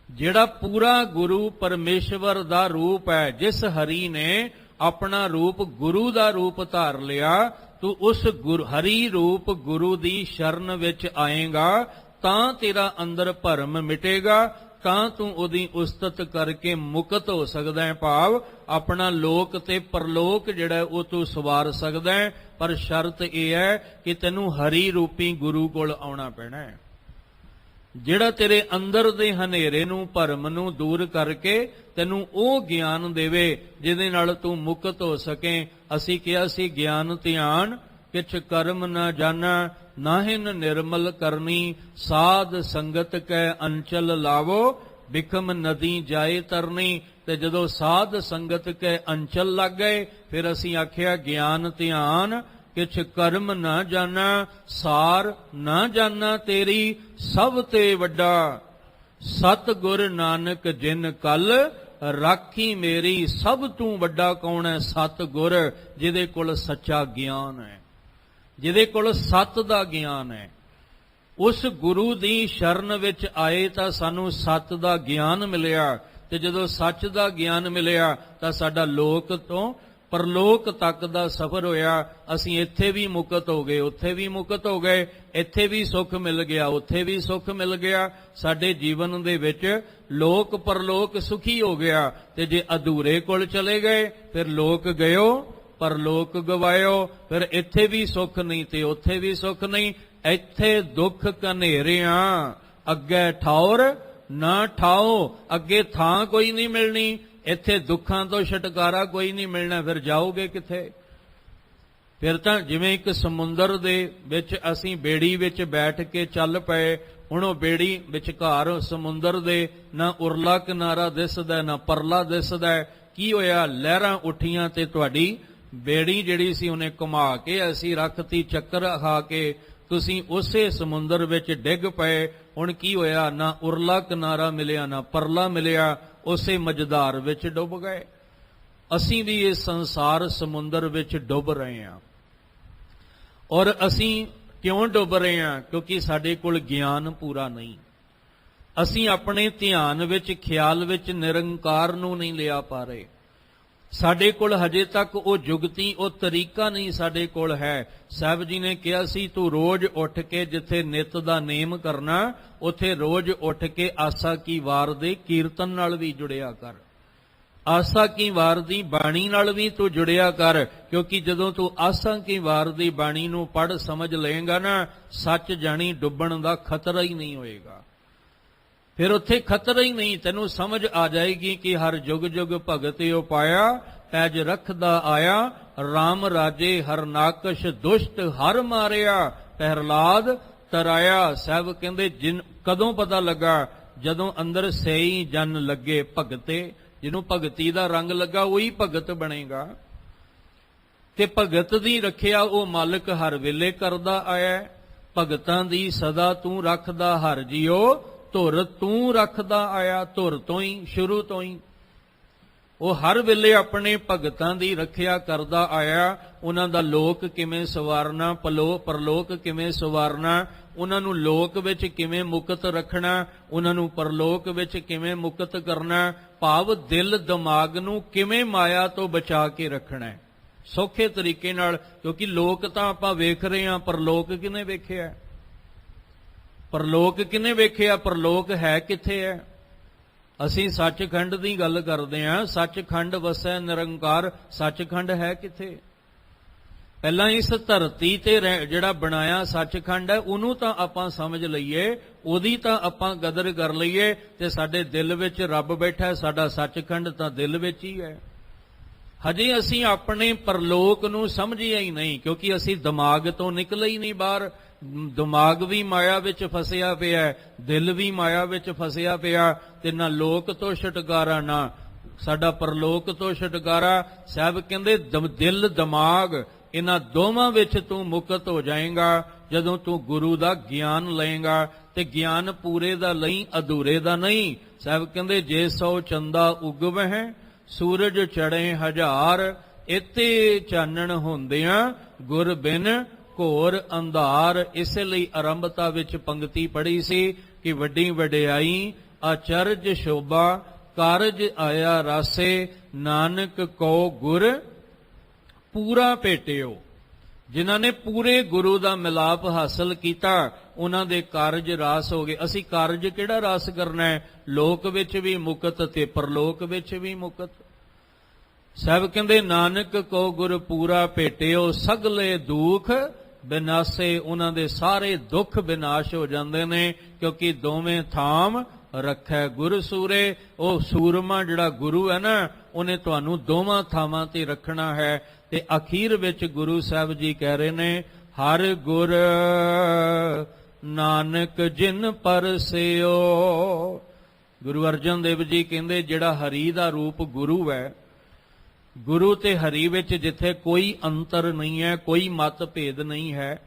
Speaker 1: ਜਿਹੜਾ ਪੂਰਾ ਗੁਰੂ ਪਰਮੇਸ਼ਵਰ ਦਾ ਰੂਪ ਹੈ, ਜਿਸ ਹਰੀ ਨੇ ਆਪਣਾ ਰੂਪ ਗੁਰੂ ਦਾ ਰੂਪ ਧਾਰ ਲਿਆ, ਤੂੰ ਉਸ ਹਰੀ ਰੂਪ ਗੁਰੂ ਦੀ ਸ਼ਰਨ ਵਿੱਚ ਆਏਗਾ ਤਾਂ ਤੇਰਾ ਅੰਦਰ ਭਰਮ ਮਿਟੇਗਾ, ਤਾਂ ਤੂੰ ਉਹਦੀ ਉਸਤਤ ਕਰਕੇ ਮੁਕਤ ਹੋ ਸਕਦਾ ਹੈ। ਭਾਵ ਆਪਣਾ ਲੋਕ ਤੇ ਪਰਲੋਕ ਜਿਹੜਾ ਉਹ ਤੂੰ ਸਵਾਰ ਸਕਦਾ ਹੈ। ਪਰ ਸ਼ਰਤ ਇਹ ਹੈ ਕਿ ਤੈਨੂੰ ਹਰੀ ਰੂਪੀ ਗੁਰੂ ਕੋਲ ਆਉਣਾ ਪੈਣਾ ਹੈ, ਜਿਹੜਾ ਤੇਰੇ ਅੰਦਰ ਦੇ ਹਨੇਰੇ ਨੂੰ, ਭਰਮ ਨੂੰ ਦੂਰ ਕਰਕੇ ਤੈਨੂੰ ਉਹ ਗਿਆਨ ਦੇਵੇ ਜਿਹਦੇ ਨਾਲ ਤੂੰ ਮੁਕਤ ਹੋ ਸਕੇ। ਅਸੀਂ ਕਿਹਾ ਸੀ ਗਿਆਨ ਧਿਆਨ ਕਿਛ ਕਰਮ ਨਾ ਜਾਣਾ, ਨਾਹਿਨ ਨਿਰਮਲ ਕਰਨੀ, ਸਾਧ ਸੰਗਤ ਕੈ ਅੰਚਲ ਲਾਵੋ, ਬਿਖਮ ਨਦੀ ਜਾਏ ਤਰਨੀ। ਤੇ ਜਦੋਂ ਸਾਧ ਸੰਗਤ ਕੈ ਅੰਚਲ ਲੱਗ ਗਏ ਫਿਰ ਅਸੀਂ ਆਖਿਆ ਗਿਆਨ ਧਿਆਨ ਕਿਛ ਕਰਮ ਨਾ ਜਾਣਾ, ਸਾਰ ਨਾ ਜਾਣਾ ਤੇਰੀ ਸਭ ਤੇ ਵੱਡਾ, ਸਤ ਗੁਰ ਨਾਨਕ ਜਿਨ ਕਲ ਰਾਖੀ ਮੇਰੀ। ਸਭ ਤੋਂ ਵੱਡਾ ਕੌਣ ਹੈ? ਸਤ ਗੁਰ, ਜਿਹਦੇ ਕੋਲ ਸੱਚਾ ਗਿਆਨ ਹੈ, ਜਿਹਦੇ ਕੋਲ ਸੱਤ ਦਾ ਗਿਆਨ ਹੈ। ਉਸ ਗੁਰੂ ਦੀ ਸ਼ਰਨ ਵਿੱਚ ਆਏ ਤਾਂ ਸਾਨੂੰ ਸੱਤ ਦਾ ਗਿਆਨ ਮਿਲਿਆ, ਤੇ ਜਦੋਂ ਸੱਚ ਦਾ ਗਿਆਨ ਮਿਲਿਆ ਤਾਂ ਸਾਡਾ ਲੋਕ ਤੋਂ ਪਰਲੋਕ ਤੱਕ ਦਾ ਸਫ਼ਰ ਹੋਇਆ। ਅਸੀਂ ਇੱਥੇ ਵੀ ਮੁਕਤ ਹੋ ਗਏ, ਉੱਥੇ ਵੀ ਮੁਕਤ ਹੋ ਗਏ, ਇੱਥੇ ਵੀ ਸੁੱਖ ਮਿਲ ਗਿਆ, ਉੱਥੇ ਵੀ ਸੁੱਖ ਮਿਲ ਗਿਆ। ਸਾਡੇ ਜੀਵਨ ਦੇ ਵਿੱਚ ਲੋਕ ਪਰਲੋਕ ਸੁਖੀ ਹੋ ਗਿਆ। ਤੇ ਜੇ ਅਧੂਰੇ ਕੋਲ ਚਲੇ ਗਏ ਫਿਰ ਲੋਕ ਗਇਓ ਪਰਲੋਕ ਗਵਾਇਓ, ਫਿਰ ਇੱਥੇ ਵੀ ਸੁੱਖ ਨਹੀਂ ਤੇ ਉੱਥੇ ਵੀ ਸੁੱਖ ਨਹੀਂ। ਇੱਥੇ ਦੁੱਖ ਕਨੇਰਿਆਂ, ਅੱਗੇ ਠੌਰ ਨਾ ਠਾਓ। ਅੱਗੇ ਥਾਂ ਕੋਈ ਨਹੀਂ ਮਿਲਣੀ, ਇੱਥੇ ਦੁੱਖਾਂ ਤੋਂ ਛੁਟਕਾਰਾ ਕੋਈ ਨਹੀਂ ਮਿਲਣਾ, ਫਿਰ ਜਾਓਗੇ ਕਿੱਥੇ? ਫਿਰ ਤਾਂ ਜਿਵੇਂ ਇੱਕ ਸਮੁੰਦਰ ਦੇ ਵਿੱਚ ਅਸੀਂ ਬੇੜੀ ਵਿੱਚ ਬੈਠ ਕੇ ਚੱਲ ਪਏ, ਹੁਣ ਉਹ ਬੇੜੀ ਵਿਚਕਾਰ ਸਮੁੰਦਰ ਦੇ ਨਾ ਉਰਲਾ ਕਿਨਾਰਾ ਦਿਸਦਾ ਨਾ ਪਰਲਾ ਦਿਸਦਾ। ਕੀ ਹੋਇਆ? ਲਹਿਰਾਂ ਉੱਠੀਆਂ ਤੇ ਤੁਹਾਡੀ ਬੇੜੀ ਜਿਹੜੀ ਸੀ ਉਹਨੇ ਘੁਮਾ ਕੇ ਅਸੀਂ ਰੱਖਤੀ ਚੱਕਰ ਖਾ ਕੇ, ਤੁਸੀਂ ਉਸੇ ਸਮੁੰਦਰ ਵਿੱਚ ਡਿੱਗ ਪਏ। ਹੁਣ ਕੀ ਹੋਇਆ? ਨਾ ਉਰਲਾ ਕਿਨਾਰਾ ਮਿਲਿਆ ਨਾ ਪਰਲਾ ਮਿਲਿਆ, ਉਸੇ ਮਝਦਾਰ ਵਿੱਚ ਡੁੱਬ ਗਏ। ਅਸੀਂ ਵੀ ਇਸ ਸੰਸਾਰ ਸਮੁੰਦਰ ਵਿੱਚ ਡੁੱਬ ਰਹੇ ਹਾਂ। ਔਰ ਅਸੀਂ ਕਿਉਂ ਡੁੱਬ ਰਹੇ ਹਾਂ? ਕਿਉਂਕਿ ਸਾਡੇ ਕੋਲ ਗਿਆਨ ਪੂਰਾ ਨਹੀਂ। ਅਸੀਂ ਆਪਣੇ ਧਿਆਨ ਵਿੱਚ, ਖਿਆਲ ਵਿੱਚ ਨਿਰੰਕਾਰ ਨੂੰ ਨਹੀਂ ਲਿਆ ਪਾ ਰਹੇ। ਸਾਡੇ ਕੋਲ ਹਜੇ ਤੱਕ ਉਹ ਜੁਗਤੀ, ਉਹ ਤਰੀਕਾ ਨਹੀਂ ਸਾਡੇ ਕੋਲ ਹੈ। ਸਾਹਿਬ ਜੀ ਨੇ ਕਿਹਾ ਸੀ ਤੂੰ ਰੋਜ਼ ਉੱਠ ਕੇ ਜਿੱਥੇ ਨਿਤ ਦਾ ਨੇਮ ਕਰਨਾ, ਉੱਥੇ ਰੋਜ਼ ਉੱਠ ਕੇ ਆਸਾ ਕੀ ਵਾਰ ਦੇ ਕੀਰਤਨ ਨਾਲ ਵੀ ਜੁੜਿਆ ਕਰ, ਆਸਾ ਕੀ ਵਾਰ ਦੀ ਬਾਣੀ ਨਾਲ ਵੀ ਤੂੰ ਜੁੜਿਆ ਕਰ। ਕਿਉਂਕਿ ਜਦੋਂ ਤੂੰ ਆਸਾ ਕੀ ਵਾਰ ਦੀ ਬਾਣੀ ਨੂੰ ਪੜ੍ਹ ਸਮਝ ਲਏਗਾ ਨਾ, ਸੱਚ ਜਾਣੀ ਡੁੱਬਣ ਦਾ ਖਤਰਾ ਹੀ ਨਹੀਂ ਹੋਏਗਾ। ਫਿਰ ਉੱਥੇ ਖਤਰਾ ਹੀ ਨਹੀਂ, ਤੈਨੂੰ ਸਮਝ ਆ ਜਾਏਗੀ ਕਿ ਹਰ ਜੁਗ ਜੁਗ ਭਗਤ ਉਪਾਇਆ, ਪੈਜ ਰੱਖਦਾ ਆਇਆ, RAM ਰਾਜੇ ਹਰਨਾਕਸ਼ ਦੁਸ਼ਟ ਹਰ ਮਾਰਿਆ, ਪਹਿਰਲਾਦ ਤਰਾਇਆ। ਸਾਹਿਬ ਕਹਿੰਦੇ ਕਦੋਂ ਪਤਾ ਲੱਗਾ? ਜਦੋਂ ਅੰਦਰ ਸਈ ਜਨ ਲੱਗੇ ਭਗਤੇ। ਜਿਹਨੂੰ ਭਗਤੀ ਦਾ ਰੰਗ ਲੱਗਾ ਉਹੀ ਭਗਤ ਬਣੇਗਾ। ਤੇ ਭਗਤ ਦੀ ਰੱਖਿਆ ਉਹ ਮਾਲਕ ਹਰ ਵੇਲੇ ਕਰਦਾ ਆਇਆ। ਭਗਤਾਂ ਦੀ ਸਦਾ ਤੂੰ ਰੱਖਦਾ ਹਰ ਜੀਓ, ਧੁਰ ਤੂੰ ਰੱਖਦਾ ਆਇਆ, ਧੁਰ ਤੋਂ ਹੀ, ਸ਼ੁਰੂ ਤੋਂ ਹੀ ਉਹ ਹਰ ਵੇਲੇ ਆਪਣੇ ਭਗਤਾਂ ਦੀ ਰੱਖਿਆ ਕਰਦਾ ਆਇਆ। ਉਹਨਾਂ ਦਾ ਲੋਕ ਕਿਵੇਂ ਸਵਾਰਨਾ, ਪਰਲੋਕ ਕਿਵੇਂ ਸਵਾਰਨਾ, ਉਹਨਾਂ ਨੂੰ ਲੋਕ ਵਿੱਚ ਕਿਵੇਂ ਮੁਕਤ ਰੱਖਣਾ, ਉਹਨਾਂ ਨੂੰ ਪਰਲੋਕ ਵਿੱਚ ਕਿਵੇਂ ਮੁਕਤ ਕਰਨਾ, ਭਾਵ ਦਿਲ ਦਿਮਾਗ ਨੂੰ ਕਿਵੇਂ ਮਾਇਆ ਤੋਂ ਬਚਾ ਕੇ ਰੱਖਣਾ ਹੈ ਸੌਖੇ ਤਰੀਕੇ ਨਾਲ। ਕਿਉਂਕਿ ਲੋਕ ਤਾਂ ਆਪਾਂ ਵੇਖ ਰਹੇ ਹਾਂ, ਪਰਲੋਕ ਕਿਹਨੇ ਵੇਖਿਆ? ਪਰਲੋਕ ਕਿਹਨੇ ਵੇਖਿਆ? ਪਰਲੋਕ ਹੈ ਕਿੱਥੇ ਹੈ? ਅਸੀਂ ਸੱਚਖੰਡ ਦੀ ਗੱਲ ਕਰਦੇ ਹਾਂ। ਸੱਚਖੰਡ ਵਸੈ ਨਿਰੰਕਾਰ, ਸੱਚਖੰਡ ਹੈ ਕਿੱਥੇ? ਪਹਿਲਾਂ ਇਸ ਧਰਤੀ ਤੇ ਜਿਹੜਾ ਬਣਾਇਆ ਸੱਚਖੰਡ ਹੈ, ਉਹਨੂੰ ਤਾਂ ਆਪਾਂ ਸਮਝ ਲਈਏ, ਉਹਦੀ ਤਾਂ ਆਪਾਂ ਕਦਰ ਕਰ ਲਈਏ, ਤੇ ਸਾਡੇ ਦਿਲ ਵਿੱਚ ਰੱਬ ਬੈਠਾ ਹੈ। ਸਾਡਾ ਸੱਚਖੰਡ ਤਾਂ ਦਿਲ ਵਿੱਚ ਹੀ ਹੈ। ਹਜੇ ਅਸੀਂ ਆਪਣੇ ਪਰਲੋਕ ਨੂੰ ਸਮਝਿਆ ਹੀ ਨਹੀਂ, ਕਿਉਂਕਿ ਅਸੀਂ ਦਿਮਾਗ ਤੋਂ ਨਿਕਲੇ ਹੀ ਨਹੀਂ ਬਾਹਰ। ਦਿਮਾਗ ਵੀ ਮਾਇਆ ਵਿੱਚ ਫਸਿਆ ਪਿਆ, ਦਿਲ ਵੀ ਮਾਇਆ ਵਿੱਚ ਫਸਿਆ ਪਿਆ, ਤੇ ਨਾ ਲੋਕ ਤੋਂ ਛੁਟਕਾਰਾ ਨਾ ਸਾਡਾ ਪਰਲੋਕ ਤੋਂ ਛੁਟਕਾਰਾ। ਸਾਹਿਬ ਕਹਿੰਦੇ ਦਿਲ ਦਿਮਾਗ ਇਹਨਾਂ ਦੋਵਾਂ ਵਿੱਚ ਤੂੰ ਮੁਕਤ ਹੋ ਜਾਏਗਾ ਜਦੋਂ ਤੂੰ ਗੁਰੂ ਦਾ ਗਿਆਨ ਲਏਗਾ। ਤੇ ਗਿਆਨ ਪੂਰੇ ਦਾ ਲਈ, ਅਧੂਰੇ ਦਾ ਨਹੀਂ। ਸਾਹਿਬ ਕਹਿੰਦੇ ਜੇ 100 ਚੰਦਾ ਉਗਵਹਿ ਸੂਰਜ ਚੜੇ ਹਜ਼ਾਰ, ਇੱਥੇ ਚਾਨਣ ਹੁੰਦਿਆਂ ਗੁਰ ਬਿਨ ਘੋਰ ਅੰਧਾਰ। ਇਸੇ ਲਈ ਆਰੰਭਤਾ ਵਿੱਚ ਪੰਕਤੀ ਪੜ੍ਹੀ ਸੀ ਕਿ ਵੱਡੀ ਵਡਿਆਈ ਆਚਰਜ ਸ਼ੋਭਾ, ਕਾਰਜ ਆਇਆ ਰਾਸੇ, ਨਾਨਕ ਕੋ ਗੁਰ ਪੂਰਾ ਭੇਟਿਓ। ਜਿਨ੍ਹਾਂ ਨੇ ਪੂਰੇ ਗੁਰੂ ਦਾ ਮਿਲਾਪ ਹਾਸਲ ਕੀਤਾ, ਉਹਨਾਂ ਦੇ ਕਾਰਜ ਰਾਸ ਹੋ ਗਏ। ਅਸੀਂ ਕਾਰਜ ਕਿਹੜਾ ਰਾਸ ਕਰਨਾ ਹੈ? ਲੋਕ ਵਿੱਚ ਵੀ ਮੁਕਤ ਤੇ ਪਰਲੋਕ ਵਿੱਚ ਵੀ ਮੁਕਤ। ਸਾਹਿਬ ਕਹਿੰਦੇ ਨਾਨਕ ਕੋ ਗੁਰ ਪੂਰਾ ਭੇਟਿਓ, ਸਗਲੇ ਦੁੱਖ ਬਿਨਾਸੇ। ਉਹਨਾਂ ਦੇ ਸਾਰੇ ਦੁੱਖ ਵਿਨਾਸ਼ ਹੋ ਜਾਂਦੇ ਨੇ, ਕਿਉਂਕਿ ਦੋਵੇਂ ਥਾਮ ਰੱਖੈ ਗੁਰ ਸੂਰੇ। ਉਹ ਸੂਰਮਾ ਜਿਹੜਾ ਗੁਰੂ ਹੈ ਨਾ, ਉਹਨੇ ਤੁਹਾਨੂੰ ਦੋਵਾਂ ਥਾਵਾਂ ਤੇ ਰੱਖਣਾ ਹੈ। ਤੇ ਅਖੀਰ ਵਿੱਚ ਗੁਰੂ ਸਾਹਿਬ ਜੀ ਕਹਿ ਰਹੇ ਨੇ, ਹਰ ਗੁਰ ਨਾਨਕ ਜਿਨ ਪਰਸਿਓ। ਗੁਰੂ ਅਰਜਨ ਦੇਵ ਜੀ ਕਹਿੰਦੇ ਜਿਹੜਾ ਹਰੀ ਦਾ ਰੂਪ ਗੁਰੂ ਹੈ, ਗੁਰੂ ਤੇ ਹਰੀ ਵਿੱਚ ਜਿੱਥੇ ਕੋਈ ਅੰਤਰ ਨਹੀਂ ਹੈ, ਕੋਈ ਮਤ ਭੇਦ ਨਹੀਂ ਹੈ,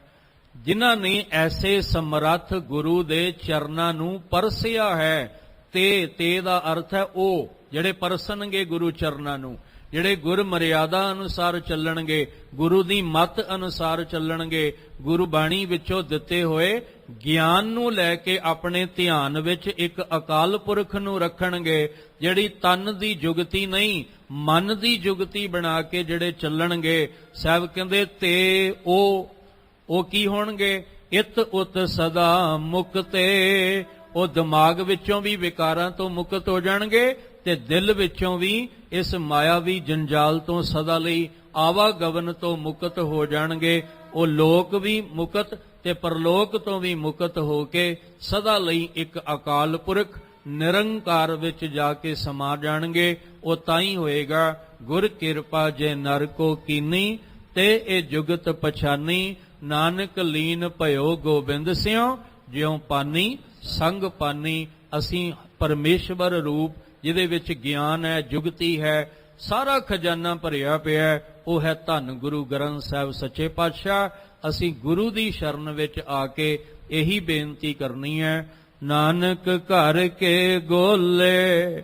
Speaker 1: ਜਿਨ੍ਹਾਂ ਨੇ ਐਸੇ ਸਮਰੱਥ ਗੁਰੂ ਦੇ ਚਰਨਾਂ ਨੂੰ ਪਰਸਿਆ ਹੈ। ਤੇ ਦਾ ਅਰਥ ਹੈ ਉਹ ਜਿਹੜੇ ਪਰਸਣਗੇ ਗੁਰੂ ਚਰਨਾਂ ਨੂੰ, ਜਿਹੜੇ ਗੁਰ ਮਰਿਆਦਾ ਅਨੁਸਾਰ ਚੱਲਣਗੇ, ਗੁਰੂ ਦੀ ਮੱਤ ਅਨੁਸਾਰ ਚੱਲਣਗੇ, ਗੁਰੂ ਬਾਣੀ ਵਿੱਚੋਂ ਦਿੱਤੇ ਹੋਏ ਗਿਆਨ ਨੂੰ ਲੈ ਕੇ ਆਪਣੇ ਧਿਆਨ ਵਿੱਚ ਇੱਕ ਅਕਾਲ ਪੁਰਖ ਨੂੰ ਰੱਖਣਗੇ। ਜਿਹੜੀ ਤਨ ਦੀ ਜੁਗਤੀ ਨਹੀਂ, ਮਨ ਦੀ ਜੁਗਤੀ ਬਣਾ ਕੇ ਜਿਹੜੇ ਚੱਲਣਗੇ, ਸਾਹਿਬ ਕਹਿੰਦੇ ਤੇ ਉਹ ਕੀ ਹੋਣਗੇ? ਇਤ ਉਤ ਸਦਾ ਮੁਕਤੇ। ਉਹ ਦਿਮਾਗ ਵਿੱਚੋਂ ਵੀ ਵਿਕਾਰਾਂ ਤੋਂ ਮੁਕਤ ਹੋ ਜਾਣਗੇ, ਤੇ ਦਿਲ ਵਿੱਚੋਂ ਵੀ ਇਸ ਮਾਇਆਵੀ ਜੰਜਾਲ ਤੋਂ ਸਦਾ ਲਈ ਆਵਾਗਮਨ ਤੋਂ ਮੁਕਤ ਹੋ ਜਾਣਗੇ। ਉਹ ਲੋਕ ਵੀ ਮੁਕਤ ਤੇ ਪਰਲੋਕ ਤੋਂ ਵੀ ਮੁਕਤ ਹੋ ਕੇ ਸਦਾ ਲਈ ਇੱਕ ਅਕਾਲ ਪੁਰਖ ਨਿਰੰਕਾਰ ਵਿੱਚ ਜਾ ਕੇ ਸਮਾ ਜਾਣਗੇ। ਉਹ ਤਾਂ ਹੀ ਹੋਏਗਾ ਗੁਰ ਕਿਰਪਾ ਜੇ ਨਰ ਕੋ ਕੀਨੀ, ਤੇ ਇਹ ਜੁਗਤ ਪਛਾਨੀ। ਨਾਨਕ ਲੀਨ ਭਇਓ ਗੋਬਿੰਦ ਸਿਉ, ਜਿਉ ਪਾਨੀ ਸੰਗ ਪਾਨੀ। ਅਸੀਂ ਪਰਮੇਸ਼ਵਰ ਰੂਪ ਜਿਹਦੇ ਵਿੱਚ ਗਿਆਨ ਹੈ, ਜੁਗਤੀ ਹੈ, ਸਾਰਾ ਖਜ਼ਾਨਾ ਭਰਿਆ ਪਿਆ, ਉਹ ਹੈ ਧੰਨ ਗੁਰੂ ਗ੍ਰੰਥ ਸਾਹਿਬ ਸੱਚੇ ਪਾਤਸ਼ਾਹ। ਅਸੀਂ ਗੁਰੂ ਦੀ ਸ਼ਰਨ ਵਿੱਚ ਆ ਕੇ ਇਹੀ ਬੇਨਤੀ ਕਰਨੀ ਹੈ, ਨਾਨਕ ਘਰ ਕੇ ਗੋਲੇ,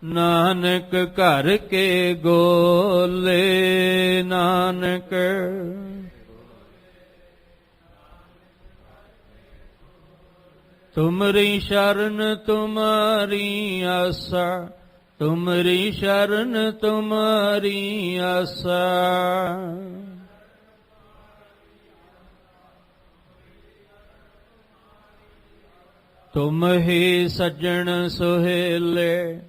Speaker 1: ਨਾਨਕ ਘਰ ਕੇ ਗੋਲੇ, ਨਾਨਕ ਤੁਮਰੀ ਸ਼ਰਨ ਤੁਮਾਰੀ ਆਸਾ, ਤੁਮਰੀ ਸ਼ਰਨ ਤੁਮਾਰੀ ਆਸਾ। ਤੁਮ ਹੀ ਸੱਜਣ ਸੁਹੇਲੇ,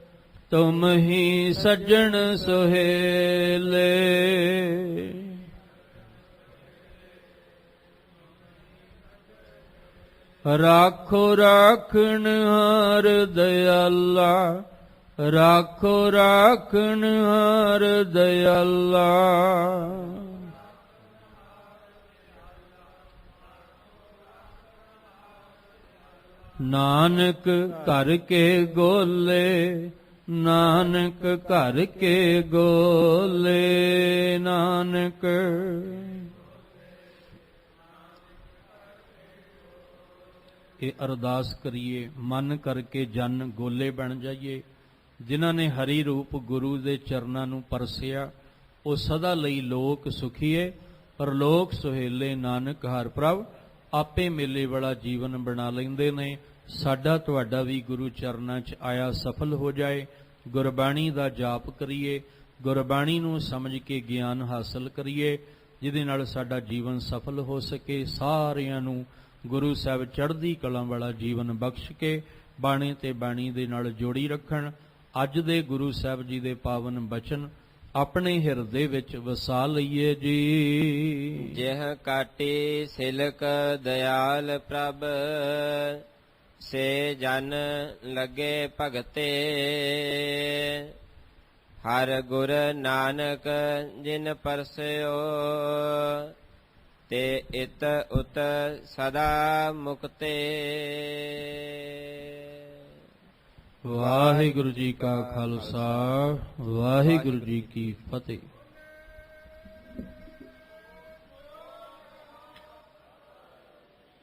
Speaker 1: ਤੁਮ ਹੀ ਸੱਜਣ ਸੁਹੇਲੇ। ਰਾਖੋ ਰਾਖਣ ਹਾਰ ਦਇਆਲਾ, ਰਾਖੋ ਰਾਖਣ ਹਾਰ ਦਇਆਲਾ। ਨਾਨਕ ਘਰ ਕੇ ਗੋਲੇ, ਨਾਨਕ ਘਰ ਕੇ ਗੋਲੇ, ਨਾਨਕ ਇਹ ਅਰਦਾਸ ਕਰੀਏ, ਮਨ ਕਰਕੇ ਜਨ ਗੋਲੇ ਬਣ ਜਾਈਏ। ਜਿਨ੍ਹਾਂ ਨੇ ਹਰੀ ਰੂਪ ਗੁਰੂ ਦੇ ਚਰਨਾਂ ਨੂੰ ਪਰਸਿਆ, ਉਹ ਸਦਾ ਲਈ ਲੋਕ ਸੁਖੀਏ, ਪਰਲੋਕ ਸੁਹੇਲੇ। ਨਾਨਕ ਹਰਿ ਪ੍ਰਭ ਆਪੇ ਮੇਲੇ ਵਾਲਾ ਜੀਵਨ ਬਣਾ ਲੈਂਦੇ ਨੇ। ਸਾਡਾ ਤੁਹਾਡਾ ਵੀ ਗੁਰੂ ਚਰਨਾਂ 'ਚ ਆਇਆ ਸਫਲ ਹੋ ਜਾਏ। ਗੁਰਬਾਣੀ ਦਾ ਜਾਪ ਕਰੀਏ, ਗੁਰਬਾਣੀ ਨੂੰ ਸਮਝ ਕੇ ਗਿਆਨ ਹਾਸਲ ਕਰੀਏ, ਜਿਹਦੇ ਨਾਲ ਸਾਡਾ ਜੀਵਨ ਸਫਲ ਹੋ ਸਕੇ। ਸਾਰਿਆਂ ਨੂੰ ਗੁਰੂ ਸਾਹਿਬ ਚੜ੍ਹਦੀ ਕਲਾ ਵਾਲਾ ਜੀਵਨ ਬਖਸ਼ ਕੇ ਬਾਣੇ ਤੇ ਬਾਣੀ ਦੇ ਨਾਲ ਜੋੜੀ ਰੱਖਣ। ਅੱਜ ਦੇ ਗੁਰੂ ਸਾਹਿਬ ਜੀ ਦੇ ਪਾਵਨ ਬਚਨ ਆਪਣੇ ਹਿਰਦੇ ਵਿੱਚ ਵਸਾ ਲਈਏ ਜੀ।
Speaker 2: ਜਿਹ ਕਾਟੀ ਸਿਲਕ ਦਇਆਲ ਪ੍ਰਭ, ਸੇ ਜਨ ਲਗੇ ਭਗਤੇ। ਹਰ ਗੁਰ ਨਾਨਕ ਜਿਨ ਪਰਸਿਓ, ਤੇ ਇਤ ਉਤ ਸਦਾ ਮੁਕਤੇ।
Speaker 1: ਵਾਹਿਗੁਰੂ ਜੀ ਕਾ ਖਾਲਸਾ, ਵਾਹਿਗੁਰੂ ਜੀ ਕੀ ਫਤਿਹ।